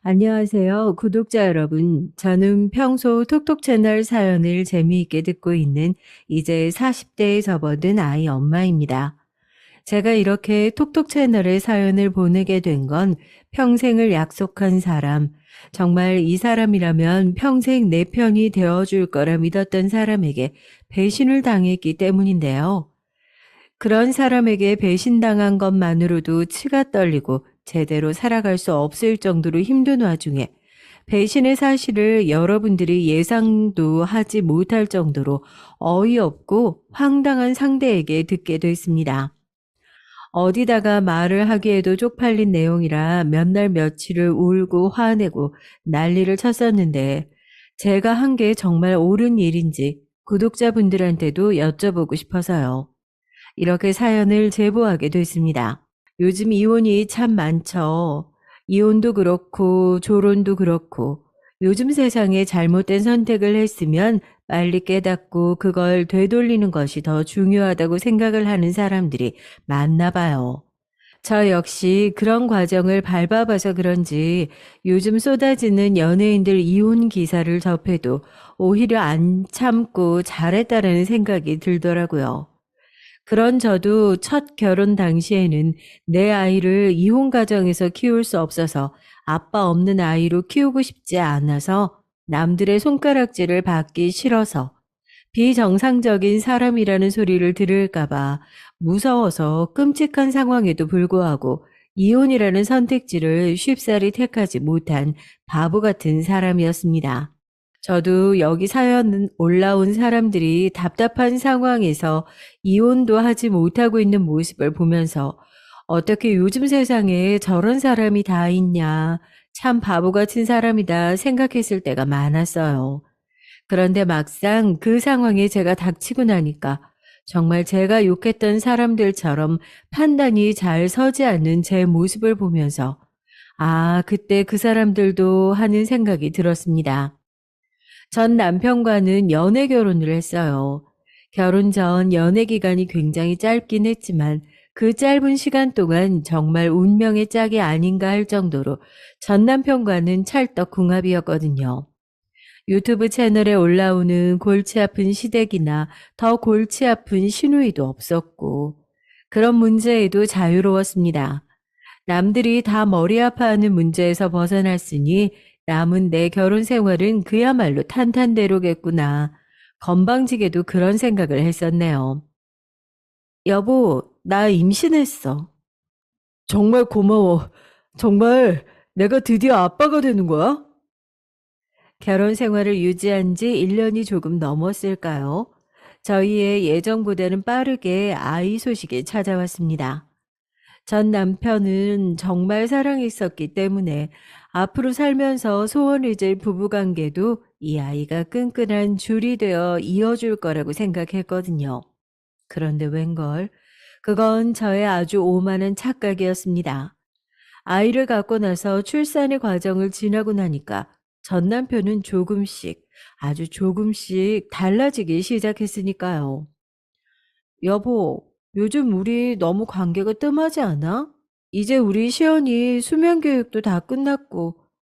안녕하세요, 구독자 여러분. 저는 평소 톡톡 채널 사연을 재미있게 듣고 있는 이제 40대에 접어든 아이 엄마입니다. 제가 이렇게 톡톡 채널에 사연을 보내게 된 건 평생을 약속한 사람, 정말 이 사람이라면 평생 내 편이 되어줄 거라 믿었던 사람에게 배신을 당했기 때문인데요. 그런 사람에게 배신당한 것만으로도 치가 떨리고 제대로 살아갈 수 없을 정도로 힘든 와중에 배신의 사실을 여러분들이 예상도 하지 못할 정도로 어이없고 황당한 상대에게 듣게 됐습니다. 어디다가 말을 하기에도 쪽팔린 내용이라 몇 날 며칠을 울고 화내고 난리를 쳤었는데 제가 한 게 정말 옳은 일인지 구독자분들한테도 여쭤보고 싶어서요. 이렇게 사연을 제보하게 됐습니다. 요즘 이혼이 참 많죠. 이혼도 그렇고 조론도 그렇고 요즘 세상에 잘못된 선택을 했으면 빨리 깨닫고 그걸 되돌리는 것이 더 중요하다고 생각을 하는 사람들이 많나 봐요. 저 역시 그런 과정을 밟아봐서 그런지 요즘 쏟아지는 연예인들 이혼 기사를 접해도 오히려 안 참고 잘했다라는 생각이 들더라고요. 그런 저도 첫 결혼 당시에는 내 아이를 이혼 가정에서 키울 수 없어서 아빠 없는 아이로 키우고 싶지 않아서 남들의 손가락질을 받기 싫어서 비정상적인 사람이라는 소리를 들을까봐 무서워서 끔찍한 상황에도 불구하고 이혼이라는 선택지를 쉽사리 택하지 못한 바보 같은 사람이었습니다. 저도 여기 사연 올라온 사람들이 답답한 상황에서 이혼도 하지 못하고 있는 모습을 보면서 어떻게 요즘 세상에 저런 사람이 다 있냐, 참 바보 같은 사람이다 생각했을 때가 많았어요. 그런데 막상 그 상황에 제가 닥치고 나니까 정말 제가 욕했던 사람들처럼 판단이 잘 서지 않는 제 모습을 보면서 아, 그때 그 사람들도 하는 생각이 들었습니다. 전 남편과는 연애 결혼을 했어요. 결혼 전 연애 기간이 굉장히 짧긴 했지만 그 짧은 시간 동안 정말 운명의 짝이 아닌가 할 정도로 전 남편과는 찰떡궁합이었거든요. 유튜브 채널에 올라오는 골치 아픈 시댁이나 더 골치 아픈 시누이도 없었고 그런 문제에도 자유로웠습니다. 남들이 다 머리 아파하는 문제에서 벗어났으니 남은 내 결혼 생활은 그야말로 탄탄대로겠구나. 건방지게도 그런 생각을 했었네요. 여보, 나 임신했어. 정말 고마워. 정말 내가 드디어 아빠가 되는 거야? 결혼 생활을 유지한 지 1년이 조금 넘었을까요? 저희의 예정보다는 빠르게 아이 소식이 찾아왔습니다. 전 남편은 정말 사랑했었기 때문에 앞으로 살면서 소원을 질 부부관계도 이 아이가 끈끈한 줄이 되어 이어줄 거라고 생각했거든요. 그런데 웬걸, 그건 저의 아주 오만한 착각이었습니다. 아이를 갖고 나서 출산의 과정을 지나고 나니까 전 남편은 조금씩, 아주 조금씩 달라지기 시작했으니까요. 여보, 요즘 우리 너무 관계가 뜸하지 않아? 이제 우리 시연이 수면 교육도 다 끝났고,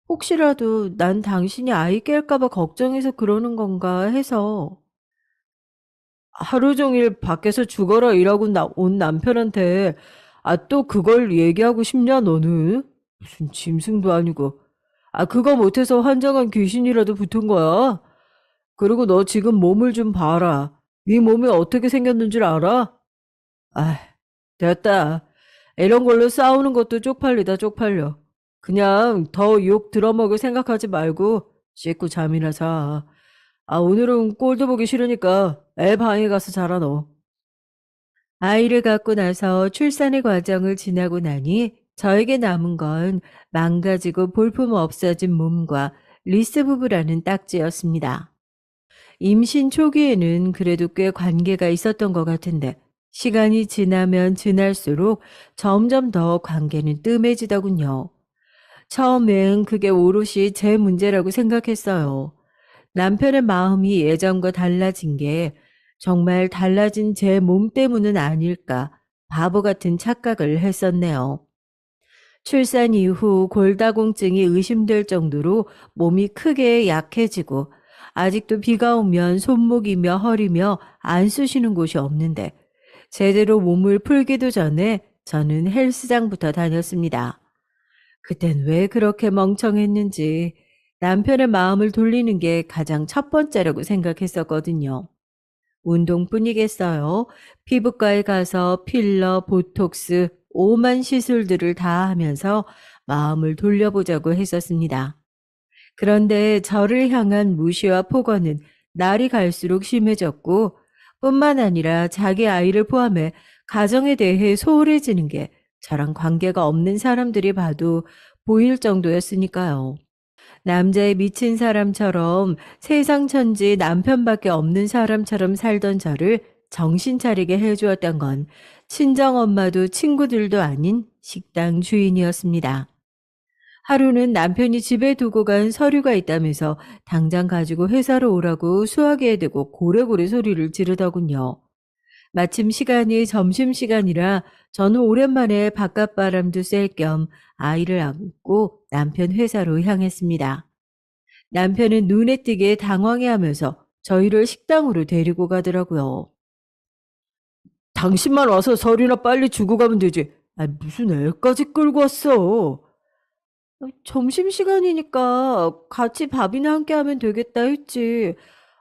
혹시라도 난 당신이 아이 깰까봐 걱정해서 그러는 건가 해서. 하루 종일 밖에서 죽어라 일하고 온 남편한테, 아, 또 그걸 얘기하고 싶냐, 너는? 무슨 짐승도 아니고. 아, 그거 못해서 환장한 귀신이라도 붙은 거야? 그리고 너 지금 몸을 좀 봐라. 네 몸이 어떻게 생겼는 줄 알아? 아, 됐다. 이런 걸로 싸우는 것도 쪽팔리다 쪽팔려. 그냥 더 욕 들어먹을 생각하지 말고 씻고 잠이나 자. 아, 오늘은 꼴도 보기 싫으니까 애 방에 가서 자라 너. 아이를 갖고 나서 출산의 과정을 지나고 나니 저에게 남은 건 망가지고 볼품 없어진 몸과 리스 부부라는 딱지였습니다. 임신 초기에는 그래도 꽤 관계가 있었던 것 같은데 시간이 지나면 지날수록 점점 더 관계는 뜸해지더군요. 처음엔 그게 오롯이 제 문제라고 생각했어요. 남편의 마음이 예전과 달라진 게 정말 달라진 제 몸 때문은 아닐까 바보 같은 착각을 했었네요. 출산 이후 골다공증이 의심될 정도로 몸이 크게 약해지고 아직도 비가 오면 손목이며 허리며 안 쑤시는 곳이 없는데 제대로 몸을 풀기도 전에 저는 헬스장부터 다녔습니다. 그땐 왜 그렇게 멍청했는지 남편의 마음을 돌리는 게 가장 첫 번째라고 생각했었거든요. 운동뿐이겠어요. 피부과에 가서 필러, 보톡스, 오만 시술들을 다 하면서 마음을 돌려보자고 했었습니다. 그런데 저를 향한 무시와 폭언은 날이 갈수록 심해졌고 뿐만 아니라 자기 아이를 포함해 가정에 대해 소홀해지는 게 저랑 관계가 없는 사람들이 봐도 보일 정도였으니까요. 남자에 미친 사람처럼 세상 천지 남편밖에 없는 사람처럼 살던 저를 정신 차리게 해주었던 건 친정엄마도 친구들도 아닌 식당 주인이었습니다. 하루는 남편이 집에 두고 간 서류가 있다면서 당장 가지고 회사로 오라고 수화기에 대고 고래고래 소리를 지르더군요. 마침 시간이 점심시간이라 저는 오랜만에 바깥바람도 쐴 겸 아이를 안고 남편 회사로 향했습니다. 남편은 눈에 띄게 당황해하면서 저희를 식당으로 데리고 가더라고요. 당신만 와서 서류나 빨리 주고 가면 되지. 아, 무슨 애까지 끌고 왔어. 점심시간이니까 같이 밥이나 함께 하면 되겠다 했지.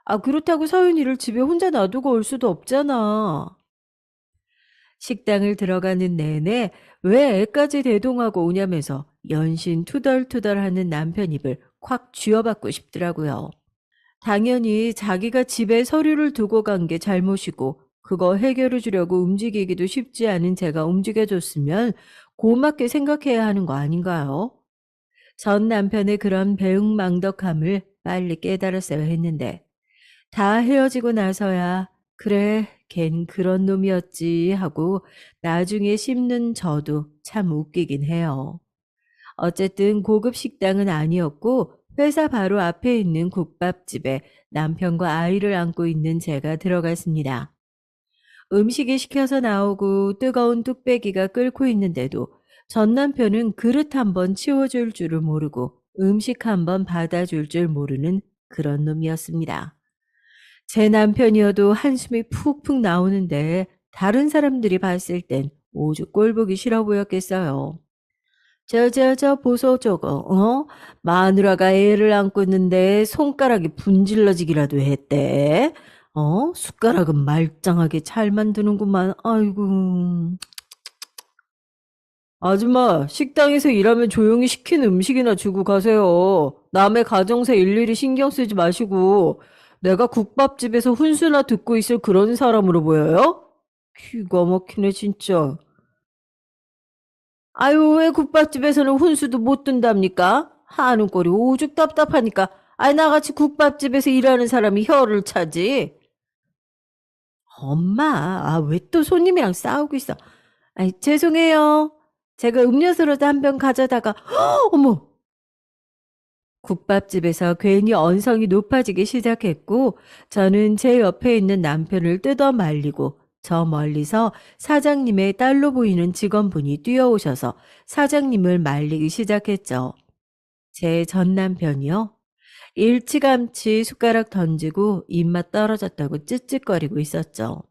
아, 그렇다고 서윤이를 집에 혼자 놔두고 올 수도 없잖아. 식당을 들어가는 내내 왜 애까지 대동하고 오냐면서 연신 투덜투덜하는 남편 입을 콱 쥐어받고 싶더라고요. 당연히 자기가 집에 서류를 두고 간 게 잘못이고 그거 해결해 주려고 움직이기도 쉽지 않은 제가 움직여줬으면 고맙게 생각해야 하는 거 아닌가요? 전 남편의 그런 배은망덕함을 빨리 깨달았어야 했는데 다 헤어지고 나서야 그래 걘 그런 놈이었지 하고 나중에 씹는 저도 참 웃기긴 해요. 어쨌든 고급 식당은 아니었고 회사 바로 앞에 있는 국밥집에 남편과 아이를 안고 있는 제가 들어갔습니다. 음식이 시켜서 나오고 뜨거운 뚝배기가 끓고 있는데도 전 남편은 그릇 한 번 치워줄 줄을 모르고 음식 한 번 받아줄 줄 모르는 그런 놈이었습니다. 제 남편이어도 한숨이 푹푹 나오는데 다른 사람들이 봤을 땐 오죽 꼴보기 싫어 보였겠어요. 보소 저거, 마누라가 애를 안고 있는데 손가락이 분질러지기라도 했대. 숟가락은 말짱하게 잘 만드는구만. 아이고. 아줌마, 식당에서 일하면 조용히 시킨 음식이나 주고 가세요. 남의 가정사 일일이 신경 쓰지 마시고. 내가 국밥집에서 훈수나 듣고 있을 그런 사람으로 보여요? 기가 막히네, 진짜. 아유, 왜 국밥집에서는 훈수도 못 둔답니까? 하는 꼴이 오죽 답답하니까. 아이, 나같이 국밥집에서 일하는 사람이 혀를 차지. 엄마, 아, 왜 또 손님이랑 싸우고 있어? 아이, 죄송해요. 제가 음료수라도 한 병 가져다가, 어머! 국밥집에서 괜히 언성이 높아지기 시작했고, 저는 제 옆에 있는 남편을 뜯어 말리고, 저 멀리서 사장님의 딸로 보이는 직원분이 뛰어오셔서 사장님을 말리기 시작했죠. 제 전 남편이요. 일찌감치 숟가락 던지고 입맛 떨어졌다고 찌찌거리고 있었죠.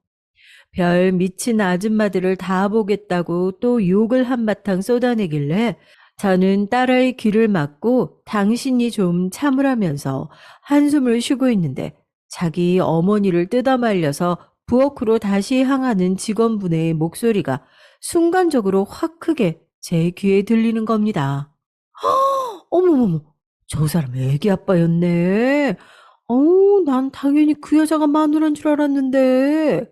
별 미친 아줌마들을 다 보겠다고 또 욕을 한바탕 쏟아내길래 저는 딸의 귀를 막고 당신이 좀 참으라면서 한숨을 쉬고 있는데 자기 어머니를 뜯어 말려서 부엌으로 다시 향하는 직원분의 목소리가 순간적으로 확 크게 제 귀에 들리는 겁니다. 어머머머, 저 사람 애기 아빠였네. 난 당연히 그 여자가 마누라인 줄 알았는데.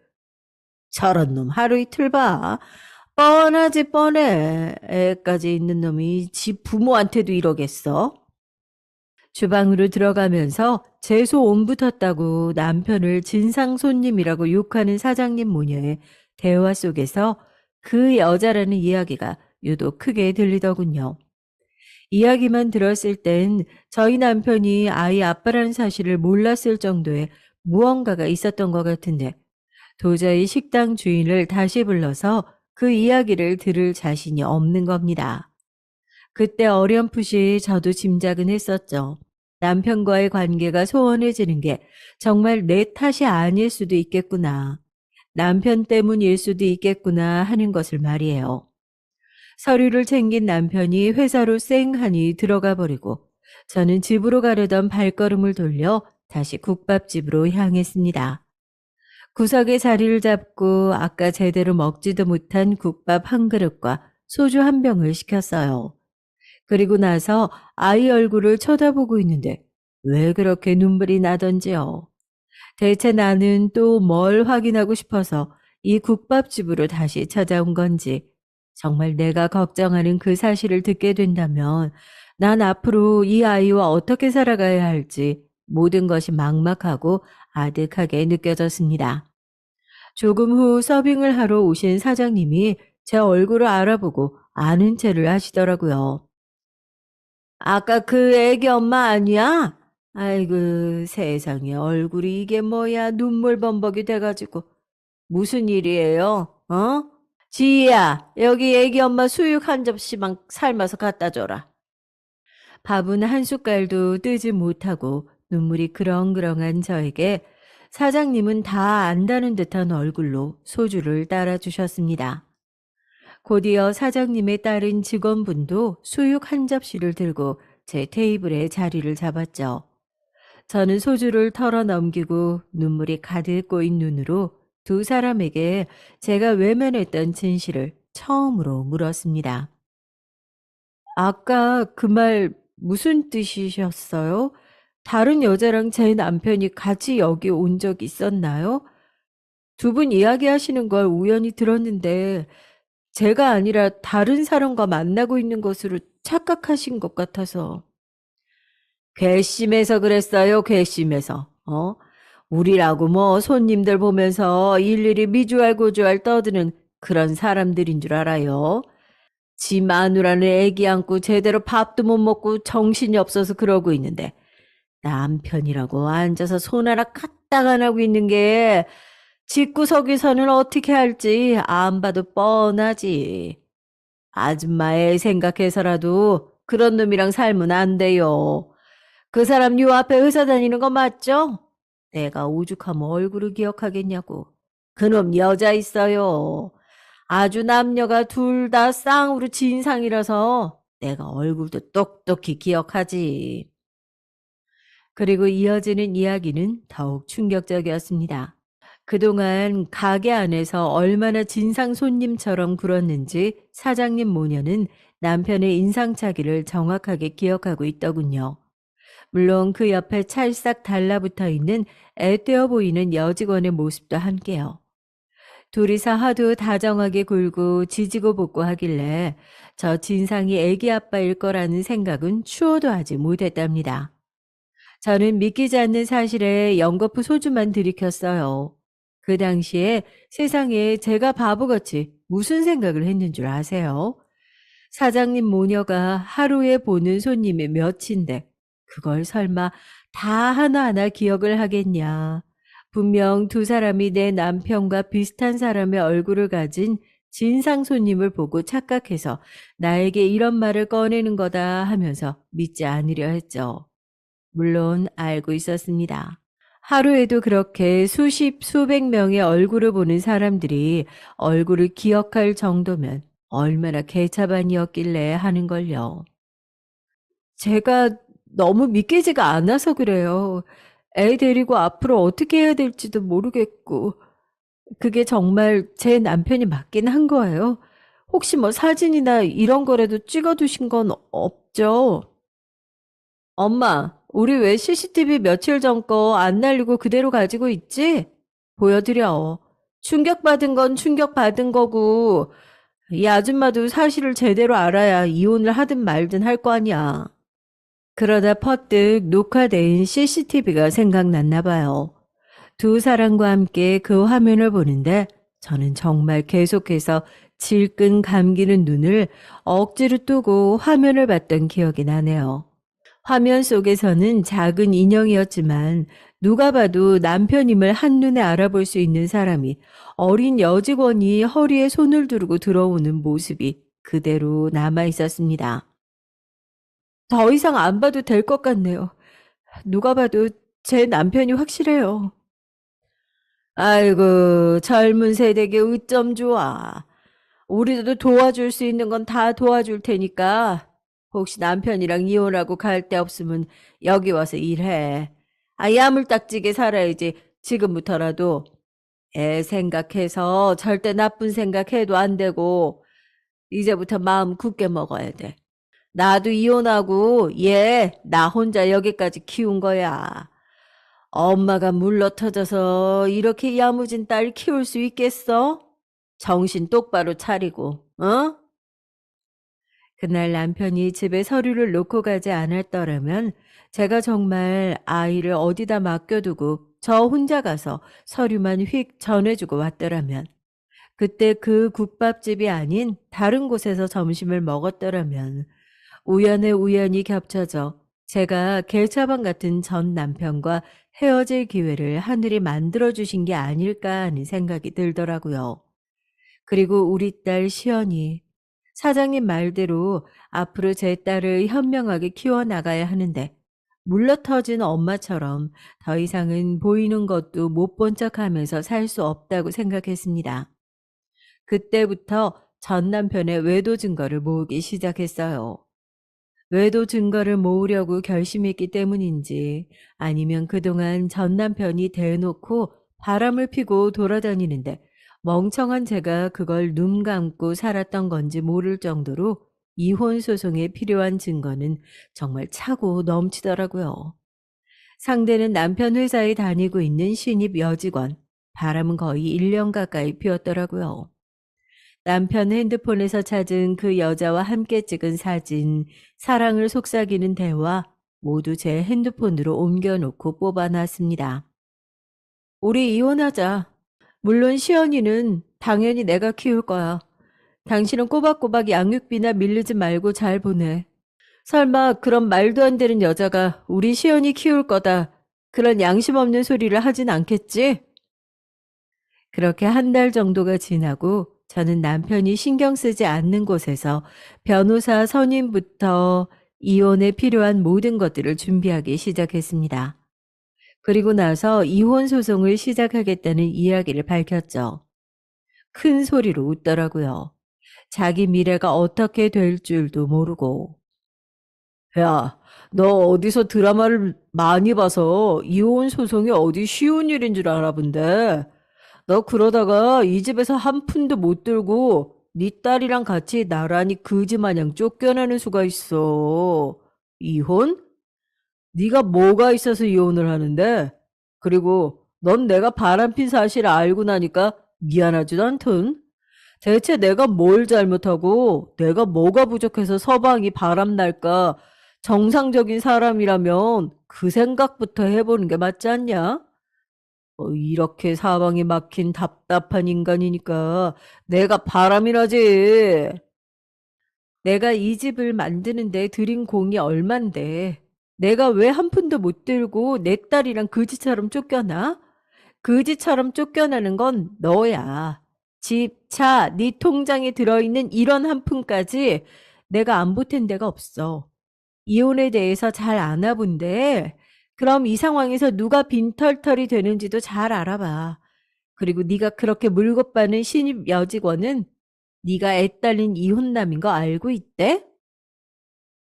저런 놈 하루 이틀 봐. 뻔하지 뻔해. 애까지 있는 놈이 지 부모한테도 이러겠어. 주방으로 들어가면서 재소 온 붙었다고 남편을 진상 손님이라고 욕하는 사장님 모녀의 대화 속에서 그 여자라는 이야기가 유독 크게 들리더군요. 이야기만 들었을 땐 저희 남편이 아이 아빠라는 사실을 몰랐을 정도의 무언가가 있었던 것 같은데 도저히 식당 주인을 다시 불러서 그 이야기를 들을 자신이 없는 겁니다. 그때 어렴풋이 저도 짐작은 했었죠. 남편과의 관계가 소원해지는 게 정말 내 탓이 아닐 수도 있겠구나. 남편 때문일 수도 있겠구나 하는 것을 말이에요. 서류를 챙긴 남편이 회사로 쌩하니 들어가 버리고 저는 집으로 가려던 발걸음을 돌려 다시 국밥집으로 향했습니다. 구석에 자리를 잡고 아까 제대로 먹지도 못한 국밥 한 그릇과 소주 한 병을 시켰어요. 그리고 나서 아이 얼굴을 쳐다보고 있는데 왜 그렇게 눈물이 나던지요. 대체 나는 또 뭘 확인하고 싶어서 이 국밥집으로 다시 찾아온 건지, 정말 내가 걱정하는 그 사실을 듣게 된다면 난 앞으로 이 아이와 어떻게 살아가야 할지 모든 것이 막막하고 아득하게 느껴졌습니다. 조금 후 서빙을 하러 오신 사장님이 제 얼굴을 알아보고 아는 체를 하시더라고요. 아까 그 애기 엄마 아니야? 아이고 세상에 얼굴이 이게 뭐야 눈물 범벅이 돼가지고 무슨 일이에요? 어? 지희야 여기 애기 엄마 수육 한 접시만 삶아서 갖다 줘라. 밥은 한 숟갈도 뜨지 못하고 눈물이 그렁그렁한 저에게 사장님은 다 안다는 듯한 얼굴로 소주를 따라주셨습니다. 곧이어 사장님의 딸인 직원분도 수육 한 접시를 들고 제 테이블에 자리를 잡았죠. 저는 소주를 털어 넘기고 눈물이 가득 고인 눈으로 두 사람에게 제가 외면했던 진실을 처음으로 물었습니다. 아까 그 말 무슨 뜻이셨어요? 다른 여자랑 제 남편이 같이 여기 온 적 있었나요? 두 분 이야기하시는 걸 우연히 들었는데 제가 아니라 다른 사람과 만나고 있는 것으로 착각하신 것 같아서. 괘씸해서 그랬어요, 괘씸해서. 우리라고 뭐 손님들 보면서 일일이 미주알 고주알 떠드는 그런 사람들인 줄 알아요. 지 마누라는 애기 안고 제대로 밥도 못 먹고 정신이 없어서 그러고 있는데 남편이라고 앉아서 손 하나 까딱 안 하고 있는 게 집구석에서는 어떻게 할지 안 봐도 뻔하지. 아줌마 애 생각해서라도 그런 놈이랑 살면 안 돼요. 그 사람 요 앞에 회사 다니는 거 맞죠? 내가 오죽하면 얼굴을 기억하겠냐고. 그놈 여자 있어요. 아주 남녀가 둘 다 쌍으로 진상이라서 내가 얼굴도 똑똑히 기억하지. 그리고 이어지는 이야기는 더욱 충격적이었습니다. 그동안 가게 안에서 얼마나 진상 손님처럼 굴었는지 사장님 모녀는 남편의 인상착의를 정확하게 기억하고 있더군요. 물론 그 옆에 찰싹 달라붙어 있는 애떼어 보이는 여직원의 모습도 함께요. 둘이서 하도 다정하게 굴고 지지고 볶고 하길래 저 진상이 애기 아빠일 거라는 생각은 추호도 하지 못했답니다. 저는 믿기지 않는 사실에 연거푸 소주만 들이켰어요. 그 당시에 세상에 제가 바보같이 무슨 생각을 했는 줄 아세요? 사장님 모녀가 하루에 보는 손님이 몇인데 그걸 설마 다 하나하나 기억을 하겠냐. 분명 두 사람이 내 남편과 비슷한 사람의 얼굴을 가진 진상 손님을 보고 착각해서 나에게 이런 말을 꺼내는 거다 하면서 믿지 않으려 했죠. 물론 알고 있었습니다. 하루에도 그렇게 수십, 수백 명의 얼굴을 보는 사람들이 얼굴을 기억할 정도면 얼마나 개차반이었길래 하는 걸요. 제가 너무 믿기지가 않아서 그래요. 애 데리고 앞으로 어떻게 해야 될지도 모르겠고, 그게 정말 제 남편이 맞긴 한 거예요. 혹시 뭐 사진이나 이런 거라도 찍어두신 건 없죠? 엄마, 우리 왜 CCTV 며칠 전 거 안 날리고 그대로 가지고 있지? 보여드려. 충격받은 건 충격받은 거고, 이 아줌마도 사실을 제대로 알아야 이혼을 하든 말든 할 거 아니야. 그러다 퍼뜩 녹화된 CCTV가 생각났나 봐요. 두 사람과 함께 그 화면을 보는데 저는 정말 계속해서 질끈 감기는 눈을 억지로 뜨고 화면을 봤던 기억이 나네요. 화면 속에서는 작은 인형이었지만 누가 봐도 남편임을 한눈에 알아볼 수 있는 사람이 어린 여직원이 허리에 손을 두르고 들어오는 모습이 그대로 남아 있었습니다. 더 이상 안 봐도 될 것 같네요. 누가 봐도 제 남편이 확실해요. 아이고, 젊은 세대게 어쩜 좋아. 우리도 도와줄 수 있는 건 다 도와줄 테니까 혹시 남편이랑 이혼하고 갈 데 없으면 여기 와서 일해. 야물딱지게 살아야지. 지금부터라도 애 생각해서 절대 나쁜 생각해도 안 되고 이제부터 마음 굳게 먹어야 돼. 나도 이혼하고 얘 나 혼자 여기까지 키운 거야. 엄마가 물러터져서 이렇게 야무진 딸 키울 수 있겠어? 정신 똑바로 차리고, 어? 그날 남편이 집에 서류를 놓고 가지 않았더라면 제가 정말 아이를 어디다 맡겨두고 저 혼자 가서 서류만 휙 전해주고 왔더라면, 그때 그 국밥집이 아닌 다른 곳에서 점심을 먹었더라면 우연의 우연이 겹쳐져 제가 겔차방 같은 전 남편과 헤어질 기회를 하늘이 만들어주신 게 아닐까 하는 생각이 들더라고요. 그리고 우리 딸 시연이 사장님 말대로 앞으로 제 딸을 현명하게 키워나가야 하는데 물러터진 엄마처럼 더 이상은 보이는 것도 못 본 척하면서 살 수 없다고 생각했습니다. 그때부터 전 남편의 외도 증거를 모으기 시작했어요. 외도 증거를 모으려고 결심했기 때문인지 아니면 그동안 전 남편이 대놓고 바람을 피고 돌아다니는데 멍청한 제가 그걸 눈 감고 살았던 건지 모를 정도로 이혼 소송에 필요한 증거는 정말 차고 넘치더라고요. 상대는 남편 회사에 다니고 있는 신입 여직원. 바람은 거의 1년 가까이 피웠더라고요. 남편 핸드폰에서 찾은 그 여자와 함께 찍은 사진, 사랑을 속삭이는 대화 모두 제 핸드폰으로 옮겨놓고 뽑아놨습니다. 우리 이혼하자. 물론 시연이는 당연히 내가 키울 거야. 당신은 꼬박꼬박 양육비나 밀리지 말고 잘 보내. 설마 그런 말도 안 되는 여자가 우리 시연이 키울 거다. 그런 양심 없는 소리를 하진 않겠지? 그렇게 한 달 정도가 지나고 저는 남편이 신경 쓰지 않는 곳에서 변호사 선임부터 이혼에 필요한 모든 것들을 준비하기 시작했습니다. 그리고 나서 이혼 소송을 시작하겠다는 이야기를 밝혔죠. 큰 소리로 웃더라고요. 자기 미래가 어떻게 될 줄도 모르고. 야, 너 어디서 드라마를 많이 봐서 이혼 소송이 어디 쉬운 일인 줄 알아 본데. 너 그러다가 이 집에서 한 푼도 못 들고 네 딸이랑 같이 나란히 그지 마냥 쫓겨나는 수가 있어. 이혼? 네가 뭐가 있어서 이혼을 하는데? 그리고 넌 내가 바람핀 사실을 알고 나니까 미안하지도 않든. 대체 내가 뭘 잘못하고 내가 뭐가 부족해서 서방이 바람날까? 정상적인 사람이라면 그 생각부터 해보는 게 맞지 않냐? 이렇게 사방이 막힌 답답한 인간이니까 내가 바람이라지. 내가 이 집을 만드는데 들인 공이 얼만데 내가 왜 한 푼도 못 들고 내 딸이랑 그지처럼 쫓겨나? 그지처럼 쫓겨나는 건 너야. 집, 차, 네 통장에 들어있는 1원 한 푼까지 내가 안 보탠 데가 없어. 이혼에 대해서 잘 아나 본데 그럼 이 상황에서 누가 빈털털이 되는지도 잘 알아봐. 그리고 네가 그렇게 물고 빠는 신입 여직원은 네가 애 딸린 이혼남인 거 알고 있대?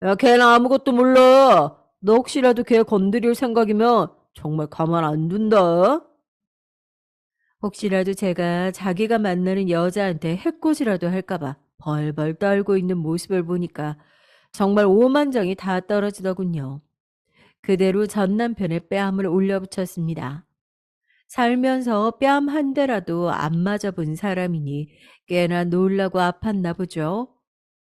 야, 걔는 아무것도 몰라. 너 혹시라도 걔 건드릴 생각이면 정말 가만 안 둔다. 혹시라도 제가 자기가 만나는 여자한테 해코지라도 할까봐 벌벌 떨고 있는 모습을 보니까 정말 오만정이 다 떨어지더군요. 그대로 전 남편의 뺨을 올려붙였습니다. 살면서 뺨 한 대라도 안 맞아본 사람이니 꽤나 놀라고 아팠나 보죠.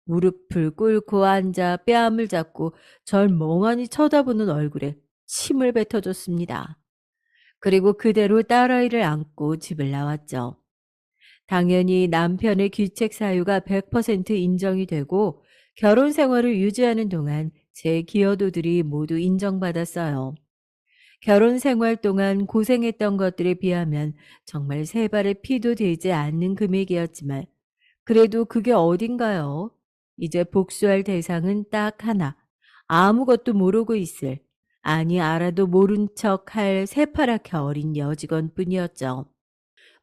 무릎을 꿇고 앉아 뺨을 잡고 절 멍하니 쳐다보는 얼굴에 침을 뱉어줬습니다. 그리고 그대로 딸아이를 안고 집을 나왔죠. 당연히 남편의 귀책 사유가 100% 인정이 되고 결혼 생활을 유지하는 동안 제 기여도들이 모두 인정받았어요. 결혼 생활 동안 고생했던 것들에 비하면 정말 세 발의 피도 되지 않는 금액이었지만 그래도 그게 어딘가요? 이제 복수할 대상은 딱 하나. 아무것도 모르고 있을, 아니 알아도 모른 척할 새파랗게 어린 여직원뿐이었죠.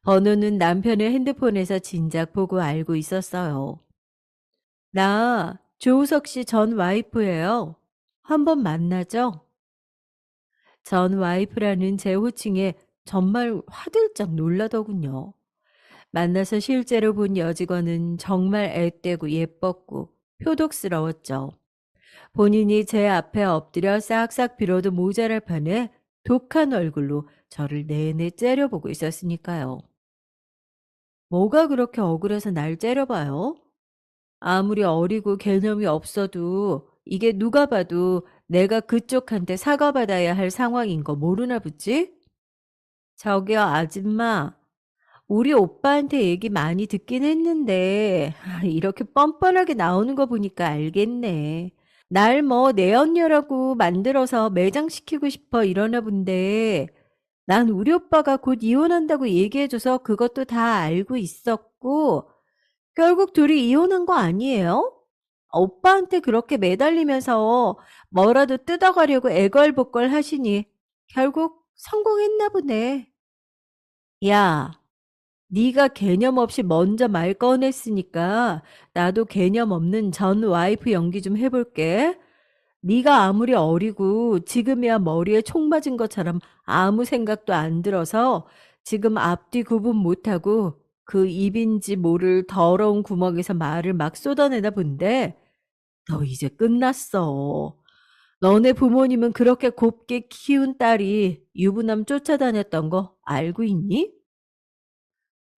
번호는 남편의 핸드폰에서 진작 보고 알고 있었어요. 나 조우석 씨 전 와이프예요. 한번 만나죠? 전 와이프라는 제 호칭에 정말 화들짝 놀라더군요. 만나서 실제로 본 여직원은 정말 앳되고 예뻤고 표독스러웠죠. 본인이 제 앞에 엎드려 싹싹 빌어도 모자랄 판에 독한 얼굴로 저를 내내 째려보고 있었으니까요. 뭐가 그렇게 억울해서 날 째려봐요? 아무리 어리고 개념이 없어도 이게 누가 봐도 내가 그쪽한테 사과받아야 할 상황인 거 모르나 보지? 저기요, 아줌마. 우리 오빠한테 얘기 많이 듣긴 했는데, 이렇게 뻔뻔하게 나오는 거 보니까 알겠네. 날 뭐 내 언녀라고 만들어서 매장시키고 싶어 이러나 본데, 난 우리 오빠가 곧 이혼한다고 얘기해줘서 그것도 다 알고 있었고, 결국 둘이 이혼한 거 아니에요? 오빠한테 그렇게 매달리면서 뭐라도 뜯어가려고 애걸복걸 하시니 결국 성공했나 보네. 야, 네가 개념 없이 먼저 말 꺼냈으니까 나도 개념 없는 전 와이프 연기 좀 해볼게. 네가 아무리 어리고 지금이야 머리에 총 맞은 것처럼 아무 생각도 안 들어서 지금 앞뒤 구분 못하고 그 입인지 모를 더러운 구멍에서 말을 막 쏟아내나 본데 너 이제 끝났어. 너네 부모님은 그렇게 곱게 키운 딸이 유부남 쫓아다녔던 거 알고 있니?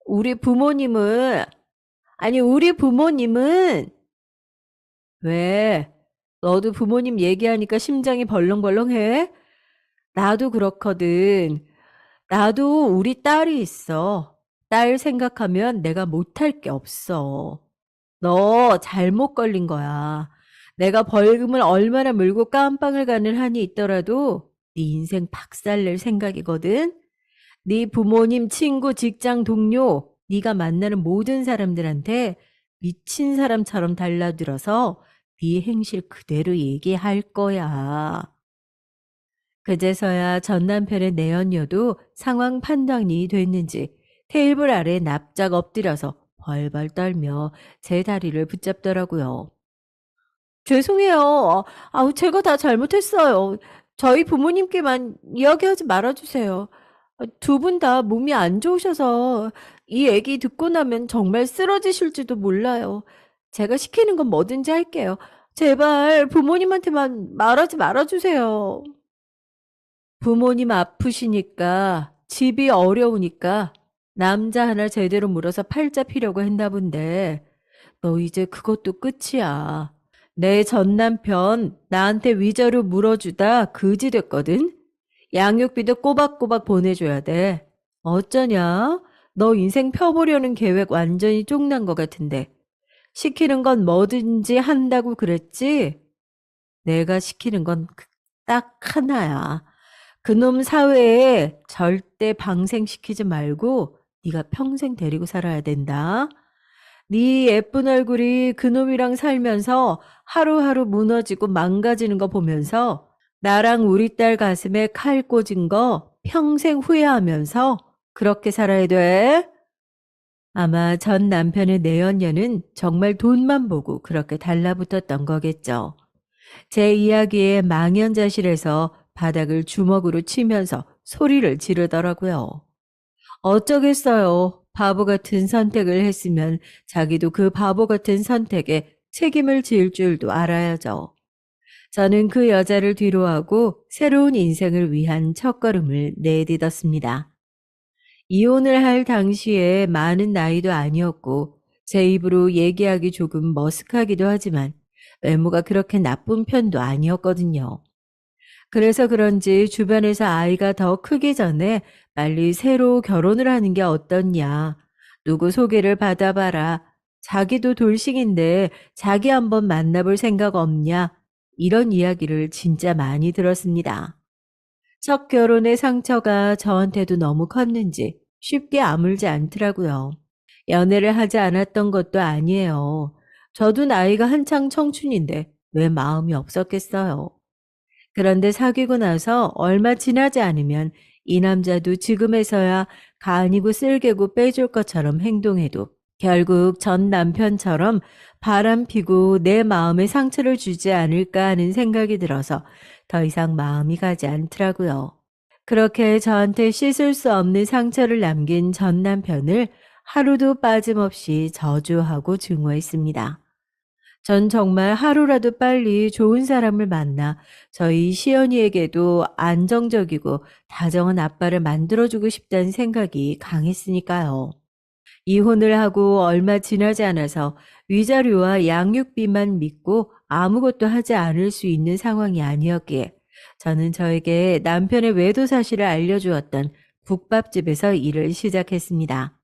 우리 부모님은, 우리 부모님은, 왜? 너도 부모님 얘기하니까 심장이 벌렁벌렁해? 나도 그렇거든. 나도 우리 딸이 있어. 딸 생각하면 내가 못할 게 없어. 너 잘못 걸린 거야. 내가 벌금을 얼마나 물고 깜빵을 가는 한이 있더라도 네 인생 박살낼 생각이거든. 네 부모님, 친구, 직장 동료, 네가 만나는 모든 사람들한테 미친 사람처럼 달라들어서 네 행실 그대로 얘기할 거야. 그제서야 전 남편의 내연녀도 상황 판단이 됐는지 테이블 아래 납작 엎드려서 벌벌 떨며 제 다리를 붙잡더라고요. 죄송해요. 제가 다 잘못했어요. 저희 부모님께만 이야기하지 말아주세요. 두 분 다 몸이 안 좋으셔서 이 얘기 듣고 나면 정말 쓰러지실지도 몰라요. 제가 시키는 건 뭐든지 할게요. 제발 부모님한테만 말하지 말아주세요. 부모님 아프시니까 집이 어려우니까 남자 하나 제대로 물어서 팔자 피려고 했나 본데 너 이제 그것도 끝이야. 내 전 남편 나한테 위자료 물어주다 그지 됐거든. 양육비도 꼬박꼬박 보내줘야 돼. 어쩌냐? 너 인생 펴보려는 계획 완전히 쪽난 것 같은데. 시키는 건 뭐든지 한다고 그랬지? 내가 시키는 건 딱 하나야. 그놈 사회에 절대 방생시키지 말고 네가 평생 데리고 살아야 된다. 네 예쁜 얼굴이 그놈이랑 살면서 하루하루 무너지고 망가지는 거 보면서 나랑 우리 딸 가슴에 칼 꽂은 거 평생 후회하면서 그렇게 살아야 돼. 아마 전 남편의 내연녀는 정말 돈만 보고 그렇게 달라붙었던 거겠죠. 제 이야기에 망연자실해서 바닥을 주먹으로 치면서 소리를 지르더라고요. 어쩌겠어요. 바보 같은 선택을 했으면 자기도 그 바보 같은 선택에 책임을 질 줄도 알아야죠. 저는 그 여자를 뒤로하고 새로운 인생을 위한 첫걸음을 내딛었습니다. 이혼을 할 당시에 많은 나이도 아니었고 제 입으로 얘기하기 조금 머쓱하기도 하지만 외모가 그렇게 나쁜 편도 아니었거든요. 그래서 그런지 주변에서 아이가 더 크기 전에 빨리 새로 결혼을 하는 게 어떻냐. 누구 소개를 받아봐라. 자기도 돌싱인데 자기 한번 만나볼 생각 없냐. 이런 이야기를 진짜 많이 들었습니다. 첫 결혼의 상처가 저한테도 너무 컸는지 쉽게 아물지 않더라고요. 연애를 하지 않았던 것도 아니에요. 저도 나이가 한창 청춘인데 왜 마음이 없었겠어요. 그런데 사귀고 나서 얼마 지나지 않으면 이 남자도 지금에서야 간이고 쓸개고 빼줄 것처럼 행동해도 결국 전 남편처럼 바람 피고 내 마음에 상처를 주지 않을까 하는 생각이 들어서 더 이상 마음이 가지 않더라고요. 그렇게 저한테 씻을 수 없는 상처를 남긴 전 남편을 하루도 빠짐없이 저주하고 증오했습니다. 전 정말 하루라도 빨리 좋은 사람을 만나 저희 시연이에게도 안정적이고 다정한 아빠를 만들어주고 싶다는 생각이 강했으니까요. 이혼을 하고 얼마 지나지 않아서 위자료와 양육비만 믿고 아무것도 하지 않을 수 있는 상황이 아니었기에 저는 저에게 남편의 외도 사실을 알려주었던 국밥집에서 일을 시작했습니다.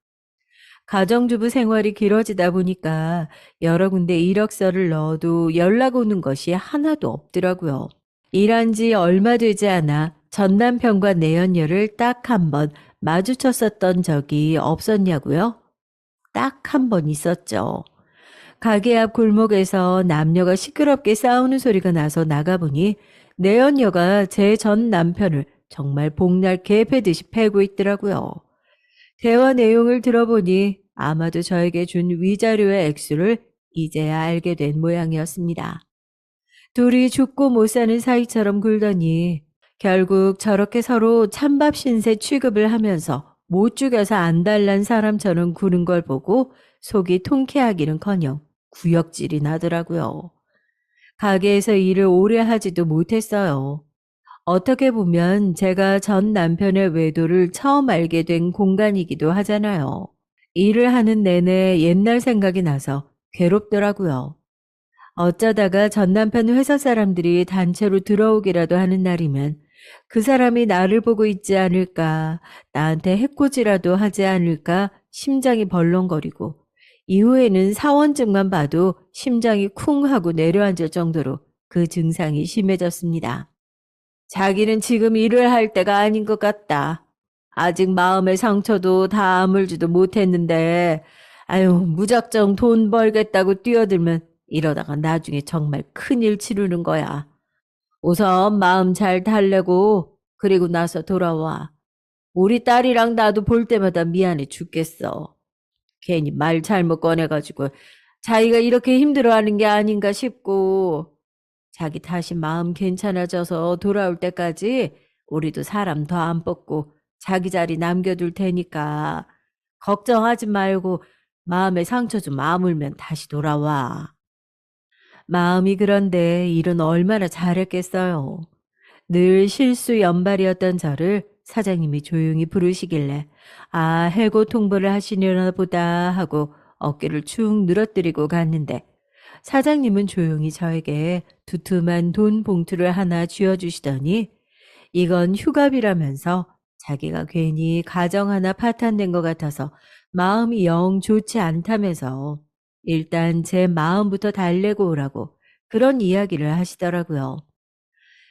가정주부 생활이 길어지다 보니까 여러 군데 이력서를 넣어도 연락 오는 것이 하나도 없더라고요. 일한 지 얼마 되지 않아 전 남편과 내연녀를 딱 한 번 마주쳤었던 적이 없었냐고요? 딱 한 번 있었죠. 가게 앞 골목에서 남녀가 시끄럽게 싸우는 소리가 나서 나가보니 내연녀가 제 전 남편을 정말 복날 개 패듯이 패고 있더라고요. 대화 내용을 들어보니 아마도 저에게 준 위자료의 액수를 이제야 알게 된 모양이었습니다. 둘이 죽고 못 사는 사이처럼 굴더니 결국 저렇게 서로 찬밥 신세 취급을 하면서 못 죽여서 안달난 사람처럼 구는 걸 보고 속이 통쾌하기는커녕 구역질이 나더라고요. 가게에서 일을 오래 하지도 못했어요. 어떻게 보면 제가 전 남편의 외도를 처음 알게 된 공간이기도 하잖아요. 일을 하는 내내 옛날 생각이 나서 괴롭더라고요. 어쩌다가 전 남편 회사 사람들이 단체로 들어오기라도 하는 날이면 그 사람이 나를 보고 있지 않을까, 나한테 해코지라도 하지 않을까 심장이 벌렁거리고 이후에는 사원증만 봐도 심장이 쿵 하고 내려앉을 정도로 그 증상이 심해졌습니다. 자기는 지금 일을 할 때가 아닌 것 같다. 아직 마음의 상처도 다 아물지도 못했는데, 아유, 무작정 돈 벌겠다고 뛰어들면 이러다가 나중에 정말 큰일 치르는 거야. 우선 마음 잘 달래고, 그리고 나서 돌아와. 우리 딸이랑 나도 볼 때마다 미안해 죽겠어. 괜히 말 잘못 꺼내가지고 자기가 이렇게 힘들어하는 게 아닌가 싶고, 자기 다시 마음 괜찮아져서 돌아올 때까지 우리도 사람 더 안 뽑고 자기 자리 남겨둘 테니까 걱정하지 말고 마음의 상처 좀 아물면 다시 돌아와. 마음이 그런데 일은 얼마나 잘했겠어요. 늘 실수 연발이었던 저를 사장님이 조용히 부르시길래 아, 해고 통보를 하시려나 보다 하고 어깨를 축 늘어뜨리고 갔는데 사장님은 조용히 저에게 두툼한 돈 봉투를 하나 쥐어주시더니 이건 휴갑이라면서 자기가 괜히 가정 하나 파탄된 것 같아서 마음이 영 좋지 않다면서 일단 제 마음부터 달래고 오라고 그런 이야기를 하시더라고요.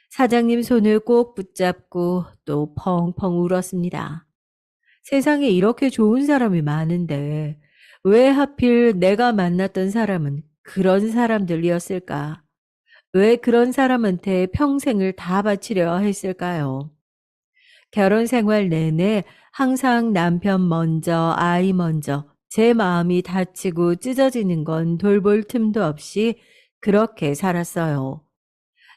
사장님 손을 꼭 붙잡고 또 펑펑 울었습니다. 세상에 이렇게 좋은 사람이 많은데 왜 하필 내가 만났던 사람은 그런 사람들이었을까? 왜 그런 사람한테 평생을 다 바치려 했을까요? 결혼 생활 내내 항상 남편 먼저, 아이 먼저, 제 마음이 다치고 찢어지는 건 돌볼 틈도 없이 그렇게 살았어요.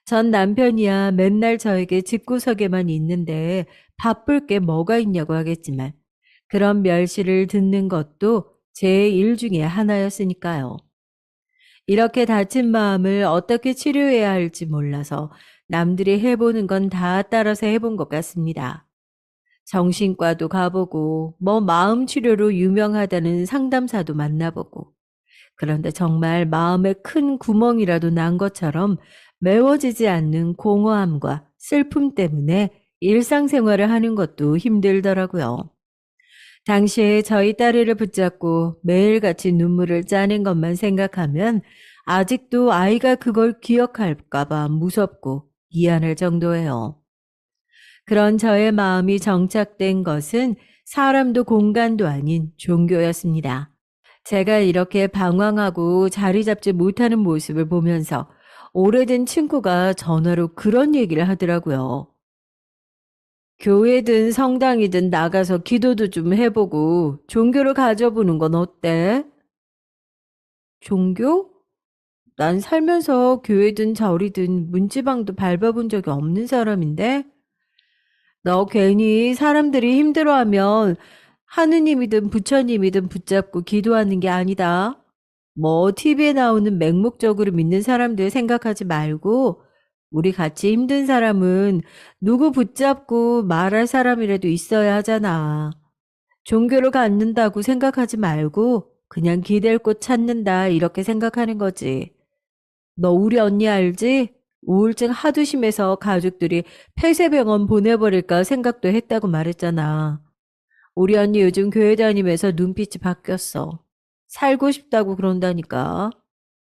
전 남편이야 맨날 저에게 집구석에만 있는데 바쁠 게 뭐가 있냐고 하겠지만 그런 멸시를 듣는 것도 제 일 중에 하나였으니까요. 이렇게 다친 마음을 어떻게 치료해야 할지 몰라서 남들이 해보는 건 다 따라서 해본 것 같습니다. 정신과도 가보고 뭐 마음 치료로 유명하다는 상담사도 만나보고 그런데 정말 마음에 큰 구멍이라도 난 것처럼 메워지지 않는 공허함과 슬픔 때문에 일상생활을 하는 것도 힘들더라고요. 당시에 저희 딸애를 붙잡고 매일같이 눈물을 짜낸 것만 생각하면 아직도 아이가 그걸 기억할까봐 무섭고 미안할 정도예요. 그런 저의 마음이 정착된 것은 사람도 공간도 아닌 종교였습니다. 제가 이렇게 방황하고 자리 잡지 못하는 모습을 보면서 오래된 친구가 전화로 그런 얘기를 하더라고요. 교회든 성당이든 나가서 기도도 좀 해보고 종교를 가져보는 건 어때? 종교? 난 살면서 교회든 절이든 문지방도 밟아본 적이 없는 사람인데? 너 괜히 사람들이 힘들어하면 하느님이든 부처님이든 붙잡고 기도하는 게 아니다. 뭐 TV에 나오는 맹목적으로 믿는 사람들 생각하지 말고 우리 같이 힘든 사람은 누구 붙잡고 말할 사람이라도 있어야 하잖아. 종교를 갖는다고 생각하지 말고 그냥 기댈 곳 찾는다 이렇게 생각하는 거지. 너 우리 언니 알지? 우울증 하도 심해서 가족들이 폐쇄병원 보내버릴까 생각도 했다고 말했잖아. 우리 언니 요즘 교회 다니면서 눈빛이 바뀌었어. 살고 싶다고 그런다니까.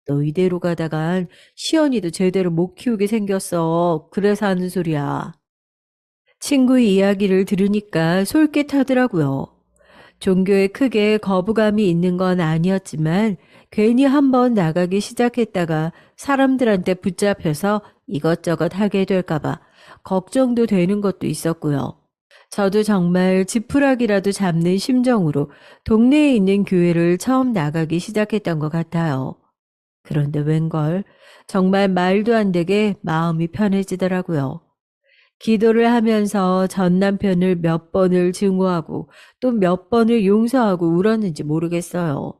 너 이대로 가다간 시연이도 제대로 못 키우게 생겼어. 그래서 하는 소리야. 친구의 이야기를 들으니까 솔깃하더라고요. 종교에 크게 거부감이 있는 건 아니었지만 괜히 한번 나가기 시작했다가 사람들한테 붙잡혀서 이것저것 하게 될까봐 걱정도 되는 것도 있었고요. 저도 정말 지푸라기라도 잡는 심정으로 동네에 있는 교회를 처음 나가기 시작했던 것 같아요. 그런데 웬걸 정말 말도 안 되게 마음이 편해지더라고요. 기도를 하면서 전 남편을 몇 번을 증오하고 또 몇 번을 용서하고 울었는지 모르겠어요.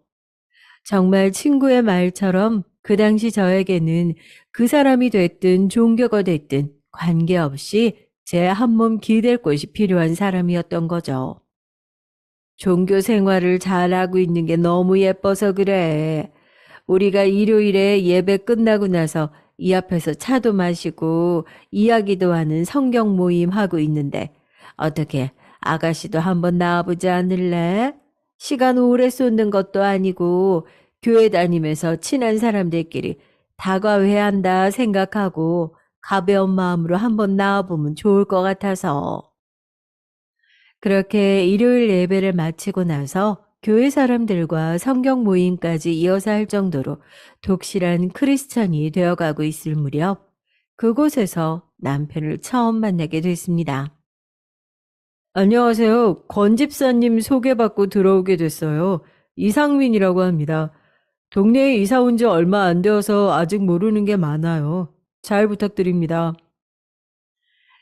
정말 친구의 말처럼 그 당시 저에게는 그 사람이 됐든 종교가 됐든 관계없이 제 한 몸 기댈 곳이 필요한 사람이었던 거죠. 종교 생활을 잘하고 있는 게 너무 예뻐서 그래. 우리가 일요일에 예배 끝나고 나서 이 앞에서 차도 마시고 이야기도 하는 성경 모임 하고 있는데 어떻게 아가씨도 한번 나와보지 않을래? 시간 오래 쏟는 것도 아니고 교회 다니면서 친한 사람들끼리 다과회 한다 생각하고 가벼운 마음으로 한번 나와보면 좋을 것 같아서. 그렇게 일요일 예배를 마치고 나서 교회 사람들과 성경 모임까지 이어서 할 정도로 독실한 크리스천이 되어가고 있을 무렵 그곳에서 남편을 처음 만나게 됐습니다. 안녕하세요. 권 집사님 소개받고 들어오게 됐어요. 이상민이라고 합니다. 동네에 이사 온 지 얼마 안 되어서 아직 모르는 게 많아요. 잘 부탁드립니다.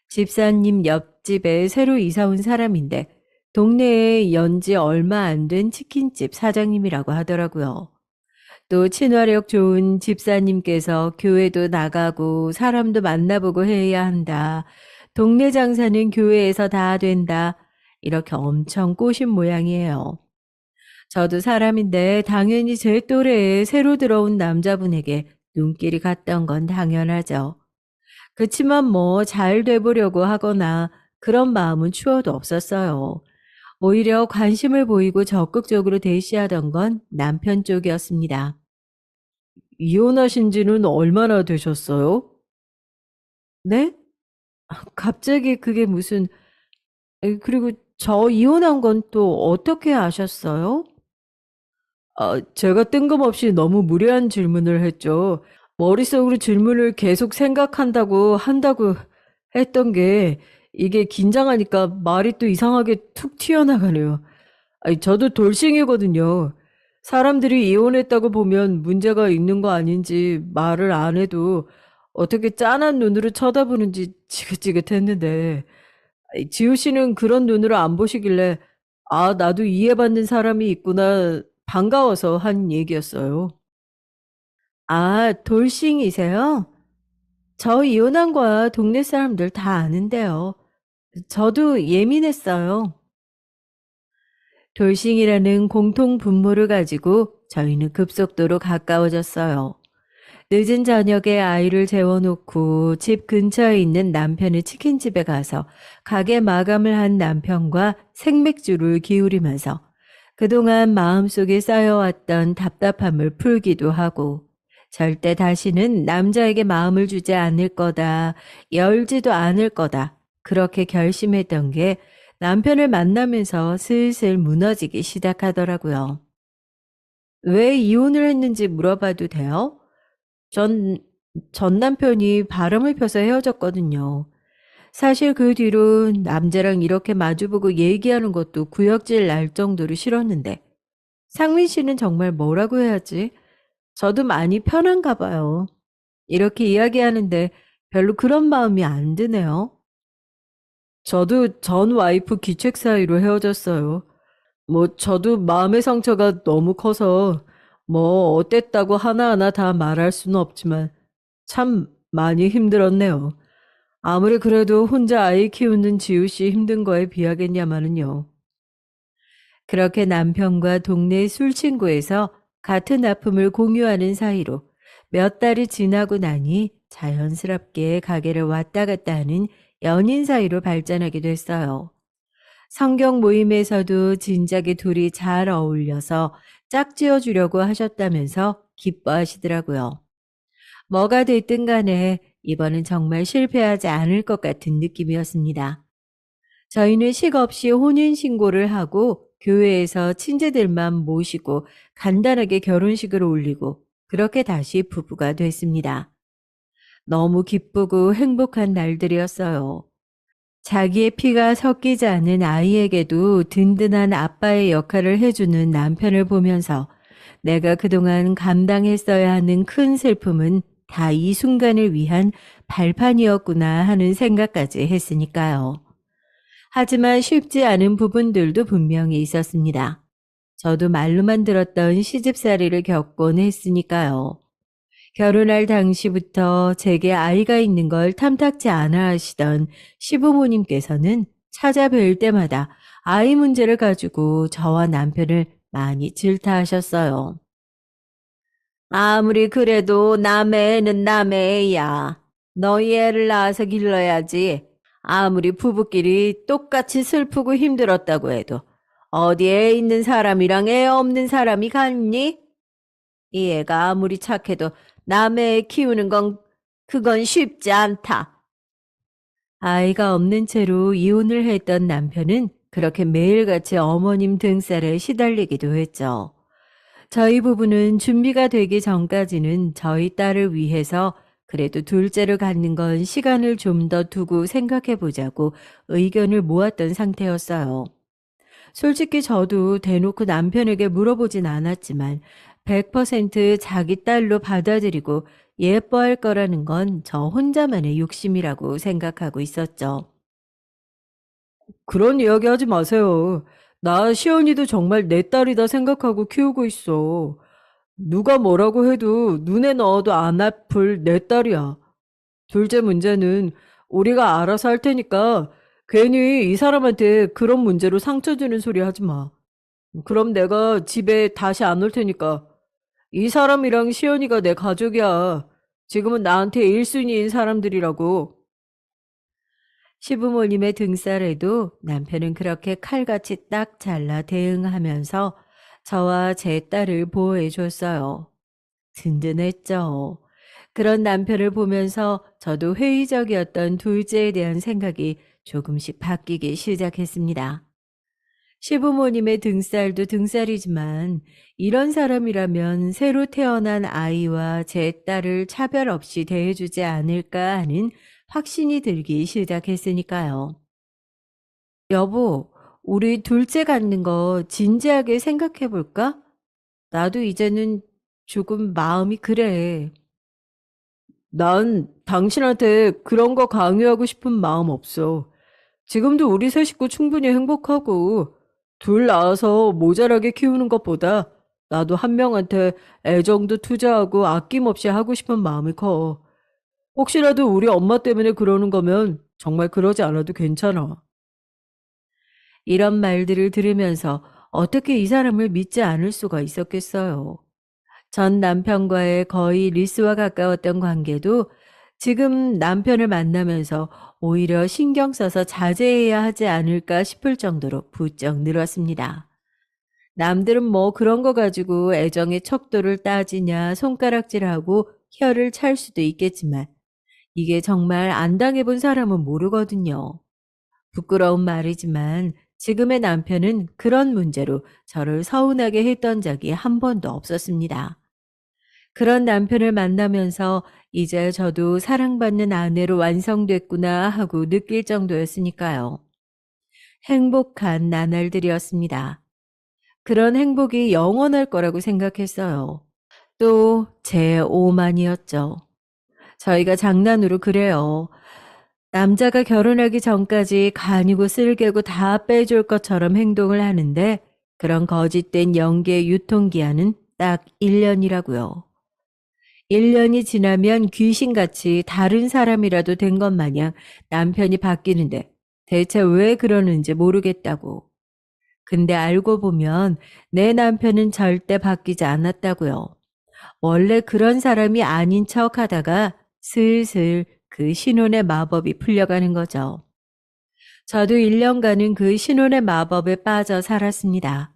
집사님 옆집에 새로 이사 온 사람인데 동네에 연지 얼마 안 된 치킨집 사장님이라고 하더라고요. 또 친화력 좋은 집사님께서 교회도 나가고 사람도 만나보고 해야 한다. 동네 장사는 교회에서 다 된다. 이렇게 엄청 꼬신 모양이에요. 저도 사람인데 당연히 제 또래에 새로 들어온 남자분에게 눈길이 갔던 건 당연하죠. 그치만 뭐 잘 돼보려고 하거나 그런 마음은 추워도 없었어요. 오히려 관심을 보이고 적극적으로 대시하던 건 남편 쪽이었습니다. 이혼하신 지는 얼마나 되셨어요? 네? 갑자기 그게 무슨, 그리고 저 이혼한 건 또 어떻게 아셨어요? 제가 뜬금없이 너무 무례한 질문을 했죠. 머릿속으로 질문을 계속 한다고 했던 게 이게 긴장하니까 말이 또 이상하게 툭 튀어나가네요. 아니, 저도 돌싱이거든요. 사람들이 이혼했다고 보면 문제가 있는 거 아닌지 말을 안 해도 어떻게 짠한 눈으로 쳐다보는지 지긋지긋했는데 지우 씨는 그런 눈으로 안 보시길래 아, 나도 이해받는 사람이 있구나 반가워서 한 얘기였어요. 아, 돌싱이세요? 저 이혼한 거야 동네 사람들 다 아는데요. 저도 예민했어요. 돌싱이라는 공통 분모를 가지고 저희는 급속도로 가까워졌어요. 늦은 저녁에 아이를 재워놓고 집 근처에 있는 남편의 치킨집에 가서 가게 마감을 한 남편과 생맥주를 기울이면서 그동안 마음속에 쌓여왔던 답답함을 풀기도 하고 절대 다시는 남자에게 마음을 주지 않을 거다, 열지도 않을 거다. 그렇게 결심했던 게 남편을 만나면서 슬슬 무너지기 시작하더라고요. 왜 이혼을 했는지 물어봐도 돼요? 전 전 남편이 바람을 펴서 헤어졌거든요. 사실 그 뒤로 남자랑 이렇게 마주보고 얘기하는 것도 구역질 날 정도로 싫었는데 상민 씨는 정말 뭐라고 해야지? 저도 많이 편한가 봐요. 이렇게 이야기하는데 별로 그런 마음이 안 드네요. 저도 전 와이프 기책 사이로 헤어졌어요. 저도 마음의 상처가 너무 커서 어땠다고 하나하나 다 말할 수는 없지만 참 많이 힘들었네요. 아무리 그래도 혼자 아이 키우는 지우 씨 힘든 거에 비하겠냐마는요. 그렇게 남편과 동네 술친구에서 같은 아픔을 공유하는 사이로 몇 달이 지나고 나니 자연스럽게 가게를 왔다 갔다 하는 연인 사이로 발전하게 됐어요. 성경 모임에서도 진작에 둘이 잘 어울려서 짝지어 주려고 하셨다면서 기뻐하시더라고요. 뭐가 됐든 간에 이번은 정말 실패하지 않을 것 같은 느낌이었습니다. 저희는 식없이 혼인신고를 하고 교회에서 친제들만 모시고 간단하게 결혼식을 올리고 그렇게 다시 부부가 됐습니다. 너무 기쁘고 행복한 날들이었어요. 자기의 피가 섞이지 않은 아이에게도 든든한 아빠의 역할을 해주는 남편을 보면서 내가 그동안 감당했어야 하는 큰 슬픔은 다 이 순간을 위한 발판이었구나 하는 생각까지 했으니까요. 하지만 쉽지 않은 부분들도 분명히 있었습니다. 저도 말로만 들었던 시집살이를 겪곤 했으니까요. 결혼할 당시부터 제게 아이가 있는 걸 탐탁지 않아 하시던 시부모님께서는 찾아뵐 때마다 아이 문제를 가지고 저와 남편을 많이 질타하셨어요. 아무리 그래도 남의 애는 남의 애야. 너희 애를 낳아서 길러야지. 아무리 부부끼리 똑같이 슬프고 힘들었다고 해도 어디 애 있는 사람이랑 애 없는 사람이 같니? 이 애가 아무리 착해도 남의 애 키우는 건 그건 쉽지 않다. 아이가 없는 채로 이혼을 했던 남편은 그렇게 매일같이 어머님 등살에 시달리기도 했죠. 저희 부부는 준비가 되기 전까지는 저희 딸을 위해서 그래도 둘째를 갖는 건 시간을 좀 더 두고 생각해 보자고 의견을 모았던 상태였어요. 솔직히 저도 대놓고 남편에게 물어보진 않았지만 100% 자기 딸로 받아들이고 예뻐할 거라는 건 저 혼자만의 욕심이라고 생각하고 있었죠. 그런 이야기 하지 마세요. 나 시연이도 정말 내 딸이다 생각하고 키우고 있어. 누가 뭐라고 해도 눈에 넣어도 안 아플 내 딸이야. 둘째 문제는 우리가 알아서 할 테니까 괜히 이 사람한테 그런 문제로 상처 주는 소리 하지 마. 그럼 내가 집에 다시 안 올 테니까. 이 사람이랑 시연이가 내 가족이야. 지금은 나한테 1순위인 사람들이라고. 시부모님의 등살에도 남편은 그렇게 칼같이 딱 잘라 대응하면서 저와 제 딸을 보호해 줬어요. 든든했죠. 그런 남편을 보면서 저도 회의적이었던 둘째에 대한 생각이 조금씩 바뀌기 시작했습니다. 시부모님의 등살도 등살이지만 이런 사람이라면 새로 태어난 아이와 제 딸을 차별 없이 대해주지 않을까 하는 확신이 들기 시작했으니까요. 여보, 우리 둘째 갖는 거 진지하게 생각해 볼까? 나도 이제는 조금 마음이 그래. 난 당신한테 그런 거 강요하고 싶은 마음 없어. 지금도 우리 세 식구 충분히 행복하고 둘 낳아서 모자라게 키우는 것보다 나도 한 명한테 애정도 투자하고 아낌없이 하고 싶은 마음이 커. 혹시라도 우리 엄마 때문에 그러는 거면 정말 그러지 않아도 괜찮아. 이런 말들을 들으면서 어떻게 이 사람을 믿지 않을 수가 있었겠어요. 전 남편과의 거의 리스와 가까웠던 관계도 지금 남편을 만나면서 오히려 신경 써서 자제해야 하지 않을까 싶을 정도로 부쩍 늘었습니다. 남들은 그런 거 가지고 애정의 척도를 따지냐 손가락질하고 혀를 찰 수도 있겠지만 이게 정말 안 당해본 사람은 모르거든요. 부끄러운 말이지만 지금의 남편은 그런 문제로 저를 서운하게 했던 적이 한 번도 없었습니다. 그런 남편을 만나면서 이제 저도 사랑받는 아내로 완성됐구나 하고 느낄 정도였으니까요. 행복한 나날들이었습니다. 그런 행복이 영원할 거라고 생각했어요. 또 제 오만이었죠. 저희가 장난으로 그래요. 남자가 결혼하기 전까지 간이고 쓸개고 다 빼줄 것처럼 행동을 하는데 그런 거짓된 연기의 유통기한은 딱 1년이라고요. 1년이 지나면 귀신같이 다른 사람이라도 된 것 마냥 남편이 바뀌는데 대체 왜 그러는지 모르겠다고. 근데 알고 보면 내 남편은 절대 바뀌지 않았다고요. 원래 그런 사람이 아닌 척 하다가 슬슬 그 신혼의 마법이 풀려가는 거죠. 저도 1년간은 그 신혼의 마법에 빠져 살았습니다.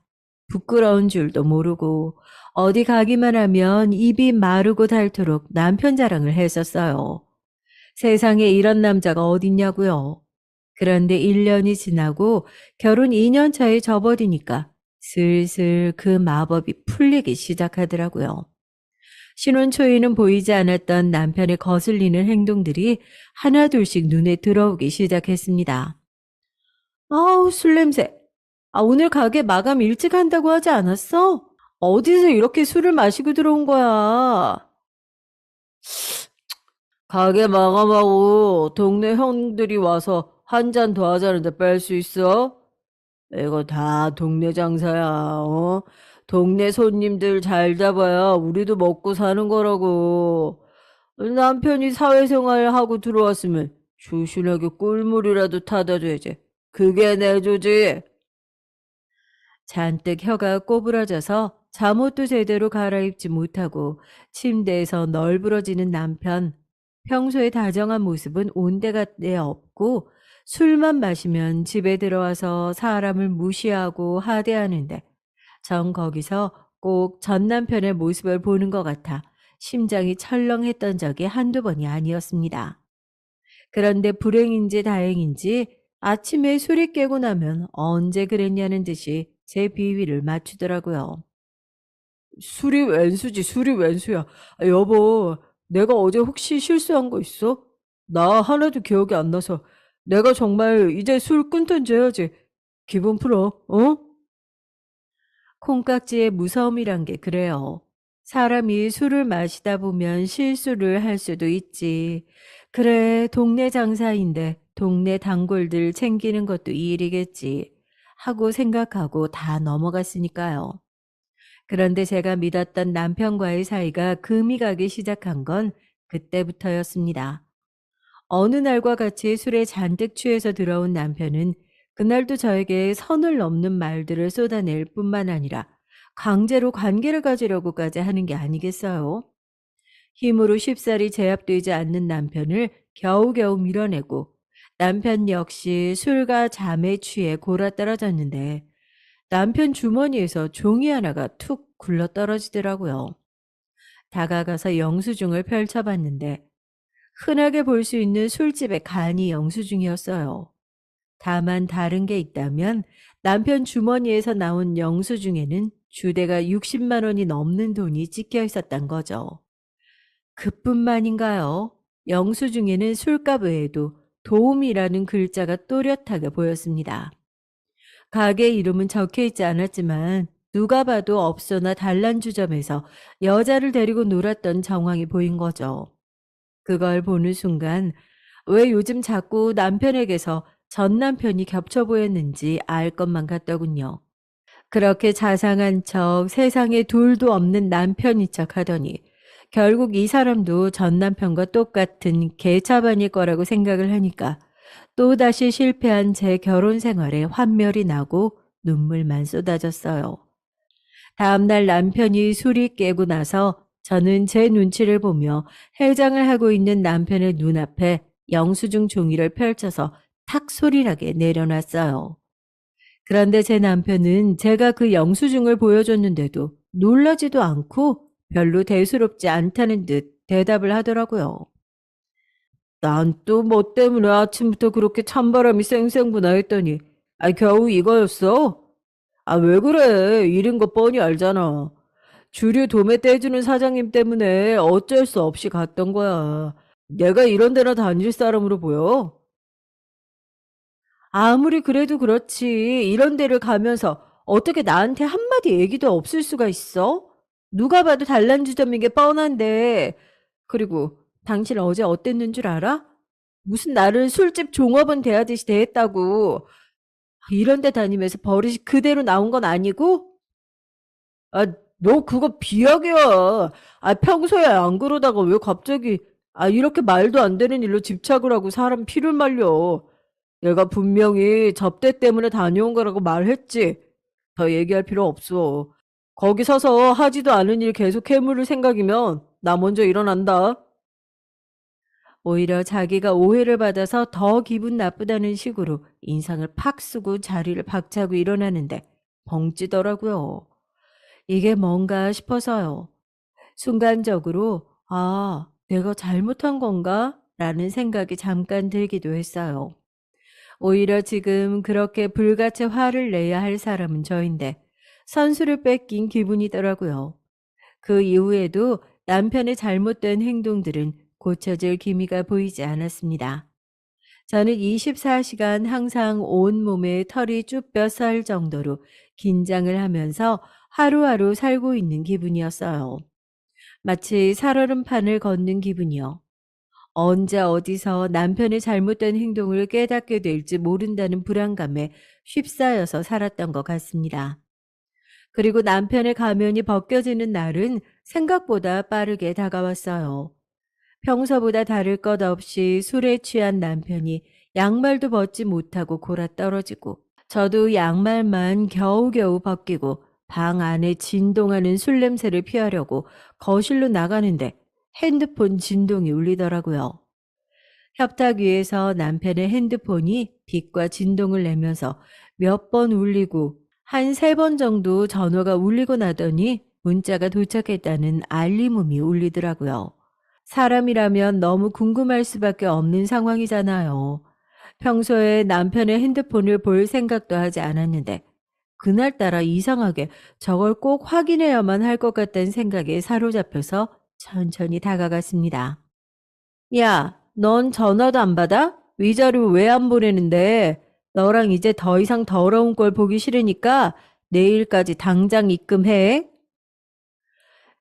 부끄러운 줄도 모르고 어디 가기만 하면 입이 마르고 닳도록 남편 자랑을 했었어요. 세상에 이런 남자가 어딨냐고요. 그런데 1년이 지나고 결혼 2년 차에 접어드니까 슬슬 그 마법이 풀리기 시작하더라고요. 신혼 초에는 보이지 않았던 남편의 거슬리는 행동들이 하나둘씩 눈에 들어오기 시작했습니다. 아우, 술 냄새. 아, 오늘 가게 마감 일찍 한다고 하지 않았어? 어디서 이렇게 술을 마시고 들어온 거야? 가게 마감하고 동네 형들이 와서 한 잔 더 하자는데 뺄 수 있어? 이거 다 동네 장사야, 어? 동네 손님들 잘 잡아야 우리도 먹고 사는 거라고. 남편이 사회생활 하고 들어왔으면 조신하게 꿀물이라도 타다 줘야지. 그게 내 조지. 잔뜩 혀가 꼬부라져서 잠옷도 제대로 갈아입지 못하고 침대에서 널브러지는 남편. 평소에 다정한 모습은 온데간데 없고 술만 마시면 집에 들어와서 사람을 무시하고 하대하는데 전 거기서 꼭 전 남편의 모습을 보는 것 같아 심장이 철렁했던 적이 한두 번이 아니었습니다. 그런데 불행인지 다행인지 아침에 술이 깨고 나면 언제 그랬냐는 듯이 제 비위를 맞추더라고요. 술이 웬수지, 술이 웬수야. 아, 여보, 내가 어제 혹시 실수한 거 있어? 나 하나도 기억이 안 나서. 내가 정말 이제 술 끊든지 해야지. 기분 풀어, 어? 콩깍지의 무서움이란 게 그래요. 사람이 술을 마시다 보면 실수를 할 수도 있지. 그래, 동네 장사인데 동네 단골들 챙기는 것도 일이겠지. 하고 생각하고 다 넘어갔으니까요. 그런데 제가 믿었던 남편과의 사이가 금이 가기 시작한 건 그때부터였습니다. 어느 날과 같이 술에 잔뜩 취해서 들어온 남편은 그날도 저에게 선을 넘는 말들을 쏟아낼 뿐만 아니라 강제로 관계를 가지려고까지 하는 게 아니겠어요? 힘으로 쉽사리 제압되지 않는 남편을 겨우겨우 밀어내고 남편 역시 술과 잠에 취해 골아떨어졌는데 남편 주머니에서 종이 하나가 툭 굴러떨어지더라고요. 다가가서 영수증을 펼쳐봤는데 흔하게 볼 수 있는 술집의 간이 영수증이었어요. 다만 다른 게 있다면 남편 주머니에서 나온 영수증에는 주대가 60만 원이 넘는 돈이 찍혀 있었단 거죠. 그뿐만인가요? 영수증에는 술값 외에도 도움이라는 글자가 또렷하게 보였습니다. 가게 이름은 적혀 있지 않았지만 누가 봐도 업소나 단란주점에서 여자를 데리고 놀았던 정황이 보인 거죠. 그걸 보는 순간 왜 요즘 자꾸 남편에게서 전 남편이 겹쳐 보였는지 알 것만 같더군요. 그렇게 자상한 척 세상에 둘도 없는 남편인 척 하더니 결국 이 사람도 전 남편과 똑같은 개차반일 거라고 생각을 하니까 또다시 실패한 제 결혼 생활에 환멸이 나고 눈물만 쏟아졌어요. 다음날 남편이 술이 깨고 나서 저는 제 눈치를 보며 해장을 하고 있는 남편의 눈앞에 영수증 종이를 펼쳐서 탁 소리나게 내려놨어요. 그런데 제 남편은 제가 그 영수증을 보여줬는데도 놀라지도 않고 별로 대수롭지 않다는 듯 대답을 하더라고요. 난 또 뭐 때문에 아침부터 그렇게 찬바람이 쌩쌩 부나 했더니 겨우 이거였어? 아, 왜 그래? 일인 거 뻔히 알잖아. 주류 도매 떼주는 사장님 때문에 어쩔 수 없이 갔던 거야. 내가 이런 데나 다닐 사람으로 보여? 아무리 그래도 그렇지. 이런 데를 가면서 어떻게 나한테 한마디 얘기도 없을 수가 있어? 누가 봐도 단란주점인 게 뻔한데. 그리고 당신 어제 어땠는 줄 알아? 무슨 나를 술집 종업원 대하듯이 대했다고. 이런 데 다니면서 버릇이 그대로 나온 건 아니고? 아, 너 그거 비약이야. 아, 평소에 안 그러다가 왜 갑자기 이렇게 말도 안 되는 일로 집착을 하고 사람 피를 말려. 내가 분명히 접대 때문에 다녀온 거라고 말했지. 더 얘기할 필요 없어. 거기 서서 하지도 않은 일 계속 해물을 생각이면 나 먼저 일어난다. 오히려 자기가 오해를 받아서 더 기분 나쁘다는 식으로 인상을 팍 쓰고 자리를 박차고 일어나는데 벙찌더라고요. 이게 뭔가 싶어서요. 순간적으로 내가 잘못한 건가? 라는 생각이 잠깐 들기도 했어요. 오히려 지금 그렇게 불같이 화를 내야 할 사람은 저인데 선수를 뺏긴 기분이더라고요. 그 이후에도 남편의 잘못된 행동들은 고쳐질 기미가 보이지 않았습니다. 저는 24시간 항상 온몸에 털이 쭉 뼈살 정도로 긴장을 하면서 하루하루 살고 있는 기분이었어요. 마치 살얼음판을 걷는 기분이요. 언제 어디서 남편의 잘못된 행동을 깨닫게 될지 모른다는 불안감에 휩싸여서 살았던 것 같습니다. 그리고 남편의 가면이 벗겨지는 날은 생각보다 빠르게 다가왔어요. 평소보다 다를 것 없이 술에 취한 남편이 양말도 벗지 못하고 골아 떨어지고 저도 양말만 겨우겨우 벗기고 방 안에 진동하는 술 냄새를 피하려고 거실로 나가는데 핸드폰 진동이 울리더라고요. 협탁 위에서 남편의 핸드폰이 빛과 진동을 내면서 몇 번 울리고 한 3번 정도 전화가 울리고 나더니 문자가 도착했다는 알림음이 울리더라고요. 사람이라면 너무 궁금할 수밖에 없는 상황이잖아요. 평소에 남편의 핸드폰을 볼 생각도 하지 않았는데 그날따라 이상하게 저걸 꼭 확인해야만 할 것 같다는 생각에 사로잡혀서 천천히 다가갔습니다. 야, 넌 전화도 안 받아? 위자료 왜 안 보내는데? 너랑 이제 더 이상 더러운 꼴 보기 싫으니까 내일까지 당장 입금해.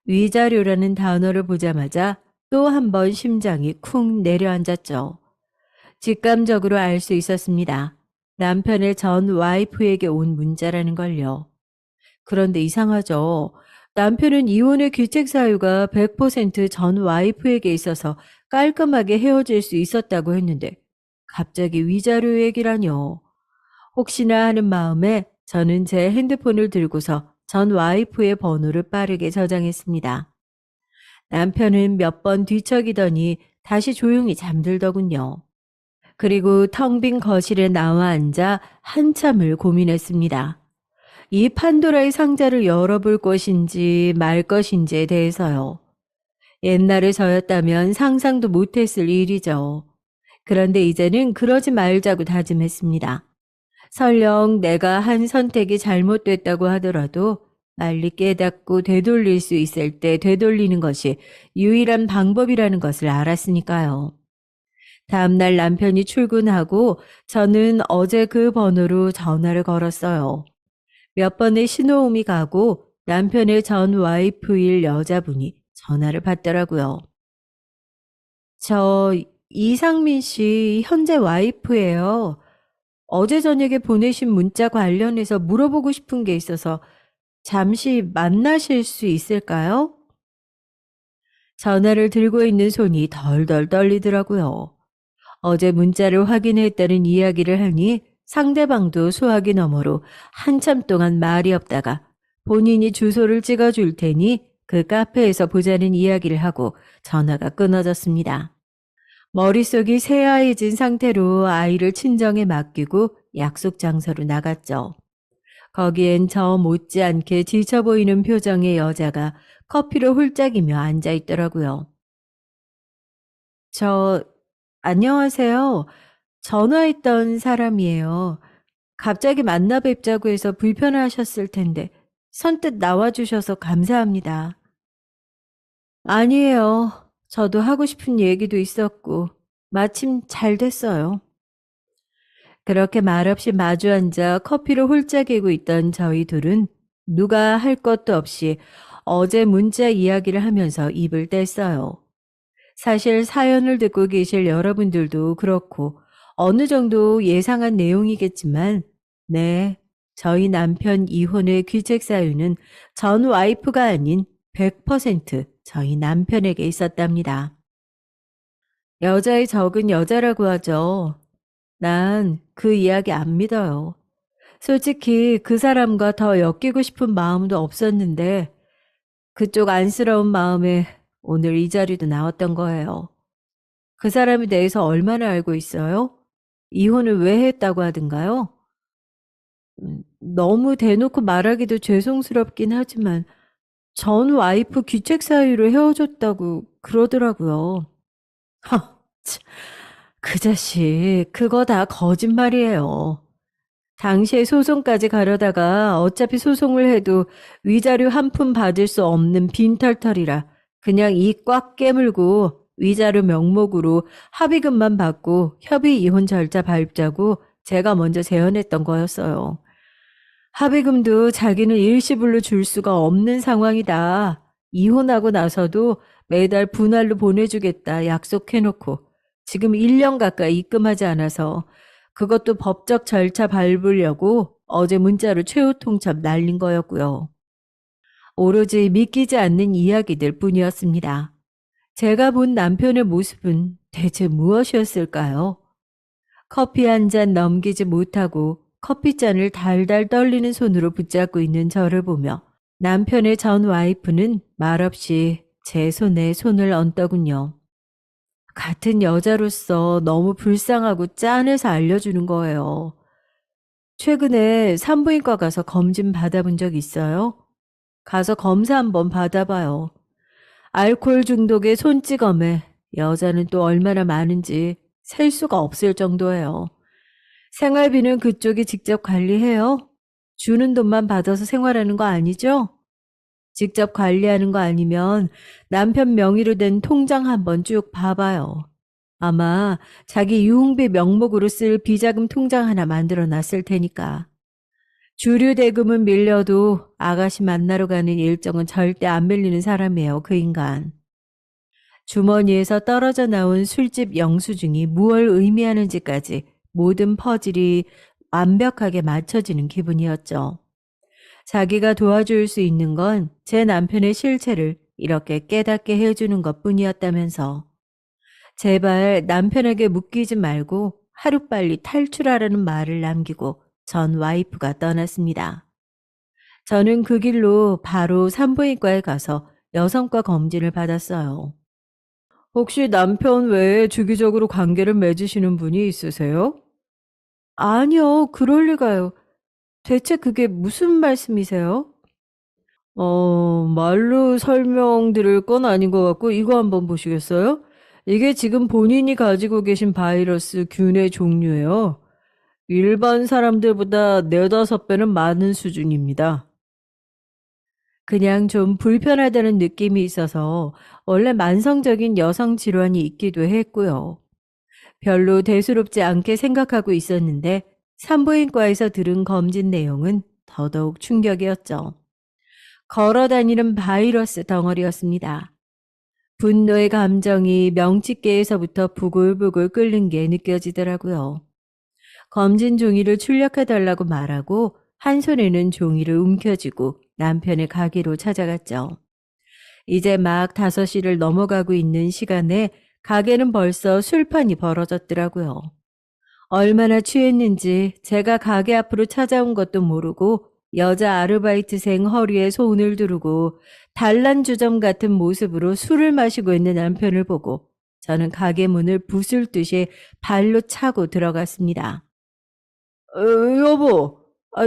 위자료라는 단어를 보자마자 또 한 번 심장이 쿵 내려앉았죠. 직감적으로 알 수 있었습니다. 남편의 전 와이프에게 온 문자라는 걸요. 그런데 이상하죠. 남편은 이혼의 귀책 사유가 100%전 와이프에게 있어서 깔끔하게 헤어질 수 있었다고 했는데 갑자기 위자료 얘기라뇨. 혹시나 하는 마음에 저는 제 핸드폰을 들고서 전 와이프의 번호를 빠르게 저장했습니다. 남편은 몇 번 뒤척이더니 다시 조용히 잠들더군요. 그리고 텅 빈 거실에 나와 앉아 한참을 고민했습니다. 이 판도라의 상자를 열어볼 것인지 말 것인지에 대해서요. 옛날에 저였다면 상상도 못했을 일이죠. 그런데 이제는 그러지 말자고 다짐했습니다. 설령 내가 한 선택이 잘못됐다고 하더라도 빨리 깨닫고 되돌릴 수 있을 때 되돌리는 것이 유일한 방법이라는 것을 알았으니까요. 다음날 남편이 출근하고 저는 어제 그 번호로 전화를 걸었어요. 몇 번의 신호음이 가고 남편의 전 와이프일 여자분이 전화를 받더라고요. 저 이상민 씨 현재 와이프예요. 어제 저녁에 보내신 문자 관련해서 물어보고 싶은 게 있어서 잠시 만나실 수 있을까요? 전화를 들고 있는 손이 덜덜 떨리더라고요. 어제 문자를 확인했다는 이야기를 하니 상대방도 수화기 너머로 한참 동안 말이 없다가 본인이 주소를 찍어줄 테니 그 카페에서 보자는 이야기를 하고 전화가 끊어졌습니다. 머릿속이 새하얘진 상태로 아이를 친정에 맡기고 약속 장소로 나갔죠. 거기엔 저 못지않게 지쳐 보이는 표정의 여자가 커피를 홀짝이며 앉아 있더라고요. 저, 안녕하세요. 전화했던 사람이에요. 갑자기 만나 뵙자고 해서 불편하셨을 텐데 선뜻 나와주셔서 감사합니다. 아니에요. 저도 하고 싶은 얘기도 있었고, 마침 잘 됐어요. 그렇게 말없이 마주 앉아 커피를 홀짝이고 있던 저희 둘은 누가 할 것도 없이 어제 문자 이야기를 하면서 입을 뗐어요. 사실 사연을 듣고 계실 여러분들도 그렇고 어느 정도 예상한 내용이겠지만, 네, 저희 남편 이혼의 귀책 사유는 전 와이프가 아닌 100% 저희 남편에게 있었답니다. 여자의 적은 여자라고 하죠. 난 그 이야기 안 믿어요. 솔직히 그 사람과 더 엮이고 싶은 마음도 없었는데 그쪽 안쓰러운 마음에 오늘 이 자리도 나왔던 거예요. 그 사람에 대해서 얼마나 알고 있어요? 이혼을 왜 했다고 하던가요? 너무 대놓고 말하기도 죄송스럽긴 하지만 전 와이프 귀책 사유로 헤어졌다고 그러더라고요. 허, 참, 그 자식 그거 다 거짓말이에요. 당시에 소송까지 가려다가 어차피 소송을 해도 위자료 한 푼 받을 수 없는 빈털털이라 그냥 이 꽉 깨물고 위자료 명목으로 합의금만 받고 협의 이혼 절차 밟자고 제가 먼저 제안했던 거였어요. 합의금도 자기는 일시불로 줄 수가 없는 상황이다. 이혼하고 나서도 매달 분할로 보내주겠다 약속해놓고 지금 1년 가까이 입금하지 않아서 그것도 법적 절차 밟으려고 어제 문자로 최후 통첩 날린 거였고요. 오로지 믿기지 않는 이야기들 뿐이었습니다. 제가 본 남편의 모습은 대체 무엇이었을까요? 커피 한 잔 넘기지 못하고 커피잔을 달달 떨리는 손으로 붙잡고 있는 저를 보며 남편의 전 와이프는 말없이 제 손에 손을 얹더군요. 같은 여자로서 너무 불쌍하고 짠해서 알려주는 거예요. 최근에 산부인과 가서 검진 받아본 적 있어요? 가서 검사 한번 받아봐요. 알코올 중독의 손찌검에 여자는 또 얼마나 많은지 셀 수가 없을 정도예요. 생활비는 그쪽이 직접 관리해요? 주는 돈만 받아서 생활하는 거 아니죠? 직접 관리하는 거 아니면 남편 명의로 된 통장 한번 쭉 봐봐요. 아마 자기 유흥비 명목으로 쓸 비자금 통장 하나 만들어 놨을 테니까. 주류 대금은 밀려도 아가씨 만나러 가는 일정은 절대 안 밀리는 사람이에요, 그 인간. 주머니에서 떨어져 나온 술집 영수증이 무얼 의미하는지까지 모든 퍼즐이 완벽하게 맞춰지는 기분이었죠. 자기가 도와줄 수 있는 건 제 남편의 실체를 이렇게 깨닫게 해주는 것 뿐이었다면서. 제발 남편에게 묶이지 말고 하루빨리 탈출하라는 말을 남기고 전 와이프가 떠났습니다. 저는 그 길로 바로 산부인과에 가서 여성과 검진을 받았어요. 혹시 남편 외에 주기적으로 관계를 맺으시는 분이 있으세요? 아니요, 그럴 리가요. 대체 그게 무슨 말씀이세요? 말로 설명드릴 건 아닌 것 같고 이거 한번 보시겠어요? 이게 지금 본인이 가지고 계신 바이러스 균의 종류예요. 일반 사람들보다 4~5배는 많은 수준입니다. 그냥 좀 불편하다는 느낌이 있어서 원래 만성적인 여성 질환이 있기도 했고요. 별로 대수롭지 않게 생각하고 있었는데 산부인과에서 들은 검진 내용은 더더욱 충격이었죠. 걸어다니는 바이러스 덩어리였습니다. 분노의 감정이 명치계에서부터 부글부글 끓는 게 느껴지더라고요. 검진 종이를 출력해달라고 말하고 한 손에는 종이를 움켜쥐고 남편의 가게로 찾아갔죠. 이제 막 5시를 넘어가고 있는 시간에 가게는 벌써 술판이 벌어졌더라고요. 얼마나 취했는지 제가 가게 앞으로 찾아온 것도 모르고 여자 아르바이트생 허리에 손을 두르고 단란주점 같은 모습으로 술을 마시고 있는 남편을 보고 저는 가게 문을 부술 듯이 발로 차고 들어갔습니다. 여보,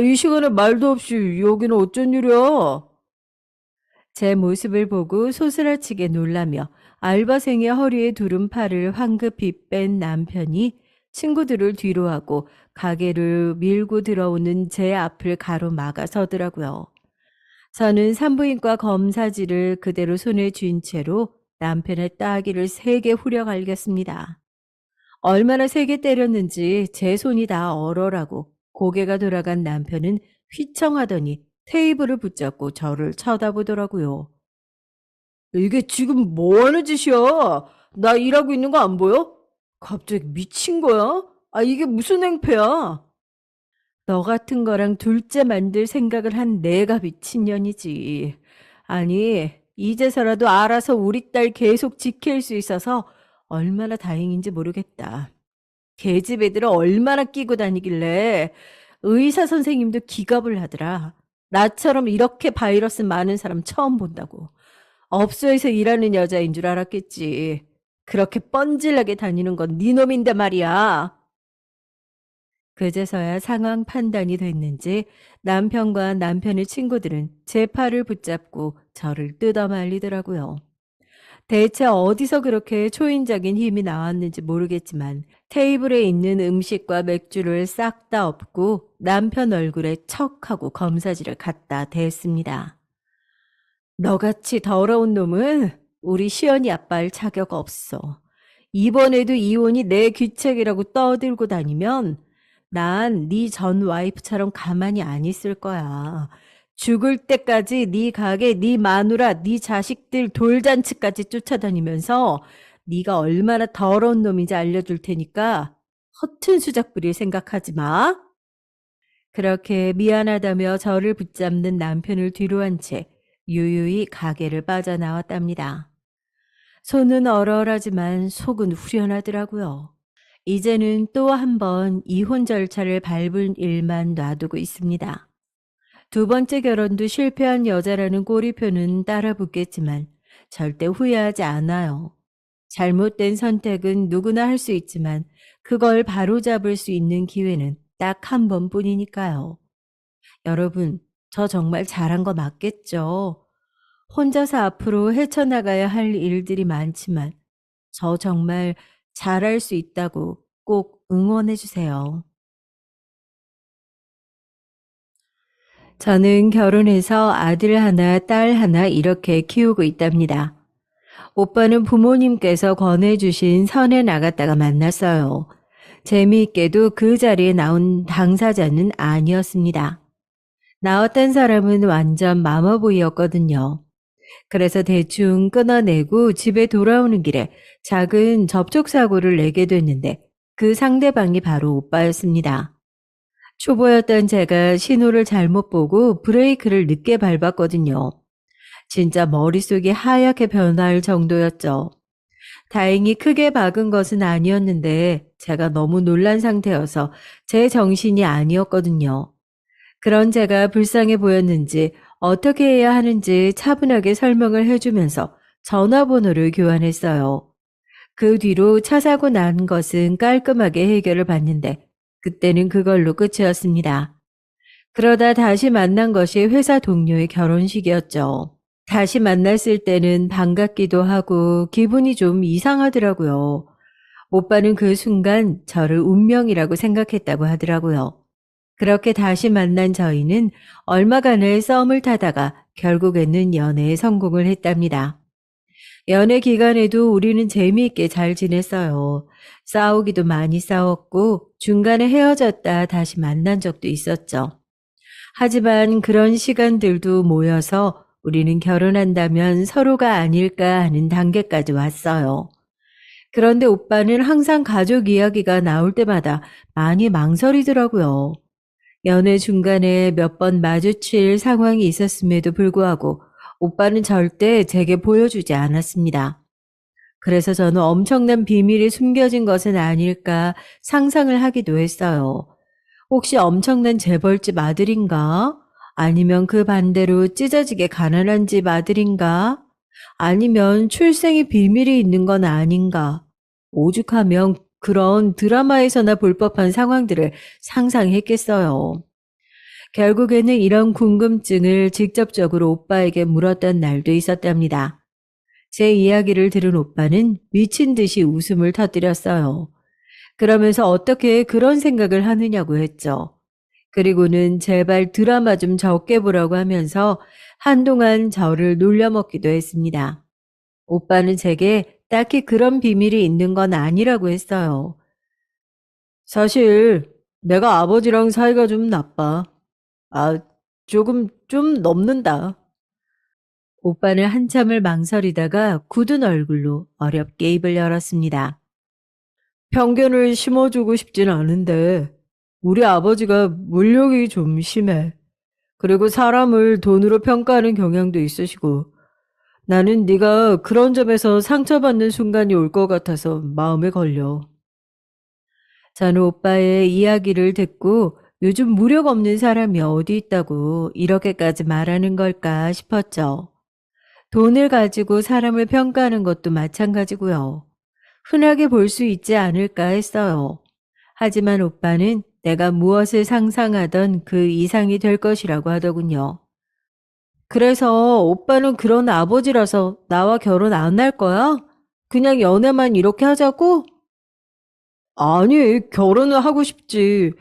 이 시간에 말도 없이 여기는 어쩐 일이야? 제 모습을 보고 소스라치게 놀라며 알바생의 허리에 두른 팔을 황급히 뺀 남편이 친구들을 뒤로하고 가게를 밀고 들어오는 제 앞을 가로막아 서더라고요. 저는 산부인과 검사지를 그대로 손에 쥔 채로 남편의 따귀를 세게 후려 갈겼습니다. 얼마나 세게 때렸는지 제 손이 다 얼어라고 고개가 돌아간 남편은 휘청하더니 테이블을 붙잡고 저를 쳐다보더라고요. 이게 지금 뭐 하는 짓이야? 나 일하고 있는 거 안 보여? 갑자기 미친 거야? 아, 이게 무슨 행패야? 너 같은 거랑 둘째 만들 생각을 한 내가 미친년이지. 아니, 이제서라도 알아서 우리 딸 계속 지킬 수 있어서 얼마나 다행인지 모르겠다. 계집 애들을 얼마나 끼고 다니길래 의사 선생님도 기겁을 하더라. 나처럼 이렇게 바이러스 많은 사람 처음 본다고. 업소에서 일하는 여자인 줄 알았겠지. 그렇게 뻔질나게 다니는 건 네 놈인데 말이야. 그제서야 상황 판단이 됐는지 남편과 남편의 친구들은 제 팔을 붙잡고 저를 뜯어말리더라고요. 대체 어디서 그렇게 초인적인 힘이 나왔는지 모르겠지만 테이블에 있는 음식과 맥주를 싹 다 엎고 남편 얼굴에 척하고 검사지를 갖다 댔습니다. 너같이 더러운 놈은 우리 시연이 아빠일 자격 없어. 이번에도 이혼이 내 귀책이라고 떠들고 다니면 난 네 전 와이프처럼 가만히 안 있을 거야. 죽을 때까지 네 가게, 네 마누라, 네 자식들 돌잔치까지 쫓아다니면서 네가 얼마나 더러운 놈인지 알려줄 테니까 허튼 수작 부릴 생각하지 마. 그렇게 미안하다며 저를 붙잡는 남편을 뒤로 한 채 유유히 가게를 빠져나왔답니다. 손은 얼얼하지만 속은 후련하더라고요. 이제는 또 한 번 이혼 절차를 밟은 일만 놔두고 있습니다. 두 번째 결혼도 실패한 여자라는 꼬리표는 따라 붙겠지만 절대 후회하지 않아요. 잘못된 선택은 누구나 할 수 있지만 그걸 바로잡을 수 있는 기회는 딱 한 번뿐이니까요. 여러분, 저 정말 잘한 거 맞겠죠? 혼자서 앞으로 헤쳐나가야 할 일들이 많지만 저 정말 잘할 수 있다고 꼭 응원해 주세요. 저는 결혼해서 아들 하나, 딸 하나 이렇게 키우고 있답니다. 오빠는 부모님께서 권해주신 선에 나갔다가 만났어요. 재미있게도 그 자리에 나온 당사자는 아니었습니다. 나왔던 사람은 완전 마마보이였거든요. 그래서 대충 끊어내고 집에 돌아오는 길에 작은 접촉사고를 내게 됐는데 그 상대방이 바로 오빠였습니다. 초보였던 제가 신호를 잘못 보고 브레이크를 늦게 밟았거든요. 진짜 머릿속이 하얗게 변할 정도였죠. 다행히 크게 박은 것은 아니었는데 제가 너무 놀란 상태여서 제 정신이 아니었거든요. 그런 제가 불쌍해 보였는지 어떻게 해야 하는지 차분하게 설명을 해주면서 전화번호를 교환했어요. 그 뒤로 차 사고 난 것은 깔끔하게 해결을 봤는데 그때는 그걸로 끝이었습니다. 그러다 다시 만난 것이 회사 동료의 결혼식이었죠. 다시 만났을 때는 반갑기도 하고 기분이 좀 이상하더라고요. 오빠는 그 순간 저를 운명이라고 생각했다고 하더라고요. 그렇게 다시 만난 저희는 얼마간의 썸을 타다가 결국에는 연애에 성공을 했답니다. 연애 기간에도 우리는 재미있게 잘 지냈어요. 싸우기도 많이 싸웠고 중간에 헤어졌다 다시 만난 적도 있었죠. 하지만 그런 시간들도 모여서 우리는 결혼한다면 서로가 아닐까 하는 단계까지 왔어요. 그런데 오빠는 항상 가족 이야기가 나올 때마다 많이 망설이더라고요. 연애 중간에 몇 번 마주칠 상황이 있었음에도 불구하고 오빠는 절대 제게 보여주지 않았습니다. 그래서 저는 엄청난 비밀이 숨겨진 것은 아닐까 상상을 하기도 했어요. 혹시 엄청난 재벌집 아들인가? 아니면 그 반대로 찢어지게 가난한 집 아들인가? 아니면 출생의 비밀이 있는 건 아닌가? 오죽하면 그런 드라마에서나 볼 법한 상황들을 상상했겠어요. 결국에는 이런 궁금증을 직접적으로 오빠에게 물었던 날도 있었답니다. 제 이야기를 들은 오빠는 미친 듯이 웃음을 터뜨렸어요. 그러면서 어떻게 그런 생각을 하느냐고 했죠. 그리고는 제발 드라마 좀 적게 보라고 하면서 한동안 저를 놀려먹기도 했습니다. 오빠는 제게 딱히 그런 비밀이 있는 건 아니라고 했어요. 사실 내가 아버지랑 사이가 좀 나빠. 아, 좀 넘는다. 오빠는 한참을 망설이다가 굳은 얼굴로 어렵게 입을 열었습니다. 편견을 심어주고 싶진 않은데 우리 아버지가 물욕이 좀 심해. 그리고 사람을 돈으로 평가하는 경향도 있으시고 나는 네가 그런 점에서 상처받는 순간이 올 것 같아서 마음에 걸려. 저는 오빠의 이야기를 듣고 요즘 무력 없는 사람이 어디 있다고 이렇게까지 말하는 걸까 싶었죠. 돈을 가지고 사람을 평가하는 것도 마찬가지고요. 흔하게 볼 수 있지 않을까 했어요. 하지만 오빠는 내가 무엇을 상상하던 그 이상이 될 것이라고 하더군요. 그래서 오빠는 그런 아버지라서 나와 결혼 안 할 거야? 그냥 연애만 이렇게 하자고? 아니, 결혼을 하고 싶지.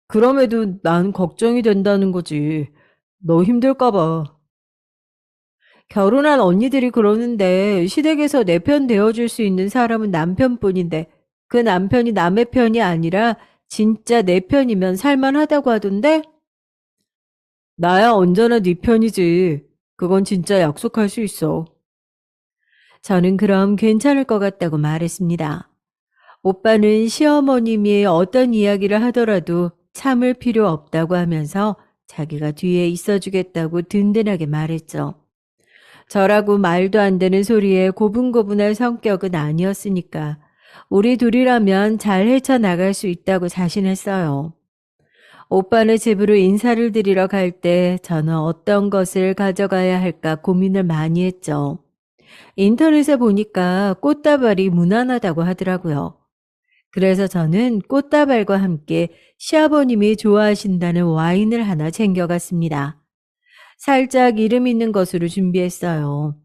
그럼에도 난 걱정이 된다는 거지. 너 힘들까 봐. 결혼한 언니들이 그러는데 시댁에서 내 편 되어줄 수 있는 사람은 남편뿐인데 그 남편이 남의 편이 아니라 진짜 내 편이면 살만하다고 하던데? 나야 언제나 네 편이지. 그건 진짜 약속할 수 있어. 저는 그럼 괜찮을 것 같다고 말했습니다. 오빠는 시어머님이 어떤 이야기를 하더라도 참을 필요 없다고 하면서 자기가 뒤에 있어주겠다고 든든하게 말했죠. 저라고 말도 안 되는 소리에 고분고분할 성격은 아니었으니까 우리 둘이라면 잘 헤쳐나갈 수 있다고 자신했어요. 오빠네 집으로 인사를 드리러 갈 때 저는 어떤 것을 가져가야 할까 고민을 많이 했죠. 인터넷에 보니까 꽃다발이 무난하다고 하더라고요. 그래서 저는 꽃다발과 함께 시아버님이 좋아하신다는 와인을 하나 챙겨갔습니다. 살짝 이름 있는 것으로 준비했어요.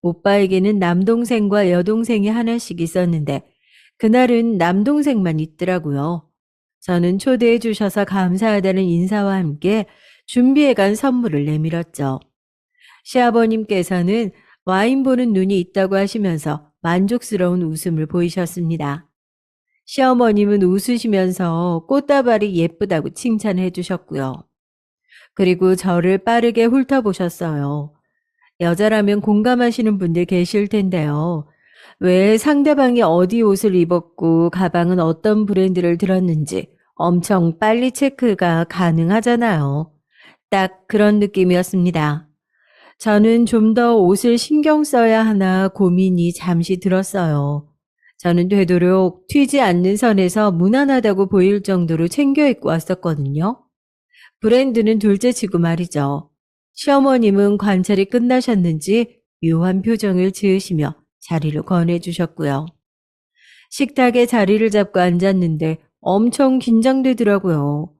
오빠에게는 남동생과 여동생이 하나씩 있었는데 그날은 남동생만 있더라고요. 저는 초대해 주셔서 감사하다는 인사와 함께 준비해간 선물을 내밀었죠. 시아버님께서는 와인 보는 눈이 있다고 하시면서 만족스러운 웃음을 보이셨습니다. 시어머님은 웃으시면서 꽃다발이 예쁘다고 칭찬해 주셨고요. 그리고 저를 빠르게 훑어보셨어요. 여자라면 공감하시는 분들 계실 텐데요. 왜 상대방이 어디 옷을 입었고 가방은 어떤 브랜드를 들었는지 엄청 빨리 체크가 가능하잖아요. 딱 그런 느낌이었습니다. 저는 좀 더 옷을 신경 써야 하나 고민이 잠시 들었어요. 저는 되도록 튀지 않는 선에서 무난하다고 보일 정도로 챙겨 입고 왔었거든요. 브랜드는 둘째치고 말이죠. 시어머님은 관찰이 끝나셨는지 묘한 표정을 지으시며 자리를 권해주셨고요. 식탁에 자리를 잡고 앉았는데 엄청 긴장되더라고요.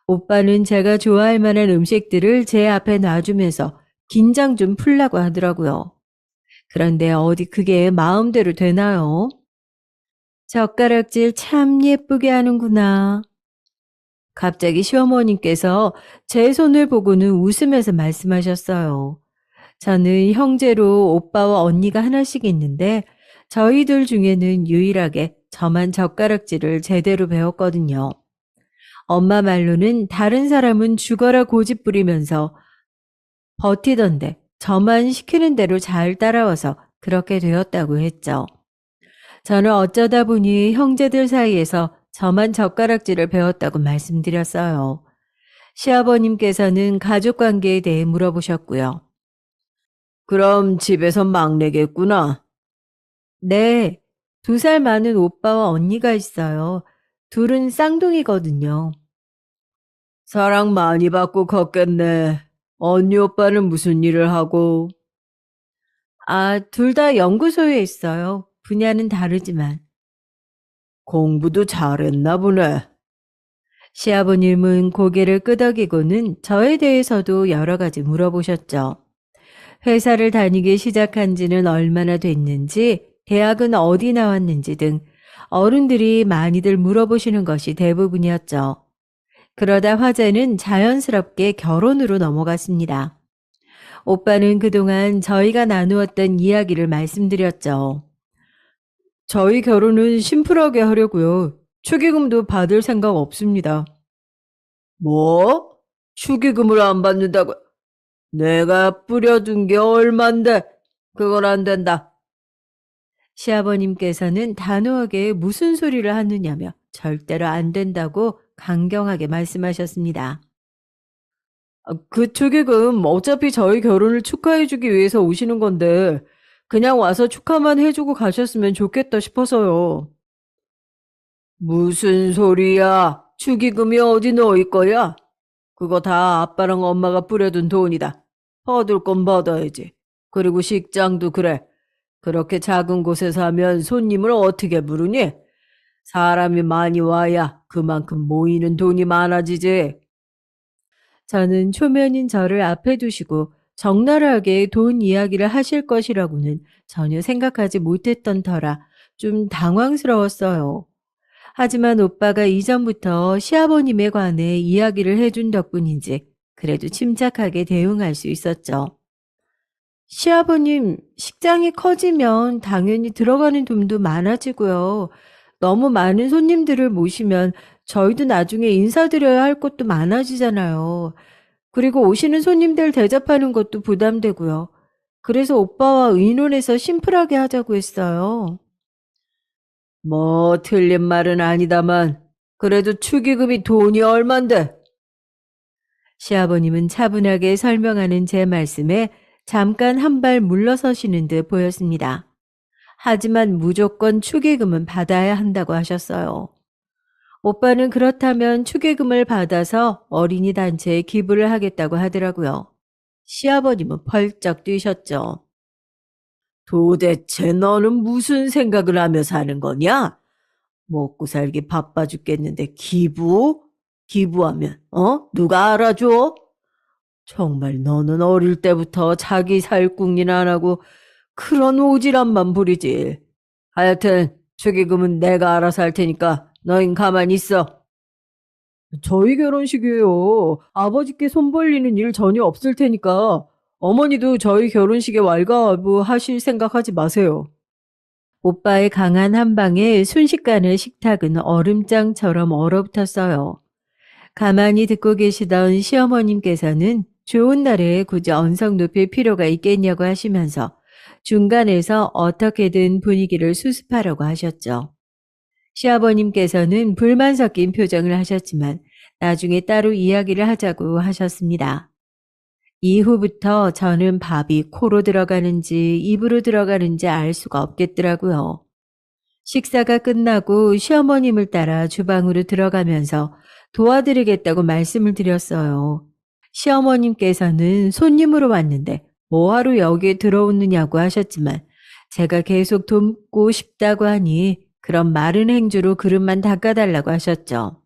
오빠는 제가 좋아할 만한 음식들을 제 앞에 놔주면서 긴장 좀 풀라고 하더라고요. 그런데 어디 그게 마음대로 되나요? 젓가락질 참 예쁘게 하는구나. 갑자기 시어머님께서 제 손을 보고는 웃으면서 말씀하셨어요. 저는 형제로 오빠와 언니가 하나씩 있는데 저희들 중에는 유일하게 저만 젓가락질을 제대로 배웠거든요. 엄마 말로는 다른 사람은 죽어라 고집 부리면서 버티던데 저만 시키는 대로 잘 따라와서 그렇게 되었다고 했죠. 저는 어쩌다 보니 형제들 사이에서 저만 젓가락질을 배웠다고 말씀드렸어요. 시아버님께서는 가족 관계에 대해 물어보셨고요. 그럼 집에서 막내겠구나. 네, 2살 많은 오빠와 언니가 있어요. 둘은 쌍둥이거든요. 사랑 많이 받고 컸겠네. 언니 오빠는 무슨 일을 하고? 아, 둘 다 연구소에 있어요. 분야는 다르지만. 공부도 잘했나 보네. 시아버님은 고개를 끄덕이고는 저에 대해서도 여러 가지 물어보셨죠. 회사를 다니기 시작한 지는 얼마나 됐는지, 대학은 어디 나왔는지 등 어른들이 많이들 물어보시는 것이 대부분이었죠. 그러다 화제는 자연스럽게 결혼으로 넘어갔습니다. 오빠는 그동안 저희가 나누었던 이야기를 말씀드렸죠. 저희 결혼은 심플하게 하려고요. 축의금도 받을 생각 없습니다. 뭐? 축의금을 안 받는다고? 내가 뿌려둔 게 얼만데? 그건 안 된다. 시아버님께서는 단호하게 무슨 소리를 하느냐며 절대로 안 된다고 강경하게 말씀하셨습니다. 그 축의금 어차피 저희 결혼을 축하해주기 위해서 오시는 건데 그냥 와서 축하만 해주고 가셨으면 좋겠다 싶어서요. 무슨 소리야? 축의금이 어디 놓일 거야? 그거 다 아빠랑 엄마가 뿌려둔 돈이다. 받을 건 받아야지. 그리고 식장도 그래. 그렇게 작은 곳에서 하면 손님을 어떻게 부르니? 사람이 많이 와야 그만큼 모이는 돈이 많아지지. 저는 초면인 저를 앞에 두시고 적나라하게 돈 이야기를 하실 것이라고는 전혀 생각하지 못했던 터라 좀 당황스러웠어요. 하지만 오빠가 이전부터 시아버님에 관해 이야기를 해준 덕분인지 그래도 침착하게 대응할 수 있었죠. 시아버님, 식장이 커지면 당연히 들어가는 돈도 많아지고요. 너무 많은 손님들을 모시면 저희도 나중에 인사드려야 할 것도 많아지잖아요. 그리고 오시는 손님들 대접하는 것도 부담되고요. 그래서 오빠와 의논해서 심플하게 하자고 했어요. 뭐 틀린 말은 아니다만 그래도 축의금이 돈이 얼만데? 시아버님은 차분하게 설명하는 제 말씀에 잠깐 한 발 물러서시는 듯 보였습니다. 하지만 무조건 축의금은 받아야 한다고 하셨어요. 오빠는 그렇다면 축의금을 받아서 어린이 단체에 기부를 하겠다고 하더라고요. 시아버님은 펄쩍 뛰셨죠. 도대체 너는 무슨 생각을 하며 사는 거냐? 먹고 살기 바빠 죽겠는데 기부? 기부하면 누가 알아줘? 정말 너는 어릴 때부터 자기 살궁리나 안 하고 그런 오지랖만 부리지. 하여튼 축의금은 내가 알아서 할 테니까 너흰 가만히 있어. 저희 결혼식이에요. 아버지께 손 벌리는 일 전혀 없을 테니까 어머니도 저희 결혼식에 왈가왈부하실 생각하지 마세요. 오빠의 강한 한방에 순식간에 식탁은 얼음장처럼 얼어붙었어요. 가만히 듣고 계시던 시어머님께서는 좋은 날에 굳이 언성 높일 필요가 있겠냐고 하시면서 중간에서 어떻게든 분위기를 수습하려고 하셨죠. 시아버님께서는 불만 섞인 표정을 하셨지만 나중에 따로 이야기를 하자고 하셨습니다. 이후부터 저는 밥이 코로 들어가는지 입으로 들어가는지 알 수가 없겠더라고요. 식사가 끝나고 시어머님을 따라 주방으로 들어가면서 도와드리겠다고 말씀을 드렸어요. 시어머님께서는 손님으로 왔는데 뭐하러 여기에 들어오느냐고 하셨지만 제가 계속 돕고 싶다고 하니 그런 마른 행주로 그릇만 닦아달라고 하셨죠.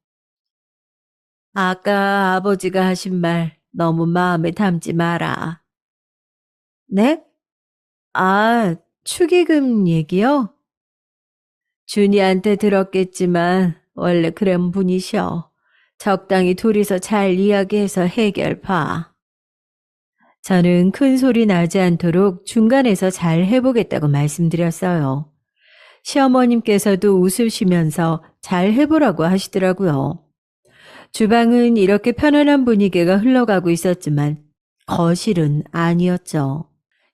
아까 아버지가 하신 말 너무 마음에 담지 마라. 네? 아, 축의금 얘기요? 준이한테 들었겠지만 원래 그런 분이셔. 적당히 둘이서 잘 이야기해서 해결 봐. 저는 큰 소리 나지 않도록 중간에서 잘 해보겠다고 말씀드렸어요. 시어머님께서도 웃으시면서 잘 해보라고 하시더라고요. 주방은 이렇게 편안한 분위기가 흘러가고 있었지만 거실은 아니었죠.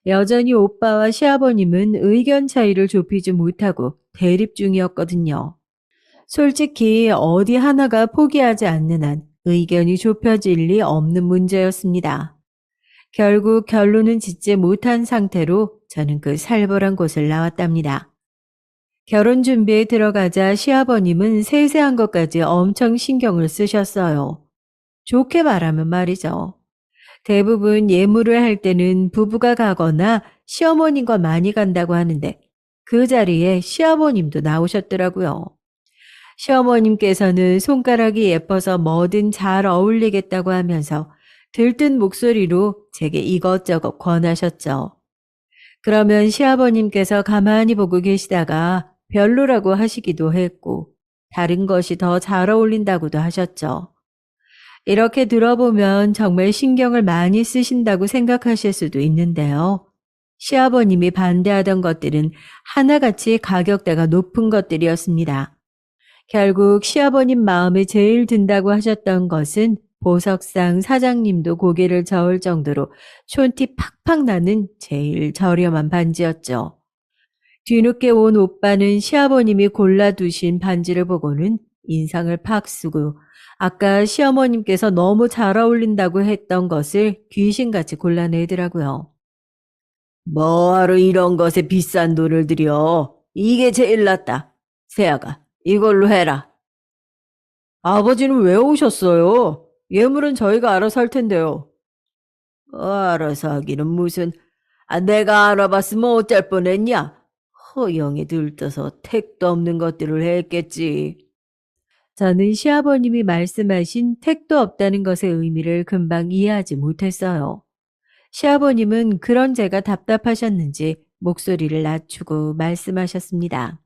여전히 오빠와 시아버님은 의견 차이를 좁히지 못하고 대립 중이었거든요. 솔직히 어디 하나가 포기하지 않는 한 의견이 좁혀질 리 없는 문제였습니다. 결국 결론은 짓지 못한 상태로 저는 그 살벌한 곳을 나왔답니다. 결혼 준비에 들어가자 시아버님은 세세한 것까지 엄청 신경을 쓰셨어요. 좋게 말하면 말이죠. 대부분 예물을 할 때는 부부가 가거나 시어머님과 많이 간다고 하는데 그 자리에 시아버님도 나오셨더라고요. 시어머님께서는 손가락이 예뻐서 뭐든 잘 어울리겠다고 하면서 들뜬 목소리로 제게 이것저것 권하셨죠. 그러면 시아버님께서 가만히 보고 계시다가 별로라고 하시기도 했고 다른 것이 더 잘 어울린다고도 하셨죠. 이렇게 들어보면 정말 신경을 많이 쓰신다고 생각하실 수도 있는데요. 시아버님이 반대하던 것들은 하나같이 가격대가 높은 것들이었습니다. 결국 시아버님 마음에 제일 든다고 하셨던 것은 보석상 사장님도 고개를 저을 정도로 촌티 팍팍 나는 제일 저렴한 반지였죠. 뒤늦게 온 오빠는 시아버님이 골라두신 반지를 보고는 인상을 팍 쓰고 아까 시어머님께서 너무 잘 어울린다고 했던 것을 귀신같이 골라내더라고요. 뭐하러 이런 것에 비싼 돈을 들여? 이게 제일 낫다. 세아가 이걸로 해라. 아버지는 왜 오셨어요? 예물은 저희가 알아서 할 텐데요. 알아서 하기는 무슨. 내가 알아봤으면 어쩔 뻔했냐? 허영에 들떠서 택도 없는 것들을 했겠지. 저는 시아버님이 말씀하신 택도 없다는 것의 의미를 금방 이해하지 못했어요. 시아버님은 그런 제가 답답하셨는지 목소리를 낮추고 말씀하셨습니다.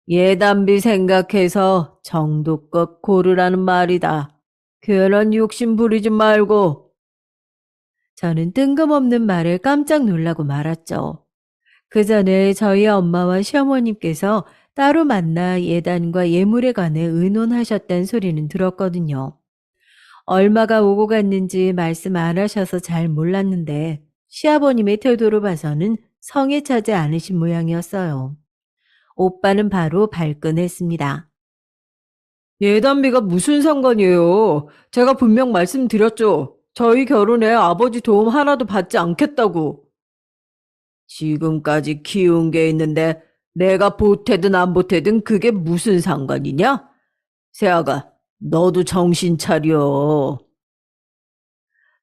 예단비 생각해서 정도껏 고르라는 말이다. 괜한 욕심 부리지 말고. 저는 뜬금없는 말에 깜짝 놀라고 말았죠. 그 전에 저희 엄마와 시어머님께서 따로 만나 예단과 예물에 관해 의논하셨다는 소리는 들었거든요. 얼마가 오고 갔는지 말씀 안 하셔서 잘 몰랐는데 시아버님의 태도로 봐서는 성에 차지 않으신 모양이었어요. 오빠는 바로 발끈했습니다. 예단비가 무슨 상관이에요? 제가 분명 말씀드렸죠. 저희 결혼에 아버지 도움 하나도 받지 않겠다고. 지금까지 키운 게 있는데 내가 보태든 안 보태든 그게 무슨 상관이냐? 세아가, 너도 정신 차려.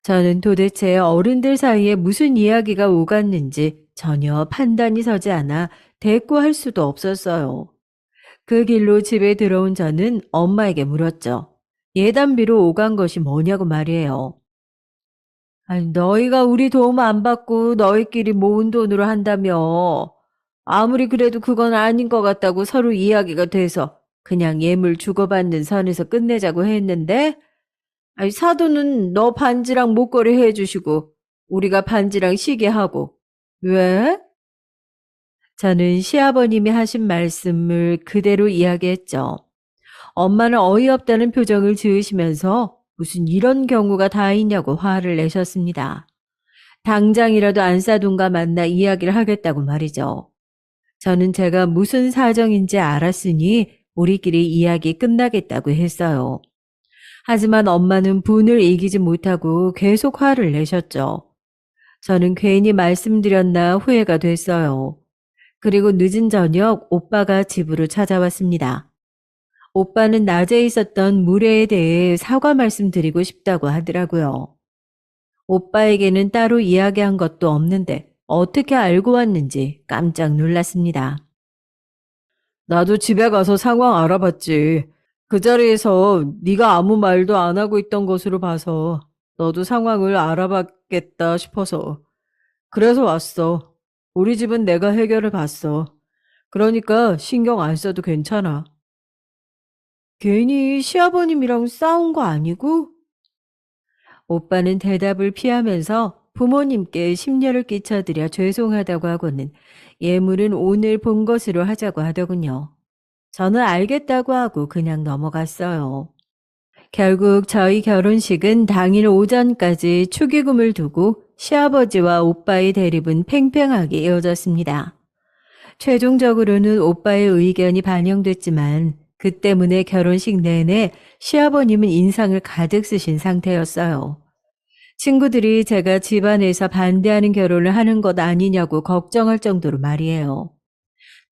저는 도대체 어른들 사이에 무슨 이야기가 오갔는지 전혀 판단이 서지 않아 대꾸할 수도 없었어요. 그 길로 집에 들어온 저는 엄마에게 물었죠. 예단비로 오간 것이 뭐냐고 말이에요. 아니, 너희가 우리 도움 안 받고 너희끼리 모은 돈으로 한다며. 아무리 그래도 그건 아닌 것 같다고 서로 이야기가 돼서 그냥 예물 주고받는 선에서 끝내자고 했는데, 아니, 사돈은 너 반지랑 목걸이 해주시고 우리가 반지랑 시계 하고. 왜? 저는 시아버님이 하신 말씀을 그대로 이야기했죠. 엄마는 어이없다는 표정을 지으시면서 무슨 이런 경우가 다 있냐고 화를 내셨습니다. 당장이라도 안사돈과 만나 이야기를 하겠다고 말이죠. 저는 제가 무슨 사정인지 알았으니 우리끼리 이야기 끝나겠다고 했어요. 하지만 엄마는 분을 이기지 못하고 계속 화를 내셨죠. 저는 괜히 말씀드렸나 후회가 됐어요. 그리고 늦은 저녁 오빠가 집으로 찾아왔습니다. 오빠는 낮에 있었던 무례에 대해 사과 말씀드리고 싶다고 하더라고요. 오빠에게는 따로 이야기한 것도 없는데 어떻게 알고 왔는지 깜짝 놀랐습니다. 나도 집에 가서 상황 알아봤지. 그 자리에서 네가 아무 말도 안 하고 있던 것으로 봐서 너도 상황을 알아봤겠다 싶어서. 그래서 왔어. 우리 집은 내가 해결해 봤어. 그러니까 신경 안 써도 괜찮아. 괜히 시아버님이랑 싸운 거 아니고? 오빠는 대답을 피하면서 부모님께 심려를 끼쳐드려 죄송하다고 하고는 예물은 오늘 본 것으로 하자고 하더군요. 저는 알겠다고 하고 그냥 넘어갔어요. 결국 저희 결혼식은 당일 오전까지 축의금을 두고 시아버지와 오빠의 대립은 팽팽하게 이어졌습니다. 최종적으로는 오빠의 의견이 반영됐지만 그 때문에 결혼식 내내 시아버님은 인상을 가득 쓰신 상태였어요. 친구들이 제가 집안에서 반대하는 결혼을 하는 것 아니냐고 걱정할 정도로 말이에요.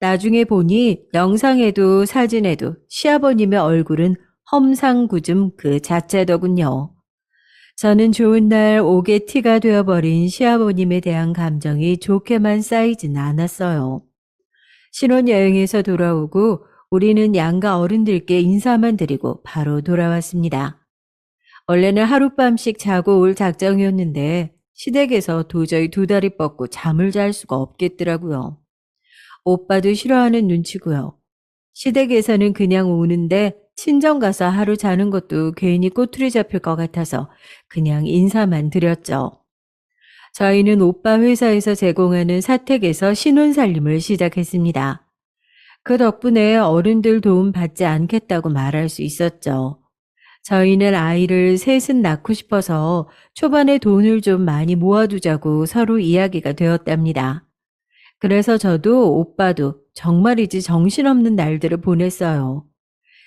나중에 보니 영상에도 사진에도 시아버님의 얼굴은 험상궂음 그 자체더군요. 저는 좋은 날 옥에 티가 되어버린 시아버님에 대한 감정이 좋게만 쌓이진 않았어요. 신혼여행에서 돌아오고 우리는 양가 어른들께 인사만 드리고 바로 돌아왔습니다. 원래는 하룻밤씩 자고 올 작정이었는데 시댁에서 도저히 두 다리 뻗고 잠을 잘 수가 없겠더라고요. 오빠도 싫어하는 눈치고요. 시댁에서는 그냥 오는데 친정 가서 하루 자는 것도 괜히 꼬투리 잡힐 것 같아서 그냥 인사만 드렸죠. 저희는 오빠 회사에서 제공하는 사택에서 신혼살림을 시작했습니다. 그 덕분에 어른들 도움 받지 않겠다고 말할 수 있었죠. 저희는 아이를 셋은 낳고 싶어서 초반에 돈을 좀 많이 모아두자고 서로 이야기가 되었답니다. 그래서 저도 오빠도 정말이지 정신없는 날들을 보냈어요.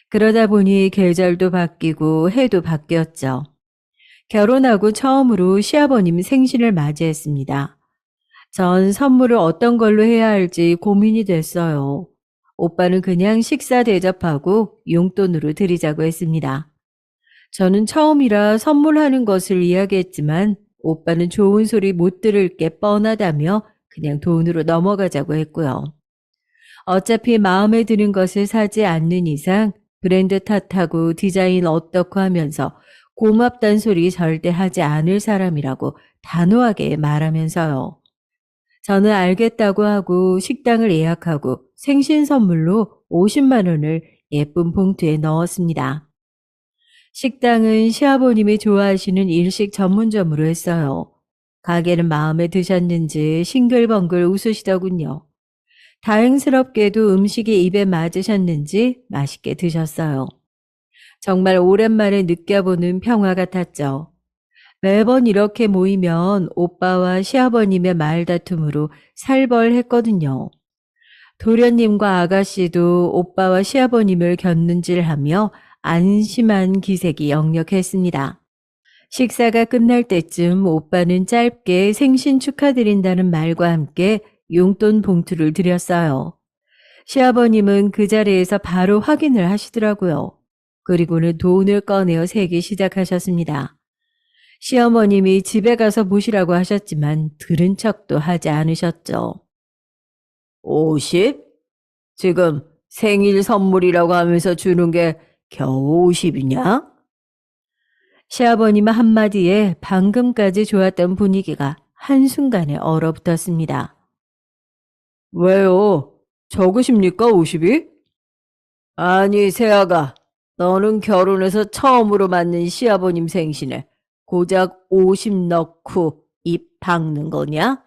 그러다 보니 계절도 바뀌고 해도 바뀌었죠. 결혼하고 처음으로 시아버님 생신을 맞이했습니다. 전 선물을 어떤 걸로 해야 할지 고민이 됐어요. 오빠는 그냥 식사 대접하고 용돈으로 드리자고 했습니다. 저는 처음이라 선물하는 것을 이야기했지만 오빠는 좋은 소리 못 들을 게 뻔하다며 그냥 돈으로 넘어가자고 했고요. 어차피 마음에 드는 것을 사지 않는 이상 브랜드 탓하고 디자인 어떻고 하면서 고맙단 소리 절대 하지 않을 사람이라고 단호하게 말하면서요. 저는 알겠다고 하고 식당을 예약하고 생신 선물로 50만 원을 예쁜 봉투에 넣었습니다. 식당은 시아버님이 좋아하시는 일식 전문점으로 했어요. 가게는 마음에 드셨는지 싱글벙글 웃으시더군요. 다행스럽게도 음식이 입에 맞으셨는지 맛있게 드셨어요. 정말 오랜만에 느껴보는 평화 같았죠. 매번 이렇게 모이면 오빠와 시아버님의 말다툼으로 살벌했거든요. 도련님과 아가씨도 오빠와 시아버님을 곁눈질하며 안심한 기색이 역력했습니다. 식사가 끝날 때쯤 오빠는 짧게 생신 축하드린다는 말과 함께 용돈 봉투를 드렸어요. 시아버님은 그 자리에서 바로 확인을 하시더라고요. 그리고는 돈을 꺼내어 세기 시작하셨습니다. 시어머님이 집에 가서 보시라고 하셨지만 들은 척도 하지 않으셨죠. 50? 지금 생일 선물이라고 하면서 주는 게 겨우 50이냐? 시아버님 한마디에 방금까지 좋았던 분위기가 한순간에 얼어붙었습니다. 왜요? 적으십니까, 50이? 아니, 세아가, 너는 결혼해서 처음으로 맞는 시아버님 생신에 고작 50 넣고 입 박는 거냐?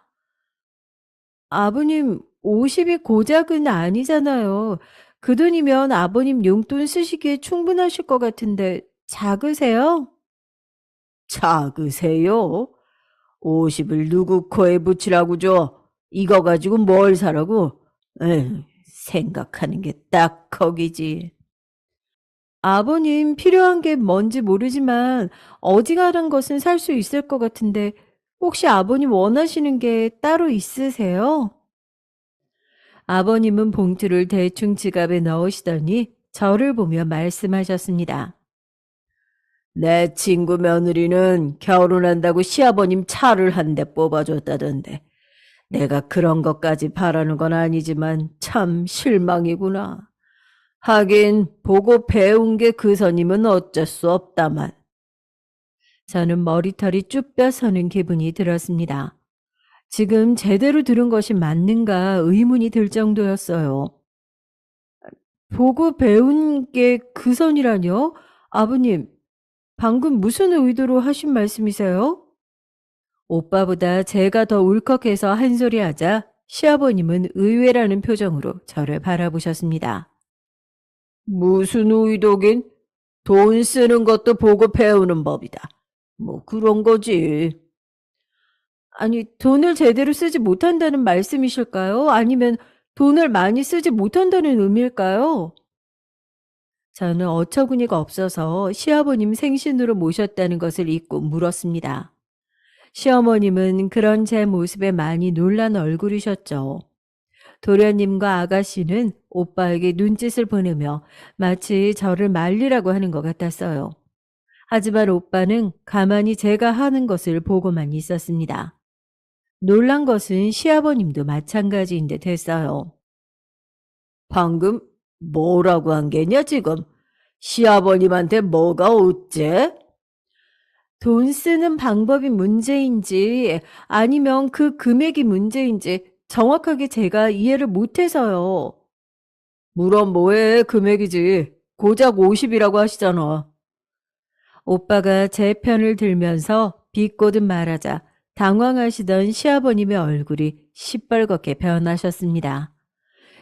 아버님, 50이 고작은 아니잖아요. 그 돈이면 아버님 용돈 쓰시기에 충분하실 것 같은데 작으세요? 작으세요? 50을 누구 코에 붙이라고 줘? 이거 가지고 뭘 사라고? 에휴, 생각하는 게 딱 거기지. 아버님 필요한 게 뭔지 모르지만 어지간한 것은 살 수 있을 것 같은데 혹시 아버님 원하시는 게 따로 있으세요? 아버님은 봉투를 대충 지갑에 넣으시더니 저를 보며 말씀하셨습니다. 내 친구 며느리는 결혼한다고 시아버님 차를 한 대 뽑아줬다던데 내가 그런 것까지 바라는 건 아니지만 참 실망이구나. 하긴 보고 배운 게 그 선임은 어쩔 수 없다만. 저는 머리털이 쭉 펴서는 기분이 들었습니다. 지금 제대로 들은 것이 맞는가 의문이 들 정도였어요. 보고 배운 게 그 선이라뇨? 아버님, 방금 무슨 의도로 하신 말씀이세요? 오빠보다 제가 더 울컥해서 한 소리 하자 시아버님은 의외라는 표정으로 저를 바라보셨습니다. 무슨 의도긴? 돈 쓰는 것도 보고 배우는 법이다. 뭐 그런 거지. 아니, 돈을 제대로 쓰지 못한다는 말씀이실까요? 아니면 돈을 많이 쓰지 못한다는 의미일까요? 저는 어처구니가 없어서 시아버님 생신으로 모셨다는 것을 잊고 물었습니다. 시어머님은 그런 제 모습에 많이 놀란 얼굴이셨죠. 도련님과 아가씨는 오빠에게 눈짓을 보내며 마치 저를 말리라고 하는 것 같았어요. 하지만 오빠는 가만히 제가 하는 것을 보고만 있었습니다. 놀란 것은 시아버님도 마찬가지인데 됐어요. 방금 뭐라고 한 게냐 지금? 시아버님한테 뭐가 어째? 돈 쓰는 방법이 문제인지 아니면 그 금액이 문제인지 정확하게 제가 이해를 못해서요. 물론 뭐해 금액이지. 고작 50이라고 하시잖아. 오빠가 제 편을 들면서 비꼬듯 말하자 당황하시던 시아버님의 얼굴이 시뻘겋게 변하셨습니다.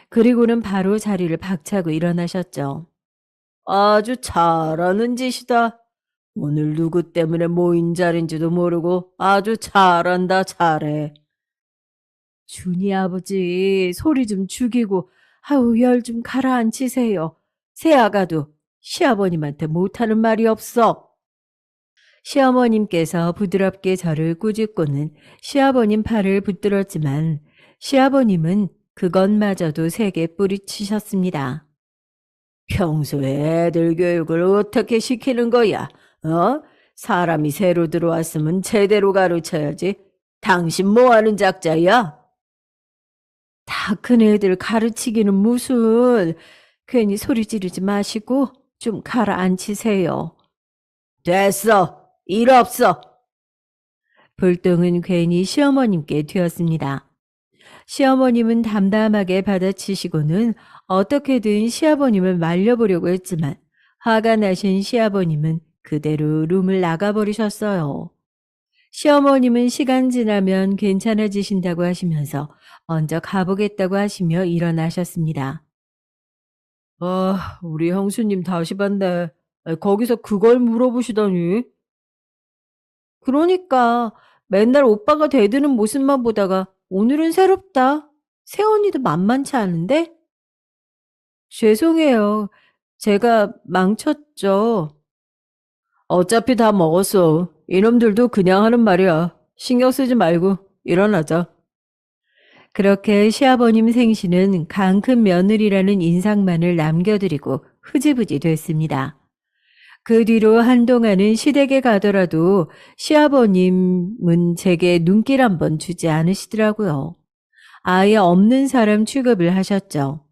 그리고는 바로 자리를 박차고 일어나셨죠. 아주 잘하는 짓이다. 오늘 누구 때문에 모인 자리인지도 모르고 아주 잘한다, 잘해. 준이 아버지, 소리 좀 죽이고, 아우, 열 좀 가라앉히세요. 새아가도 시아버님한테 못하는 말이 없어. 시어머님께서 부드럽게 저를 꾸짖고는 시아버님 팔을 붙들었지만 시아버님은 그것마저도 세게 뿌리치셨습니다. 평소에 애들 교육을 어떻게 시키는 거야? 어? 사람이 새로 들어왔으면 제대로 가르쳐야지. 당신 뭐 하는 작자야? 다 큰 애들 가르치기는 무슨. 괜히 소리 지르지 마시고 좀 가라앉히세요. 됐어. 일 없어. 불똥은 괜히 시어머님께 튀었습니다. 시어머님은 담담하게 받아치시고는 어떻게든 시아버님을 말려보려고 했지만 화가 나신 시아버님은 그대로 룸을 나가버리셨어요. 시어머님은 시간 지나면 괜찮아지신다고 하시면서 먼저 가보겠다고 하시며 일어나셨습니다. 아, 우리 형수님 다시 봤네. 거기서 그걸 물어보시다니. 그러니까 맨날 오빠가 대드는 모습만 보다가 오늘은 새롭다. 새언니도 만만치 않은데? 죄송해요. 제가 망쳤죠. 어차피 다 먹었어. 이놈들도 그냥 하는 말이야. 신경 쓰지 말고 일어나자. 그렇게 시아버님 생신은 강큰 며느리라는 인상만을 남겨드리고 흐지부지 됐습니다. 그 뒤로 한동안은 시댁에 가더라도 시아버님은 제게 눈길 한번 주지 않으시더라고요. 아예 없는 사람 취급을 하셨죠.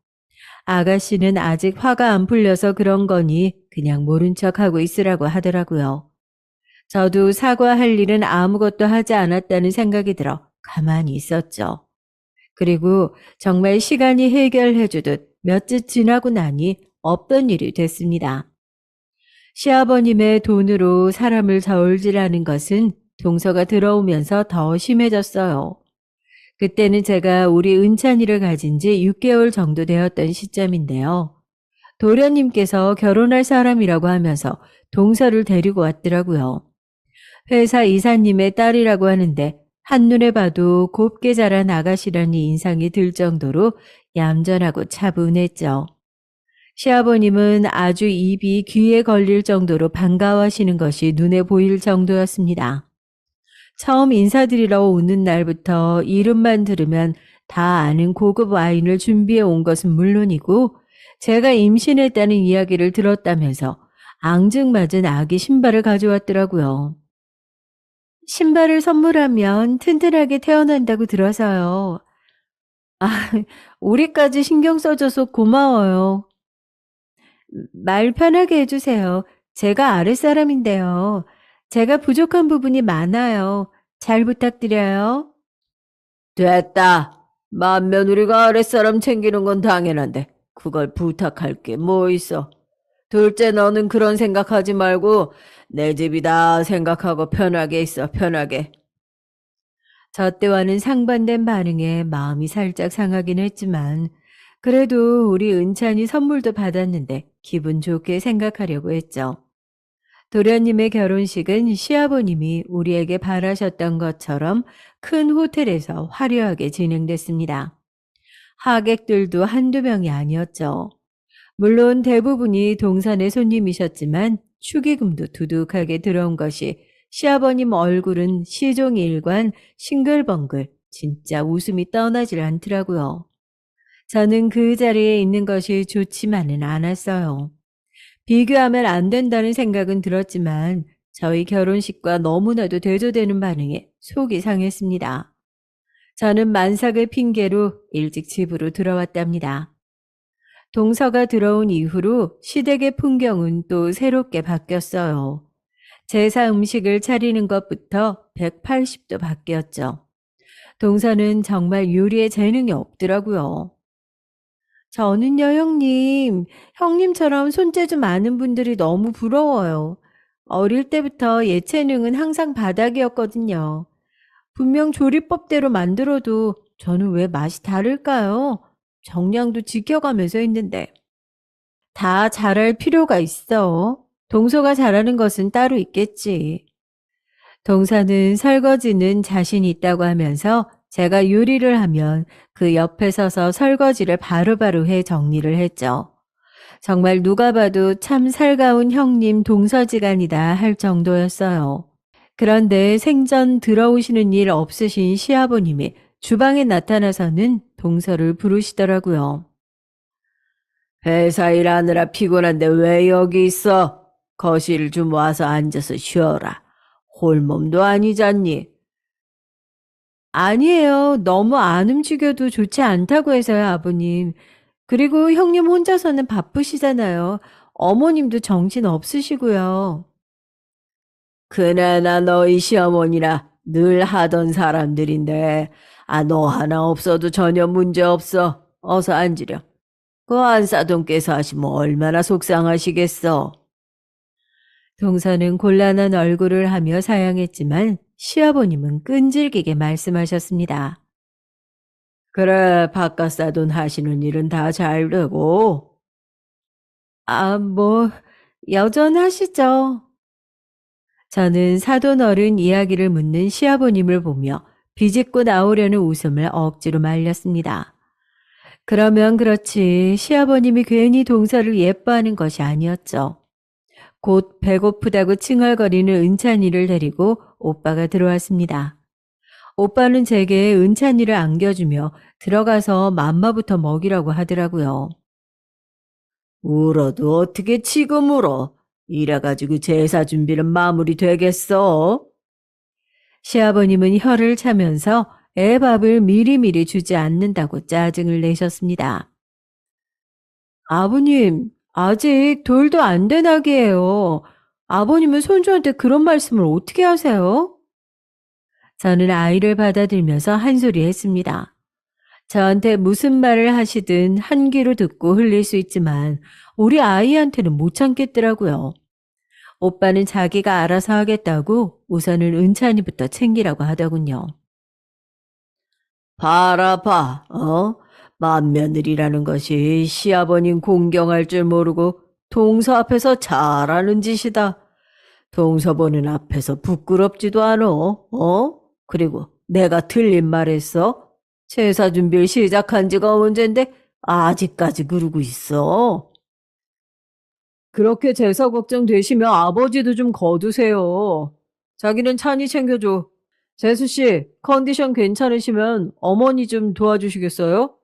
아가씨는 아직 화가 안 풀려서 그런 거니 그냥 모른 척하고 있으라고 하더라고요. 저도 사과할 일은 아무것도 하지 않았다는 생각이 들어 가만히 있었죠. 그리고 정말 시간이 해결해 주듯 몇 주 지나고 나니 없던 일이 됐습니다. 시아버님의 돈으로 사람을 저울질하는 것은 동서가 들어오면서 더 심해졌어요. 그때는 제가 우리 은찬이를 가진 지 6개월 정도 되었던 시점인데요. 도련님께서 결혼할 사람이라고 하면서 동서를 데리고 왔더라고요. 회사 이사님의 딸이라고 하는데 한눈에 봐도 곱게 자란 아가씨라는 인상이 들 정도로 얌전하고 차분했죠. 시아버님은 아주 입이 귀에 걸릴 정도로 반가워하시는 것이 눈에 보일 정도였습니다. 처음 인사드리러 오는 날부터 이름만 들으면 다 아는 고급 와인을 준비해 온 것은 물론이고 제가 임신했다는 이야기를 들었다면서 앙증맞은 아기 신발을 가져왔더라고요. 신발을 선물하면 튼튼하게 태어난다고 들어서요. 아, 우리까지 신경 써줘서 고마워요. 말 편하게 해주세요. 제가 아랫사람인데요. 제가 부족한 부분이 많아요. 잘 부탁드려요. 됐다. 맏며느리가 아랫사람 챙기는 건 당연한데 그걸 부탁할 게 뭐 있어. 둘째 너는 그런 생각하지 말고 내 집이다 생각하고 편하게 있어, 편하게. 저 때와는 상반된 반응에 마음이 살짝 상하긴 했지만 그래도 우리 은찬이 선물도 받았는데 기분 좋게 생각하려고 했죠. 도련님의 결혼식은 시아버님이 우리에게 바라셨던 것처럼 큰 호텔에서 화려하게 진행됐습니다. 하객들도 한두 명이 아니었죠. 물론 대부분이 동산의 손님이셨지만 축의금도 두둑하게 들어온 것이 시아버님 얼굴은 시종일관 싱글벙글 진짜 웃음이 떠나질 않더라고요. 저는 그 자리에 있는 것이 좋지만은 않았어요. 비교하면 안 된다는 생각은 들었지만 저희 결혼식과 너무나도 대조되는 반응에 속이 상했습니다. 저는 만삭을 핑계로 일찍 집으로 들어왔답니다. 동서가 들어온 이후로 시댁의 풍경은 또 새롭게 바뀌었어요. 제사 음식을 차리는 것부터 180도 바뀌었죠. 동서는 정말 요리에 재능이 없더라고요. 저는요, 형님. 형님처럼 손재주 많은 분들이 너무 부러워요. 어릴 때부터 예체능은 항상 바닥이었거든요. 분명 조리법대로 만들어도 저는 왜 맛이 다를까요? 정량도 지켜가면서 했는데. 다 잘할 필요가 있어. 동서가 잘하는 것은 따로 있겠지. 동서는 설거지는 자신 있다고 하면서 제가 요리를 하면 그 옆에 서서 설거지를 바로바로 해 정리를 했죠. 정말 누가 봐도 참 살가운 형님 동서지간이다 할 정도였어요. 그런데 생전 들어오시는 일 없으신 시아버님이 주방에 나타나서는 동서를 부르시더라고요. 회사 일하느라 피곤한데 왜 여기 있어? 거실 좀 와서 앉아서 쉬어라. 홀몸도 아니잖니. 아니에요. 너무 안 움직여도 좋지 않다고 해서요, 아버님. 그리고 형님 혼자서는 바쁘시잖아요. 어머님도 정신 없으시고요. 그네나 너희 시어머니나 늘 하던 사람들인데, 너 하나 없어도 전혀 문제 없어. 어서 앉으렴. 그 안사돈께서 하시면 얼마나 속상하시겠어. 동서는 곤란한 얼굴을 하며 사양했지만 시아버님은 끈질기게 말씀하셨습니다. 그래, 바깥사돈 하시는 일은 다 잘 되고. 뭐, 여전하시죠. 저는 사돈 어른 이야기를 묻는 시아버님을 보며 비집고 나오려는 웃음을 억지로 말렸습니다. 그러면 그렇지 시아버님이 괜히 동서를 예뻐하는 것이 아니었죠. 곧 배고프다고 칭얼거리는 은찬이를 데리고 오빠가 들어왔습니다. 오빠는 제게 은찬이를 안겨주며 들어가서 맘마부터 먹이라고 하더라고요. 울어도 어떻게 지금 울어? 이래가지고 제사 준비는 마무리 되겠어? 시아버님은 혀를 차면서 애 밥을 미리미리 주지 않는다고 짜증을 내셨습니다. 아버님, 아직 돌도 안 된 아기예요. 아버님은 손주한테 그런 말씀을 어떻게 하세요? 저는 아이를 받아들면서 한 소리 했습니다. 저한테 무슨 말을 하시든 한 귀로 듣고 흘릴 수 있지만 우리 아이한테는 못 참겠더라고요. 오빠는 자기가 알아서 하겠다고 우선은 은찬이부터 챙기라고 하더군요. 봐라 봐, 맏며느리라는 것이 시아버님 공경할 줄 모르고 동서 앞에서 잘하는 짓이다. 동서 보는 앞에서 부끄럽지도 않어, 그리고 내가 틀린 말 했어? 제사 준비를 시작한 지가 언젠데 아직까지 그러고 있어. 그렇게 제사 걱정되시면 아버지도 좀 거두세요. 자기는 찬이 챙겨줘. 재수씨, 컨디션 괜찮으시면 어머니 좀 도와주시겠어요?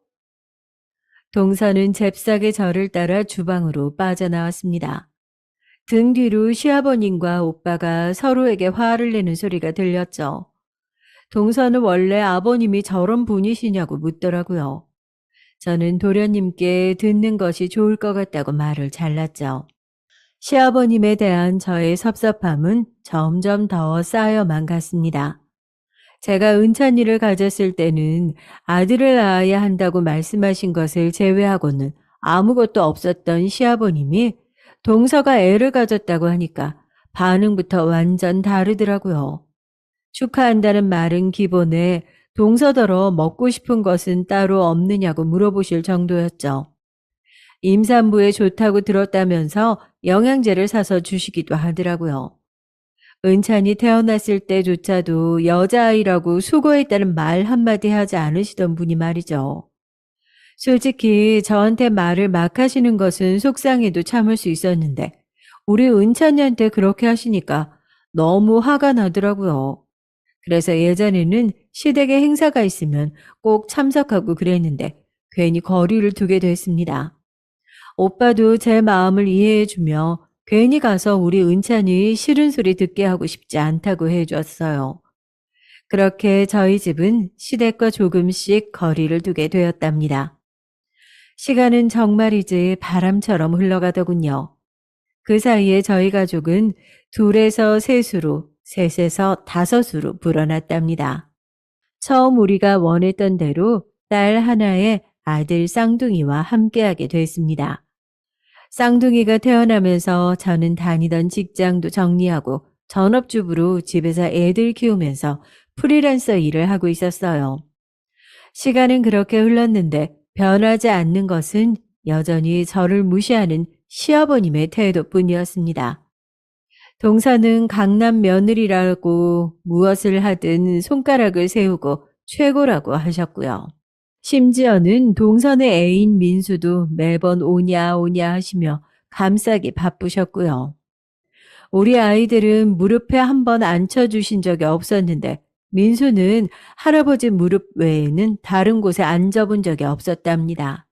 동서는 잽싸게 저를 따라 주방으로 빠져나왔습니다. 등 뒤로 시아버님과 오빠가 서로에게 화를 내는 소리가 들렸죠. 동서는 원래 아버님이 저런 분이시냐고 묻더라고요. 저는 도련님께 듣는 것이 좋을 것 같다고 말을 잘랐죠. 시아버님에 대한 저의 섭섭함은 점점 더 쌓여만 갔습니다. 제가 은찬이를 가졌을 때는 아들을 낳아야 한다고 말씀하신 것을 제외하고는 아무것도 없었던 시아버님이 동서가 애를 가졌다고 하니까 반응부터 완전 다르더라고요. 축하한다는 말은 기본에 동서더러 먹고 싶은 것은 따로 없느냐고 물어보실 정도였죠. 임산부에 좋다고 들었다면서 영양제를 사서 주시기도 하더라고요. 은찬이 태어났을 때조차도 여자아이라고 수고했다는 말 한마디 하지 않으시던 분이 말이죠. 솔직히 저한테 말을 막 하시는 것은 속상해도 참을 수 있었는데 우리 은찬이한테 그렇게 하시니까 너무 화가 나더라고요. 그래서 예전에는 시댁에 행사가 있으면 꼭 참석하고 그랬는데 괜히 거리를 두게 됐습니다. 오빠도 제 마음을 이해해주며 괜히 가서 우리 은찬이 싫은 소리 듣게 하고 싶지 않다고 해줬어요. 그렇게 저희 집은 시댁과 조금씩 거리를 두게 되었답니다. 시간은 정말이지 바람처럼 흘러가더군요. 그 사이에 저희 가족은 둘에서 셋으로, 셋에서 다섯으로 불어났답니다. 처음 우리가 원했던 대로 딸 하나에 아들 쌍둥이와 함께하게 됐습니다. 쌍둥이가 태어나면서 저는 다니던 직장도 정리하고 전업주부로 집에서 애들 키우면서 프리랜서 일을 하고 있었어요. 시간은 그렇게 흘렀는데 변하지 않는 것은 여전히 저를 무시하는 시아버님의 태도뿐이었습니다. 동서는 강남 며느리라고 무엇을 하든 손가락을 세우고 최고라고 하셨고요. 심지어는 동선의 애인 민수도 매번 오냐 오냐 하시며 감싸기 바쁘셨고요. 우리 아이들은 무릎에 한 번 앉혀주신 적이 없었는데 민수는 할아버지 무릎 외에는 다른 곳에 앉아본 적이 없었답니다.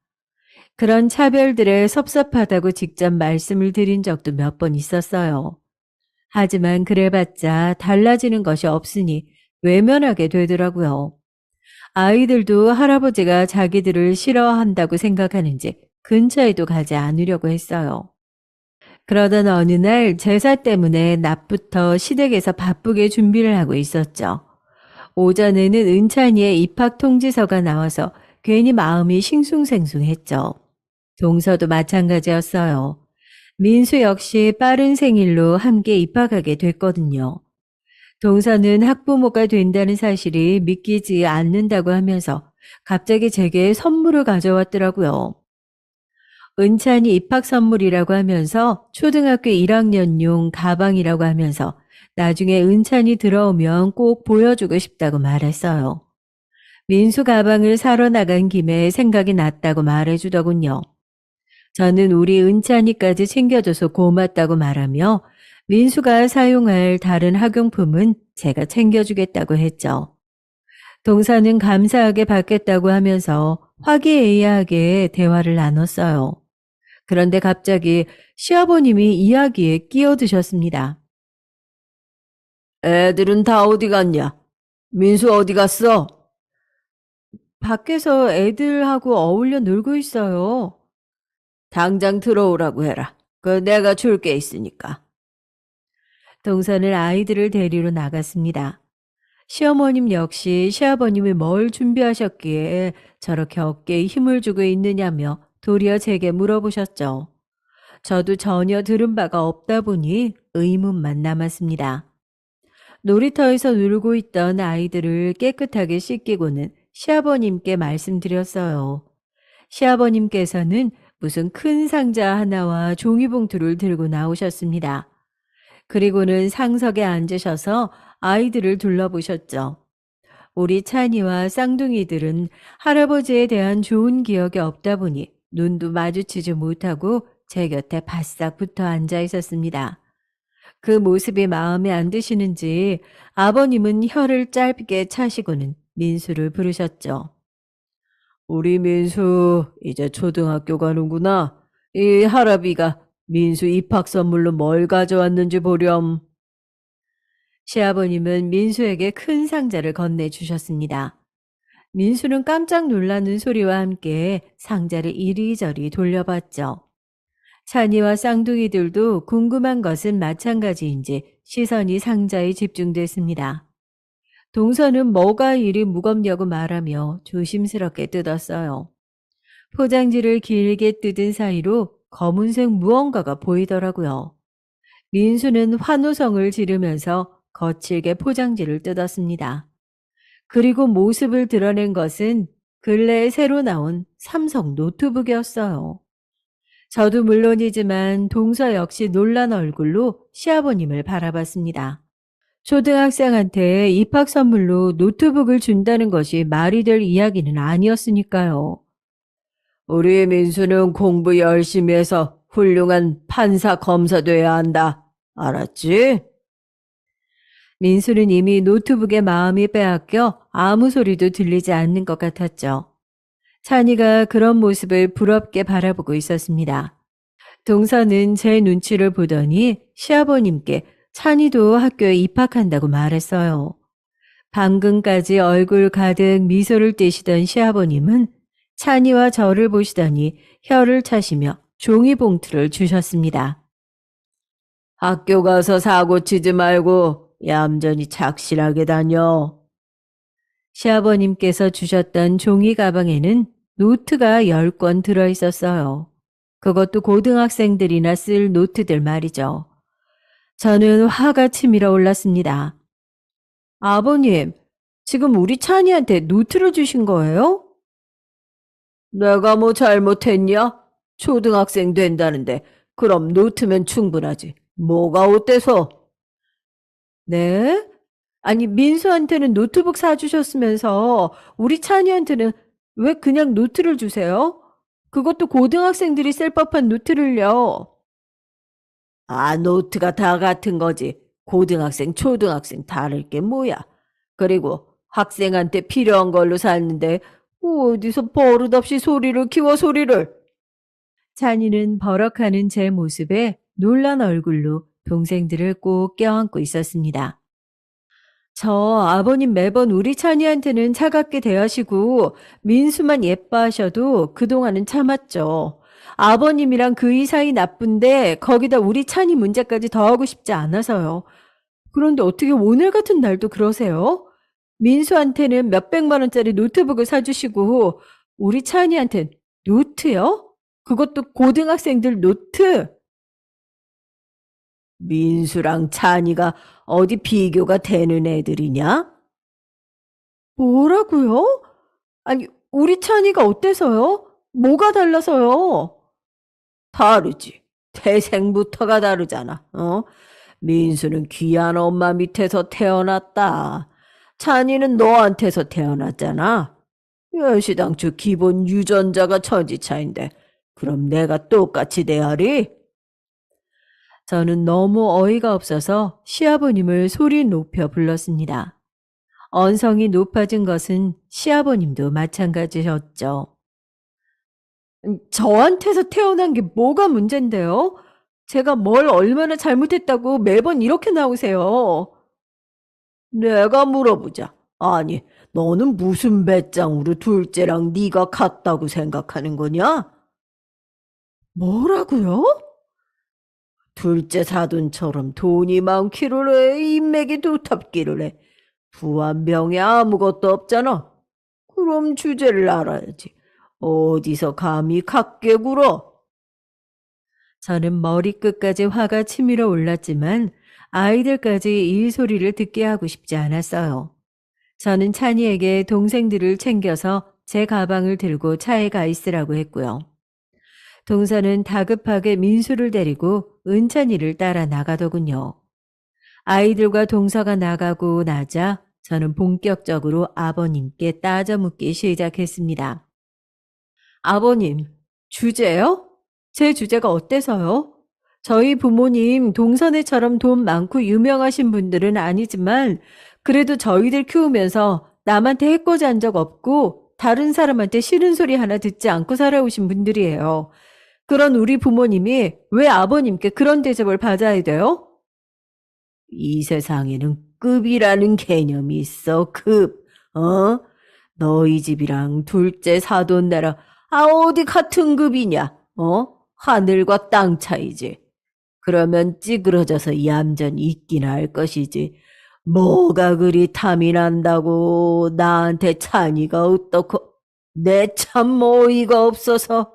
그런 차별들에 섭섭하다고 직접 말씀을 드린 적도 몇 번 있었어요. 하지만 그래봤자 달라지는 것이 없으니 외면하게 되더라고요. 아이들도 할아버지가 자기들을 싫어한다고 생각하는지 근처에도 가지 않으려고 했어요. 그러던 어느 날 제사 때문에 낮부터 시댁에서 바쁘게 준비를 하고 있었죠. 오전에는 은찬이의 입학 통지서가 나와서 괜히 마음이 싱숭생숭했죠. 동서도 마찬가지였어요. 민수 역시 빠른 생일로 함께 입학하게 됐거든요. 동서는 학부모가 된다는 사실이 믿기지 않는다고 하면서 갑자기 제게 선물을 가져왔더라고요. 은찬이 입학 선물이라고 하면서 초등학교 1학년용 가방이라고 하면서 나중에 은찬이 들어오면 꼭 보여주고 싶다고 말했어요. 민수 가방을 사러 나간 김에 생각이 났다고 말해주더군요. 저는 우리 은찬이까지 챙겨줘서 고맙다고 말하며 민수가 사용할 다른 학용품은 제가 챙겨주겠다고 했죠. 동서는 감사하게 받겠다고 하면서 화기애애하게 대화를 나눴어요. 그런데 갑자기 시아버님이 이야기에 끼어드셨습니다. 애들은 다 어디 갔냐? 민수 어디 갔어? 밖에서 애들하고 어울려 놀고 있어요. 당장 들어오라고 해라. 내가 줄 게 있으니까. 동서는 아이들을 데리러 나갔습니다. 시어머님 역시 시아버님이 뭘 준비하셨기에 저렇게 어깨에 힘을 주고 있느냐며 도리어 제게 물어보셨죠. 저도 전혀 들은 바가 없다 보니 의문만 남았습니다. 놀이터에서 놀고 있던 아이들을 깨끗하게 씻기고는 시아버님께 말씀드렸어요. 시아버님께서는 무슨 큰 상자 하나와 종이봉투를 들고 나오셨습니다. 그리고는 상석에 앉으셔서 아이들을 둘러보셨죠. 우리 찬이와 쌍둥이들은 할아버지에 대한 좋은 기억이 없다 보니 눈도 마주치지 못하고 제 곁에 바싹 붙어 앉아 있었습니다. 그 모습이 마음에 안 드시는지 아버님은 혀를 짧게 차시고는 민수를 부르셨죠. 우리 민수 이제 초등학교 가는구나. 이 할아비가 민수 입학 선물로 뭘 가져왔는지 보렴. 시아버님은 민수에게 큰 상자를 건네주셨습니다. 민수는 깜짝 놀라는 소리와 함께 상자를 이리저리 돌려봤죠. 찬이와 쌍둥이들도 궁금한 것은 마찬가지인지 시선이 상자에 집중됐습니다. 동서는 뭐가 이리 무겁냐고 말하며 조심스럽게 뜯었어요. 포장지를 길게 뜯은 사이로 검은색 무언가가 보이더라고요. 민수는 환호성을 지르면서 거칠게 포장지를 뜯었습니다. 그리고 모습을 드러낸 것은 근래에 새로 나온 삼성 노트북이었어요. 저도 물론이지만 동서 역시 놀란 얼굴로 시아버님을 바라봤습니다. 초등학생한테 입학 선물로 노트북을 준다는 것이 말이 될 이야기는 아니었으니까요. 우리 민수는 공부 열심히 해서 훌륭한 판사 검사 돼야 한다. 알았지? 민수는 이미 노트북에 마음이 빼앗겨 아무 소리도 들리지 않는 것 같았죠. 찬이가 그런 모습을 부럽게 바라보고 있었습니다. 동서는 제 눈치를 보더니 시아버님께 찬이도 학교에 입학한다고 말했어요. 방금까지 얼굴 가득 미소를 띠시던 시아버님은 찬이와 저를 보시더니 혀를 차시며 종이봉투를 주셨습니다. 학교 가서 사고 치지 말고 얌전히 착실하게 다녀. 시아버님께서 주셨던 종이 가방에는 노트가 10권 들어 있었어요. 그것도 고등학생들이나 쓸 노트들 말이죠. 저는 화가 치밀어 올랐습니다. 아버님, 지금 우리 찬이한테 노트를 주신 거예요? 내가 뭐 잘못했냐? 초등학생 된다는데 그럼 노트면 충분하지. 뭐가 어때서? 네? 아니, 민수한테는 노트북 사주셨으면서 우리 찬이한테는 왜 그냥 노트를 주세요? 그것도 고등학생들이 쓸 법한 노트를요. 아, 노트가 다 같은 거지. 고등학생, 초등학생 다를 게 뭐야. 그리고 학생한테 필요한 걸로 샀는데 어디서 버릇없이 소리를 키워 소리를. 찬이는 버럭하는 제 모습에 놀란 얼굴로 동생들을 꼭 껴안고 있었습니다. 저 아버님 매번 우리 찬이한테는 차갑게 대하시고 민수만 예뻐하셔도 그동안은 참았죠. 아버님이랑 그이 사이 나쁜데 거기다 우리 찬이 문제까지 더하고 싶지 않아서요. 그런데 어떻게 오늘 같은 날도 그러세요? 민수한테는 몇백만 원짜리 노트북을 사주시고 우리 찬이한텐 노트요? 그것도 고등학생들 노트? 민수랑 찬이가 어디 비교가 되는 애들이냐? 뭐라고요? 아니, 우리 찬이가 어때서요? 뭐가 달라서요? 다르지. 태생부터가 다르잖아. 민수는 귀한 엄마 밑에서 태어났다. 찬이는 너한테서 태어났잖아. 연시당초 기본 유전자가 천지차인데 그럼 내가 똑같이 대하리? 저는 너무 어이가 없어서 시아버님을 소리 높여 불렀습니다. 언성이 높아진 것은 시아버님도 마찬가지셨죠. 저한테서 태어난 게 뭐가 문제인데요? 제가 뭘 얼마나 잘못했다고 매번 이렇게 나오세요. 내가 물어보자. 아니, 너는 무슨 배짱으로 둘째랑 네가 같다고 생각하는 거냐? 뭐라고요? 둘째 사돈처럼 돈이 많기를 해, 인맥이 두텁기를 해. 부한 병에 아무것도 없잖아. 그럼 주제를 알아야지. 어디서 감히 각게 굴어? 저는 머리끝까지 화가 치밀어 올랐지만 아이들까지 이 소리를 듣게 하고 싶지 않았어요. 저는 찬이에게 동생들을 챙겨서 제 가방을 들고 차에 가 있으라고 했고요. 동서는 다급하게 민수를 데리고 은찬이를 따라 나가더군요. 아이들과 동서가 나가고 나자 저는 본격적으로 아버님께 따져 묻기 시작했습니다. 아버님, 주제요? 제 주제가 어때서요? 저희 부모님 동선애처럼 돈 많고 유명하신 분들은 아니지만 그래도 저희들 키우면서 남한테 해코지 한 적 없고 다른 사람한테 싫은 소리 하나 듣지 않고 살아오신 분들이에요. 그런 우리 부모님이 왜 아버님께 그런 대접을 받아야 돼요? 이 세상에는 급이라는 개념이 있어, 급. 너희 집이랑 둘째 사돈 나라, 어디 같은 급이냐? 하늘과 땅 차이지. 그러면 찌그러져서 얌전히 있긴 할 것이지. 뭐가 그리 탐이 난다고 나한테 찬이가 어떻고 내 참 어이가 없어서.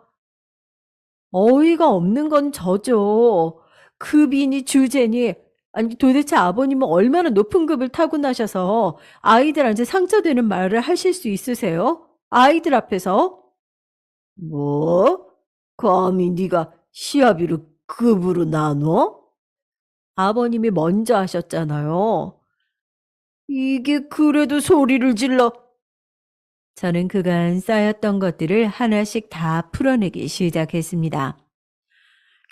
어이가 없는 건 저죠. 급이니 주제니 아니 도대체 아버님은 얼마나 높은 급을 타고나셔서 아이들한테 상처되는 말을 하실 수 있으세요? 아이들 앞에서? 뭐? 감히 네가 시아비로 급으로 나눠? 아버님이 먼저 하셨잖아요. 이게 그래도 소리를 질러. 저는 그간 쌓였던 것들을 하나씩 다 풀어내기 시작했습니다.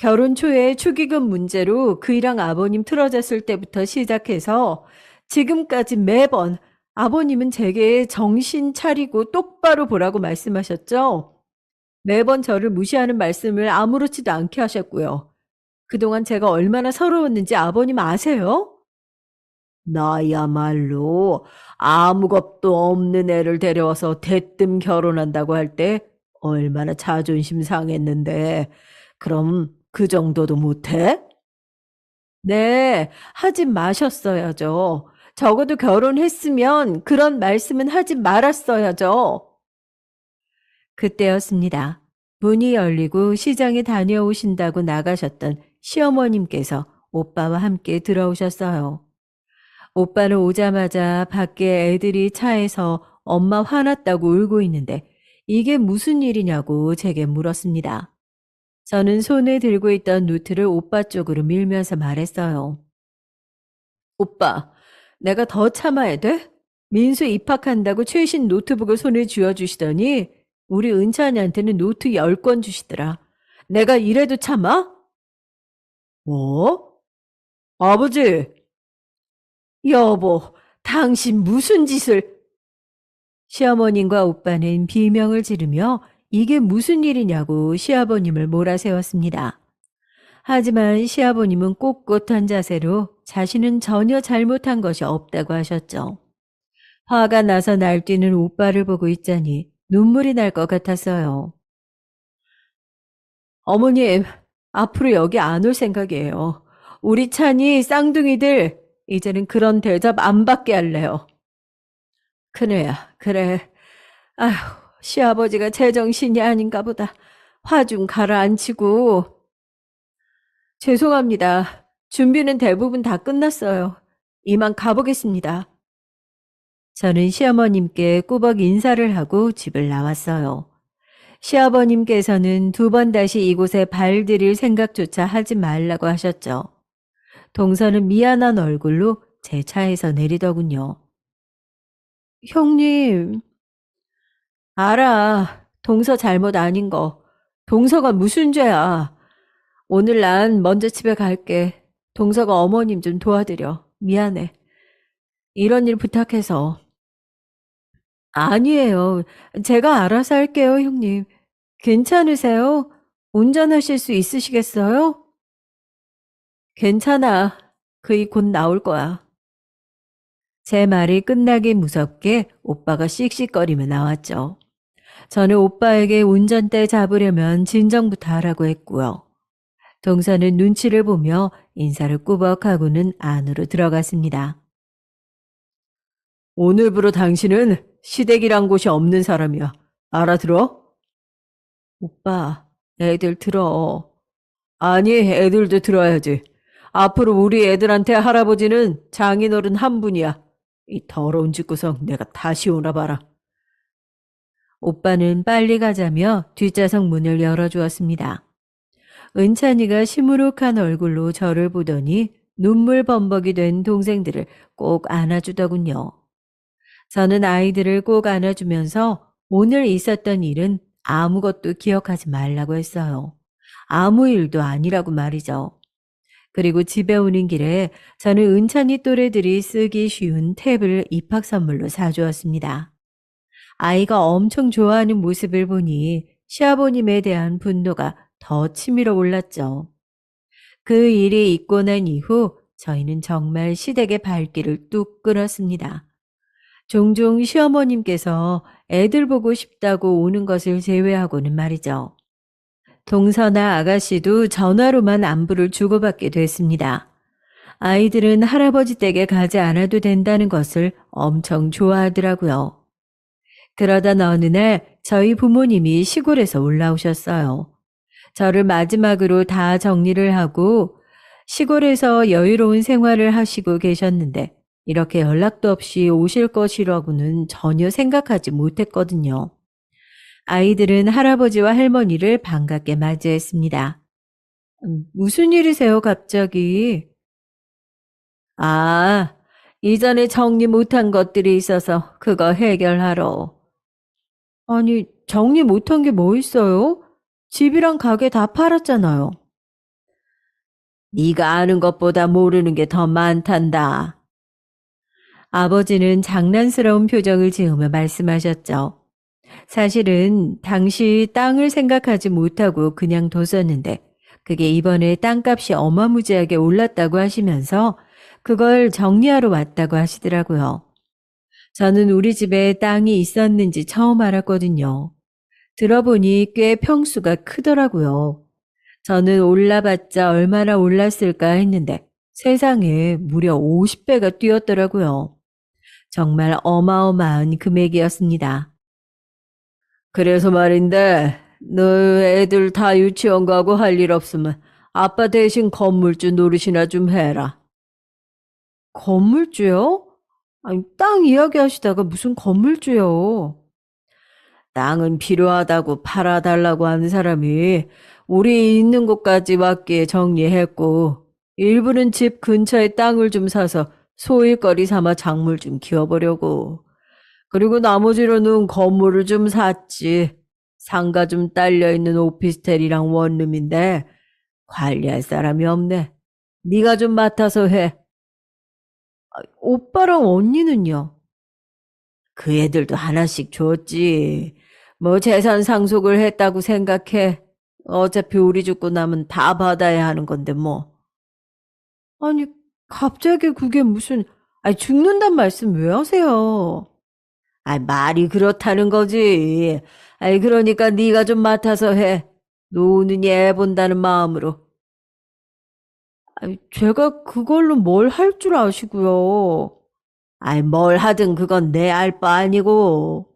결혼 초에 축의금 문제로 그이랑 아버님 틀어졌을 때부터 시작해서 지금까지 매번 아버님은 제게 정신 차리고 똑바로 보라고 말씀하셨죠. 매번 저를 무시하는 말씀을 아무렇지도 않게 하셨고요. 그동안 제가 얼마나 서러웠는지 아버님 아세요? 나야말로 아무것도 없는 애를 데려와서 대뜸 결혼한다고 할 때 얼마나 자존심 상했는데 그럼 그 정도도 못해? 네, 하지 마셨어야죠. 적어도 결혼했으면 그런 말씀은 하지 말았어야죠. 그때였습니다. 문이 열리고 시장에 다녀오신다고 나가셨던 시어머님께서 오빠와 함께 들어오셨어요. 오빠는 오자마자 밖에 애들이 차에서 엄마 화났다고 울고 있는데 이게 무슨 일이냐고 제게 물었습니다. 저는 손에 들고 있던 노트를 오빠 쪽으로 밀면서 말했어요. 오빠, 내가 더 참아야 돼? 민수 입학한다고 최신 노트북을 손에 쥐어주시더니 우리 은찬이한테는 노트 10권 주시더라. 내가 이래도 참아? 뭐? 아버지, 여보, 당신 무슨 짓을... 시어머님과 오빠는 비명을 지르며 이게 무슨 일이냐고 시아버님을 몰아세웠습니다. 하지만 시아버님은 꼿꼿한 자세로 자신은 전혀 잘못한 것이 없다고 하셨죠. 화가 나서 날뛰는 오빠를 보고 있자니 눈물이 날 것 같았어요. 어머님, 앞으로 여기 안 올 생각이에요. 우리 찬이 쌍둥이들 이제는 그런 대접 안 받게 할래요. 그래야, 그래. 아휴, 시아버지가 제정신이 아닌가 보다. 화 좀 가라앉히고. 죄송합니다. 준비는 대부분 다 끝났어요. 이만 가보겠습니다. 저는 시어머님께 꾸벅 인사를 하고 집을 나왔어요. 시아버님께서는 2번 다시 이곳에 발들일 생각조차 하지 말라고 하셨죠. 동서는 미안한 얼굴로 제 차에서 내리더군요. 형님, 알아. 동서 잘못 아닌 거. 동서가 무슨 죄야. 오늘 난 먼저 집에 갈게. 동서가 어머님 좀 도와드려. 미안해. 이런 일 부탁해서. 아니에요. 제가 알아서 할게요, 형님. 괜찮으세요? 운전하실 수 있으시겠어요? 괜찮아. 그이 곧 나올 거야. 제 말이 끝나기 무섭게 오빠가 씩씩거리며 나왔죠. 저는 오빠에게 운전대 잡으려면 진정부터 하라고 했고요. 동서는 눈치를 보며 인사를 꾸벅하고는 안으로 들어갔습니다. 오늘부로 당신은 시댁이란 곳이 없는 사람이야. 알아들어? 오빠, 애들 들어. 아니, 애들도 들어야지. 앞으로 우리 애들한테 할아버지는 장인어른 한 분이야. 이 더러운 집구석 내가 다시 오나 봐라. 오빠는 빨리 가자며 뒷좌석 문을 열어주었습니다. 은찬이가 시무룩한 얼굴로 저를 보더니 눈물 범벅이 된 동생들을 꼭 안아주더군요. 저는 아이들을 꼭 안아주면서 오늘 있었던 일은 아무것도 기억하지 말라고 했어요. 아무 일도 아니라고 말이죠. 그리고 집에 오는 길에 저는 은찬이 또래들이 쓰기 쉬운 탭을 입학 선물로 사주었습니다. 아이가 엄청 좋아하는 모습을 보니 시아버님에 대한 분노가 더 치밀어 올랐죠. 그 일이 있고 난 이후 저희는 정말 시댁의 발길을 뚝 끊었습니다. 종종 시어머님께서 애들 보고 싶다고 오는 것을 제외하고는 말이죠. 동서나 아가씨도 전화로만 안부를 주고받게 됐습니다. 아이들은 할아버지 댁에 가지 않아도 된다는 것을 엄청 좋아하더라고요. 그러던 어느 날 저희 부모님이 시골에서 올라오셨어요. 저를 마지막으로 다 정리를 하고 시골에서 여유로운 생활을 하시고 계셨는데 이렇게 연락도 없이 오실 것이라고는 전혀 생각하지 못했거든요. 아이들은 할아버지와 할머니를 반갑게 맞이했습니다. 무슨 일이세요, 갑자기? 아, 이전에 정리 못한 것들이 있어서 그거 해결하러. 아니, 정리 못한 게 뭐 있어요? 집이랑 가게 다 팔았잖아요. 네가 아는 것보다 모르는 게 더 많단다. 아버지는 장난스러운 표정을 지으며 말씀하셨죠. 사실은 당시 땅을 생각하지 못하고 그냥 뒀었는데 그게 이번에 땅값이 어마무지하게 올랐다고 하시면서 그걸 정리하러 왔다고 하시더라고요. 저는 우리 집에 땅이 있었는지 처음 알았거든요. 들어보니 꽤 평수가 크더라고요. 저는 올라봤자 얼마나 올랐을까 했는데 세상에 무려 50배가 뛰었더라고요. 정말 어마어마한 금액이었습니다. 그래서 말인데, 너 애들 다 유치원 가고 할 일 없으면 아빠 대신 건물주 노릇이나 좀 해라. 건물주요? 아니, 땅 이야기하시다가 무슨 건물주요? 땅은 필요하다고 팔아달라고 하는 사람이 우리 있는 곳까지 왔기에 정리했고, 일부는 집 근처에 땅을 좀 사서 소일거리 삼아 작물 좀 키워보려고. 그리고 나머지로는 건물을 좀 샀지. 상가 좀 딸려있는 오피스텔이랑 원룸인데 관리할 사람이 없네. 네가 좀 맡아서 해. 오빠랑 언니는요? 그 애들도 하나씩 줬지. 뭐 재산 상속을 했다고 생각해. 어차피 우리 죽고 나면 다 받아야 하는 건데 뭐. 아니, 갑자기 그게 무슨, 아니, 죽는단 말씀 왜 하세요? 아이, 말이 그렇다는 거지. 아이, 그러니까 네가 좀 맡아서 해. 노는이 애 본다는 마음으로. 아이, 제가 그걸로 뭘 할 줄 아시고요. 아이, 뭘 하든 그건 내 알 바 아니고.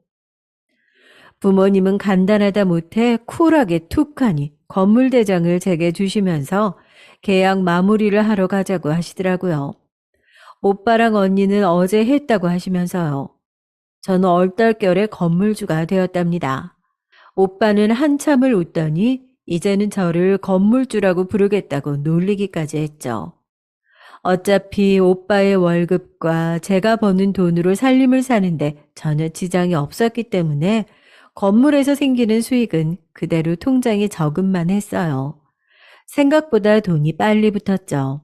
부모님은 간단하다 못해 쿨하게 툭하니 건물대장을 제게 주시면서 계약 마무리를 하러 가자고 하시더라고요. 오빠랑 언니는 어제 했다고 하시면서요. 저는 얼떨결에 건물주가 되었답니다. 오빠는 한참을 웃더니 이제는 저를 건물주라고 부르겠다고 놀리기까지 했죠. 어차피 오빠의 월급과 제가 버는 돈으로 살림을 사는데 전혀 지장이 없었기 때문에 건물에서 생기는 수익은 그대로 통장에 저금만 했어요. 생각보다 돈이 빨리 붙었죠.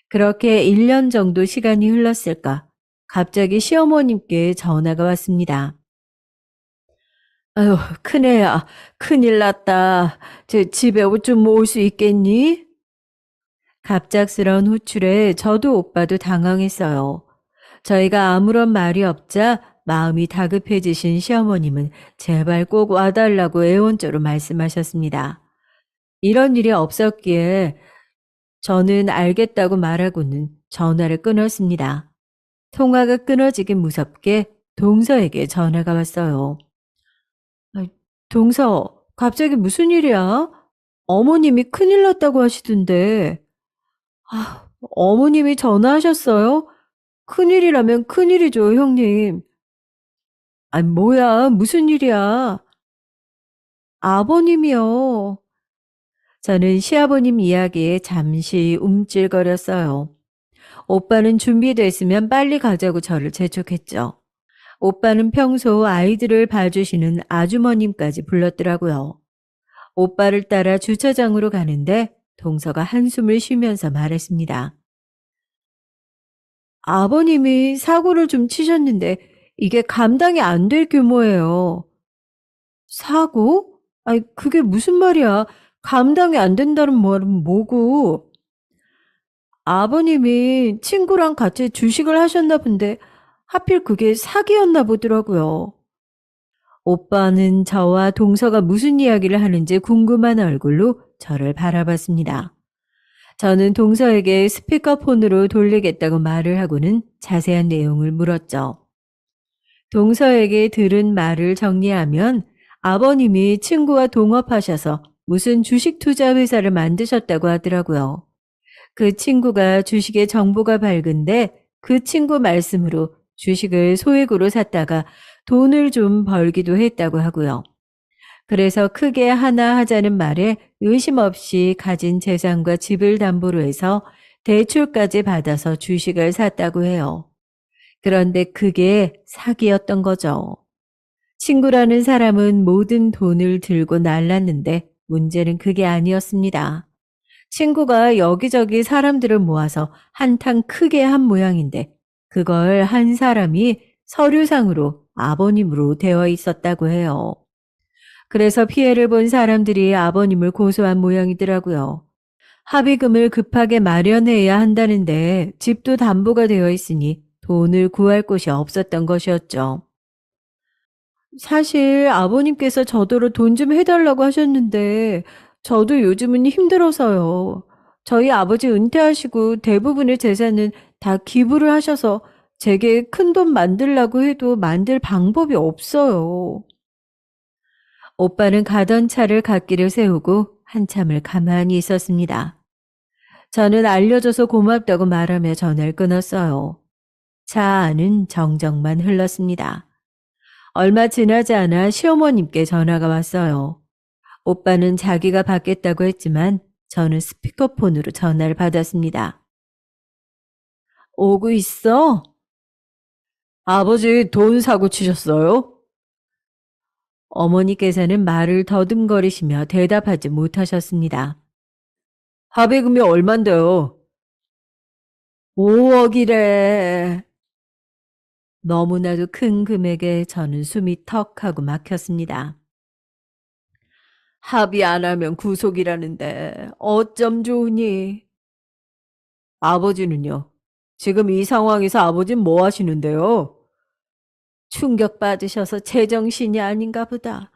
그렇게 1년 정도 시간이 흘렀을까? 갑자기 시어머님께 전화가 왔습니다. 아유, 큰애야, 큰일 났다. 저 집에 좀 올 수 있겠니? 갑작스러운 호출에 저도 오빠도 당황했어요. 저희가 아무런 말이 없자 마음이 다급해지신 시어머님은 제발 꼭 와달라고 애원조로 말씀하셨습니다. 이런 일이 없었기에 저는 알겠다고 말하고는 전화를 끊었습니다. 통화가 끊어지긴 무섭게 동서에게 전화가 왔어요. 아, 동서, 갑자기 무슨 일이야? 어머님이 큰일 났다고 하시던데. 아, 어머님이 전화하셨어요? 큰일이라면 큰일이죠, 형님. 아니, 뭐야, 무슨 일이야? 아버님이요. 저는 시아버님 이야기에 잠시 움찔거렸어요. 오빠는 준비됐으면 빨리 가자고 저를 재촉했죠. 오빠는 평소 아이들을 봐주시는 아주머님까지 불렀더라고요. 오빠를 따라 주차장으로 가는데 동서가 한숨을 쉬면서 말했습니다. 아버님이 사고를 좀 치셨는데 이게 감당이 안 될 규모예요. 사고? 아니, 그게 무슨 말이야? 감당이 안 된다는 말은 뭐고? 아버님이 친구랑 같이 주식을 하셨나 본데 하필 그게 사기였나 보더라고요. 오빠는 저와 동서가 무슨 이야기를 하는지 궁금한 얼굴로 저를 바라봤습니다. 저는 동서에게 스피커폰으로 돌리겠다고 말을 하고는 자세한 내용을 물었죠. 동서에게 들은 말을 정리하면 아버님이 친구와 동업하셔서 무슨 주식 투자 회사를 만드셨다고 하더라고요. 그 친구가 주식의 정보가 밝은데 그 친구 말씀으로 주식을 소액으로 샀다가 돈을 좀 벌기도 했다고 하고요. 그래서 크게 하나 하자는 말에 의심 없이 가진 재산과 집을 담보로 해서 대출까지 받아서 주식을 샀다고 해요. 그런데 그게 사기였던 거죠. 친구라는 사람은 모든 돈을 들고 날랐는데 문제는 그게 아니었습니다. 친구가 여기저기 사람들을 모아서 한탕 크게 한 모양인데 그걸 한 사람이 서류상으로 아버님으로 되어 있었다고 해요. 그래서 피해를 본 사람들이 아버님을 고소한 모양이더라고요. 합의금을 급하게 마련해야 한다는데 집도 담보가 되어 있으니 돈을 구할 곳이 없었던 것이었죠. 사실 아버님께서 저더러 돈 좀 해달라고 하셨는데 저도 요즘은 힘들어서요. 저희 아버지 은퇴하시고 대부분의 재산은 다 기부를 하셔서 제게 큰돈 만들라고 해도 만들 방법이 없어요. 오빠는 가던 차를 갓길에 세우고 한참을 가만히 있었습니다. 저는 알려줘서 고맙다고 말하며 전화를 끊었어요. 차 안은 정적만 흘렀습니다. 얼마 지나지 않아 시어머님께 전화가 왔어요. 오빠는 자기가 받겠다고 했지만 저는 스피커폰으로 전화를 받았습니다. 오고 있어? 아버지 돈 사고 치셨어요? 어머니께서는 말을 더듬거리시며 대답하지 못하셨습니다. 합의금이 얼만데요? 5억이래. 너무나도 큰 금액에 저는 숨이 턱 하고 막혔습니다. 합의 안 하면 구속이라는데 어쩜 좋으니? 아버지는요? 지금 이 상황에서 아버지는 뭐 하시는데요? 충격받으셔서 제정신이 아닌가 보다.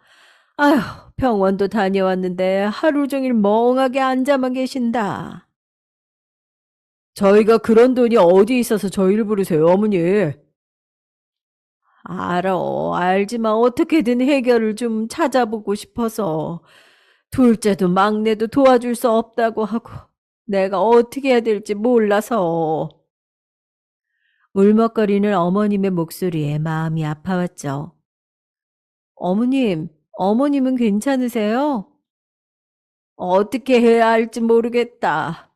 아휴, 병원도 다녀왔는데 하루 종일 멍하게 앉아만 계신다. 저희가 그런 돈이 어디 있어서 저희를 부르세요, 어머니? 알아, 알지만 어떻게든 해결을 좀 찾아보고 싶어서. 둘째도 막내도 도와줄 수 없다고 하고 내가 어떻게 해야 될지 몰라서. 울먹거리는 어머님의 목소리에 마음이 아파왔죠. 어머님은 괜찮으세요? 어떻게 해야 할지 모르겠다.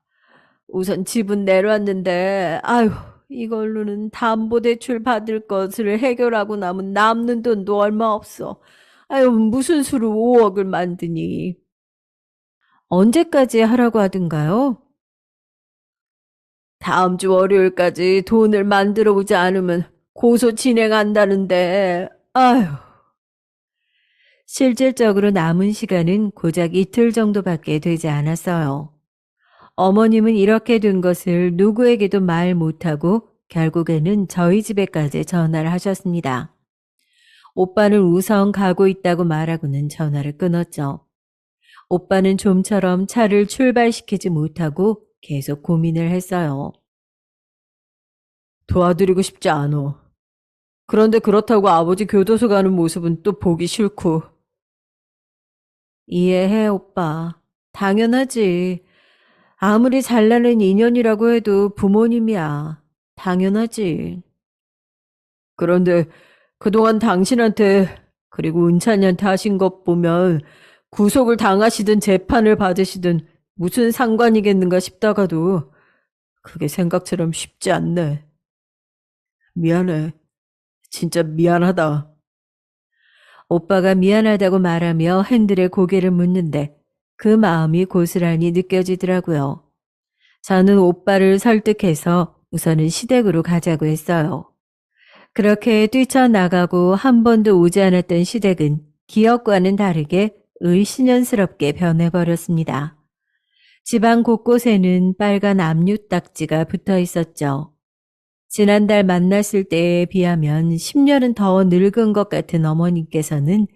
우선 집은 내놨는데, 아휴, 이걸로는 담보대출 받을 것을 해결하고 남는 돈도 얼마 없어. 아유, 무슨 수로 5억을 만드니. 언제까지 하라고 하던가요? 다음 주 월요일까지 돈을 만들어 오지 않으면 고소 진행한다는데, 아휴. 실질적으로 남은 시간은 고작 이틀 정도밖에 되지 않았어요. 어머님은 이렇게 된 것을 누구에게도 말 못하고 결국에는 저희 집에까지 전화를 하셨습니다. 오빠는 우선 가고 있다고 말하고는 전화를 끊었죠. 오빠는 좀처럼 차를 출발시키지 못하고 계속 고민을 했어요. 도와드리고 싶지 않어. 그런데 그렇다고 아버지 교도소 가는 모습은 또 보기 싫고. 이해해, 오빠. 당연하지. 아무리 잘나는 인연이라고 해도 부모님이야. 당연하지. 그런데 그동안 당신한테 그리고 은찬이한테 하신 것 보면 구속을 당하시든 재판을 받으시든 무슨 상관이겠는가 싶다가도 그게 생각처럼 쉽지 않네. 미안해. 진짜 미안하다. 오빠가 미안하다고 말하며 핸들에 고개를 묻는데 그 마음이 고스란히 느껴지더라고요. 저는 오빠를 설득해서 우선은 시댁으로 가자고 했어요. 그렇게 뛰쳐나가고 한 번도 오지 않았던 시댁은 기억과는 다르게 을씨년스럽게 변해버렸습니다. 집안 곳곳에는 빨간 압류딱지가 붙어 있었죠. 지난달 만났을 때에 비하면 10년은 더 늙은 것 같은 어머님께서는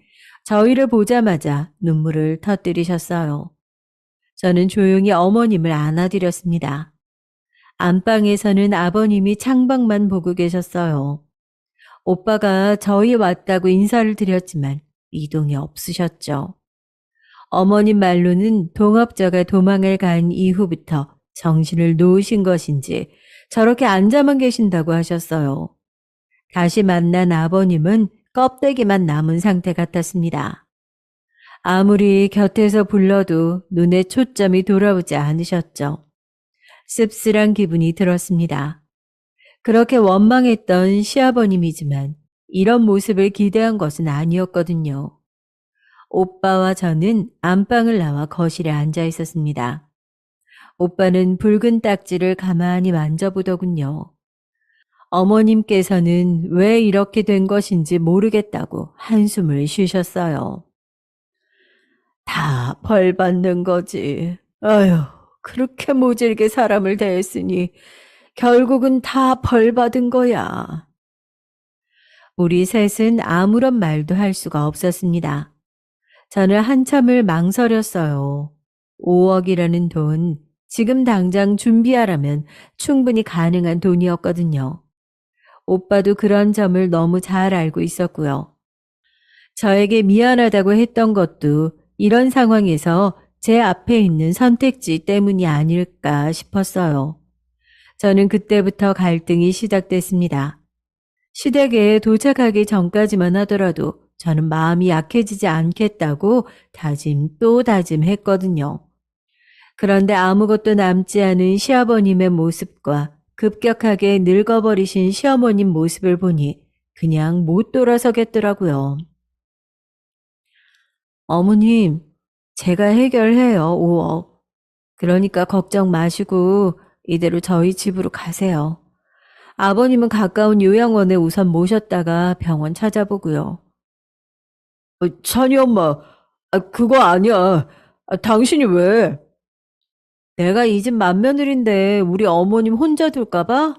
저희를 보자마자 눈물을 터뜨리셨어요. 저는 조용히 어머님을 안아드렸습니다. 안방에서는 아버님이 창밖만 보고 계셨어요. 오빠가 저희 왔다고 인사를 드렸지만 이동이 없으셨죠. 어머님 말로는 동업자가 도망을 간 이후부터 정신을 놓으신 것인지 저렇게 앉아만 계신다고 하셨어요. 다시 만난 아버님은 껍데기만 남은 상태 같았습니다. 아무리 곁에서 불러도 눈에 초점이 돌아오지 않으셨죠. 씁쓸한 기분이 들었습니다. 그렇게 원망했던 시아버님이지만 이런 모습을 기대한 것은 아니었거든요. 오빠와 저는 안방을 나와 거실에 앉아 있었습니다. 오빠는 붉은 딱지를 가만히 만져보더군요. 어머님께서는 왜 이렇게 된 것인지 모르겠다고 한숨을 쉬셨어요. 다 벌 받는 거지. 아휴, 그렇게 모질게 사람을 대했으니 결국은 다 벌 받은 거야. 우리 셋은 아무런 말도 할 수가 없었습니다. 저는 한참을 망설였어요. 5억이라는 돈, 지금 당장 준비하라면 충분히 가능한 돈이었거든요. 오빠도 그런 점을 너무 잘 알고 있었고요. 저에게 미안하다고 했던 것도 이런 상황에서 제 앞에 있는 선택지 때문이 아닐까 싶었어요. 저는 그때부터 갈등이 시작됐습니다. 시댁에 도착하기 전까지만 하더라도 저는 마음이 약해지지 않겠다고 다짐 또 다짐했거든요. 그런데 아무것도 남지 않은 시아버님의 모습과 급격하게 늙어버리신 시어머님 모습을 보니 그냥 못 돌아서겠더라고요. 어머님, 제가 해결해요, 5억. 그러니까 걱정 마시고 이대로 저희 집으로 가세요. 아버님은 가까운 요양원에 우선 모셨다가 병원 찾아보고요. 찬이 엄마, 그거 아니야. 당신이 왜? 내가 이 집 맏며느리인데 우리 어머님 혼자 둘까 봐?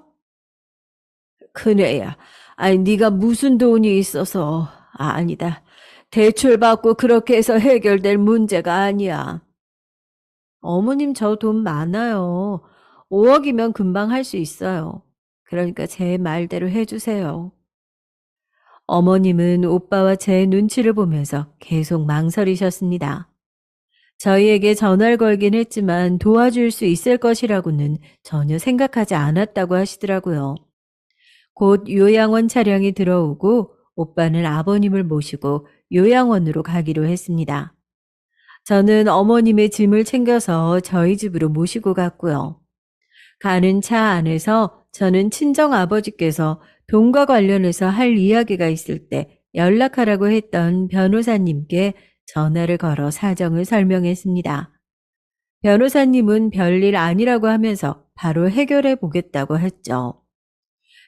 그래야. 아니 네가 무슨 돈이 있어서. 아니다. 대출 받고 그렇게 해서 해결될 문제가 아니야. 어머님 저 돈 많아요. 5억이면 금방 할 수 있어요. 그러니까 제 말대로 해주세요. 어머님은 오빠와 제 눈치를 보면서 계속 망설이셨습니다. 저희에게 전화를 걸긴 했지만 도와줄 수 있을 것이라고는 전혀 생각하지 않았다고 하시더라고요. 곧 요양원 차량이 들어오고 오빠는 아버님을 모시고 요양원으로 가기로 했습니다. 저는 어머님의 짐을 챙겨서 저희 집으로 모시고 갔고요. 가는 차 안에서 저는 친정 아버지께서 돈과 관련해서 할 이야기가 있을 때 연락하라고 했던 변호사님께 전화를 걸어 사정을 설명했습니다. 변호사님은 별일 아니라고 하면서 바로 해결해 보겠다고 했죠.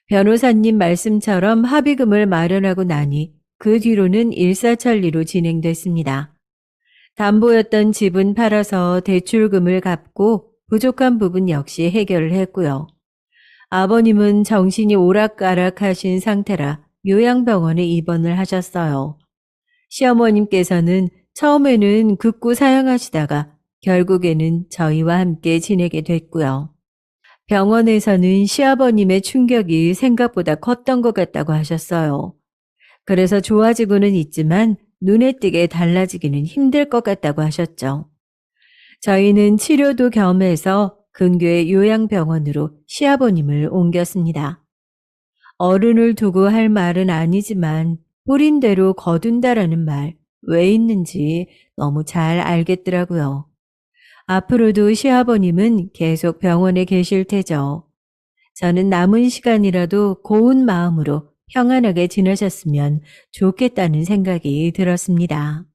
변호사님 말씀처럼 합의금을 마련하고 나니 그 뒤로는 일사천리로 진행됐습니다. 담보였던 집은 팔아서 대출금을 갚고 부족한 부분 역시 해결을 했고요. 아버님은 정신이 오락가락하신 상태라 요양병원에 입원을 하셨어요. 시어머님께서는 처음에는 극구 사양하시다가 결국에는 저희와 함께 지내게 됐고요. 병원에서는 시아버님의 충격이 생각보다 컸던 것 같다고 하셨어요. 그래서 좋아지고는 있지만 눈에 띄게 달라지기는 힘들 것 같다고 하셨죠. 저희는 치료도 겸해서 근교의 요양병원으로 시아버님을 옮겼습니다. 어른을 두고 할 말은 아니지만 뿌린 대로 거둔다라는 말 왜 있는지 너무 잘 알겠더라고요. 앞으로도 시아버님은 계속 병원에 계실 테죠. 저는 남은 시간이라도 고운 마음으로 평안하게 지내셨으면 좋겠다는 생각이 들었습니다.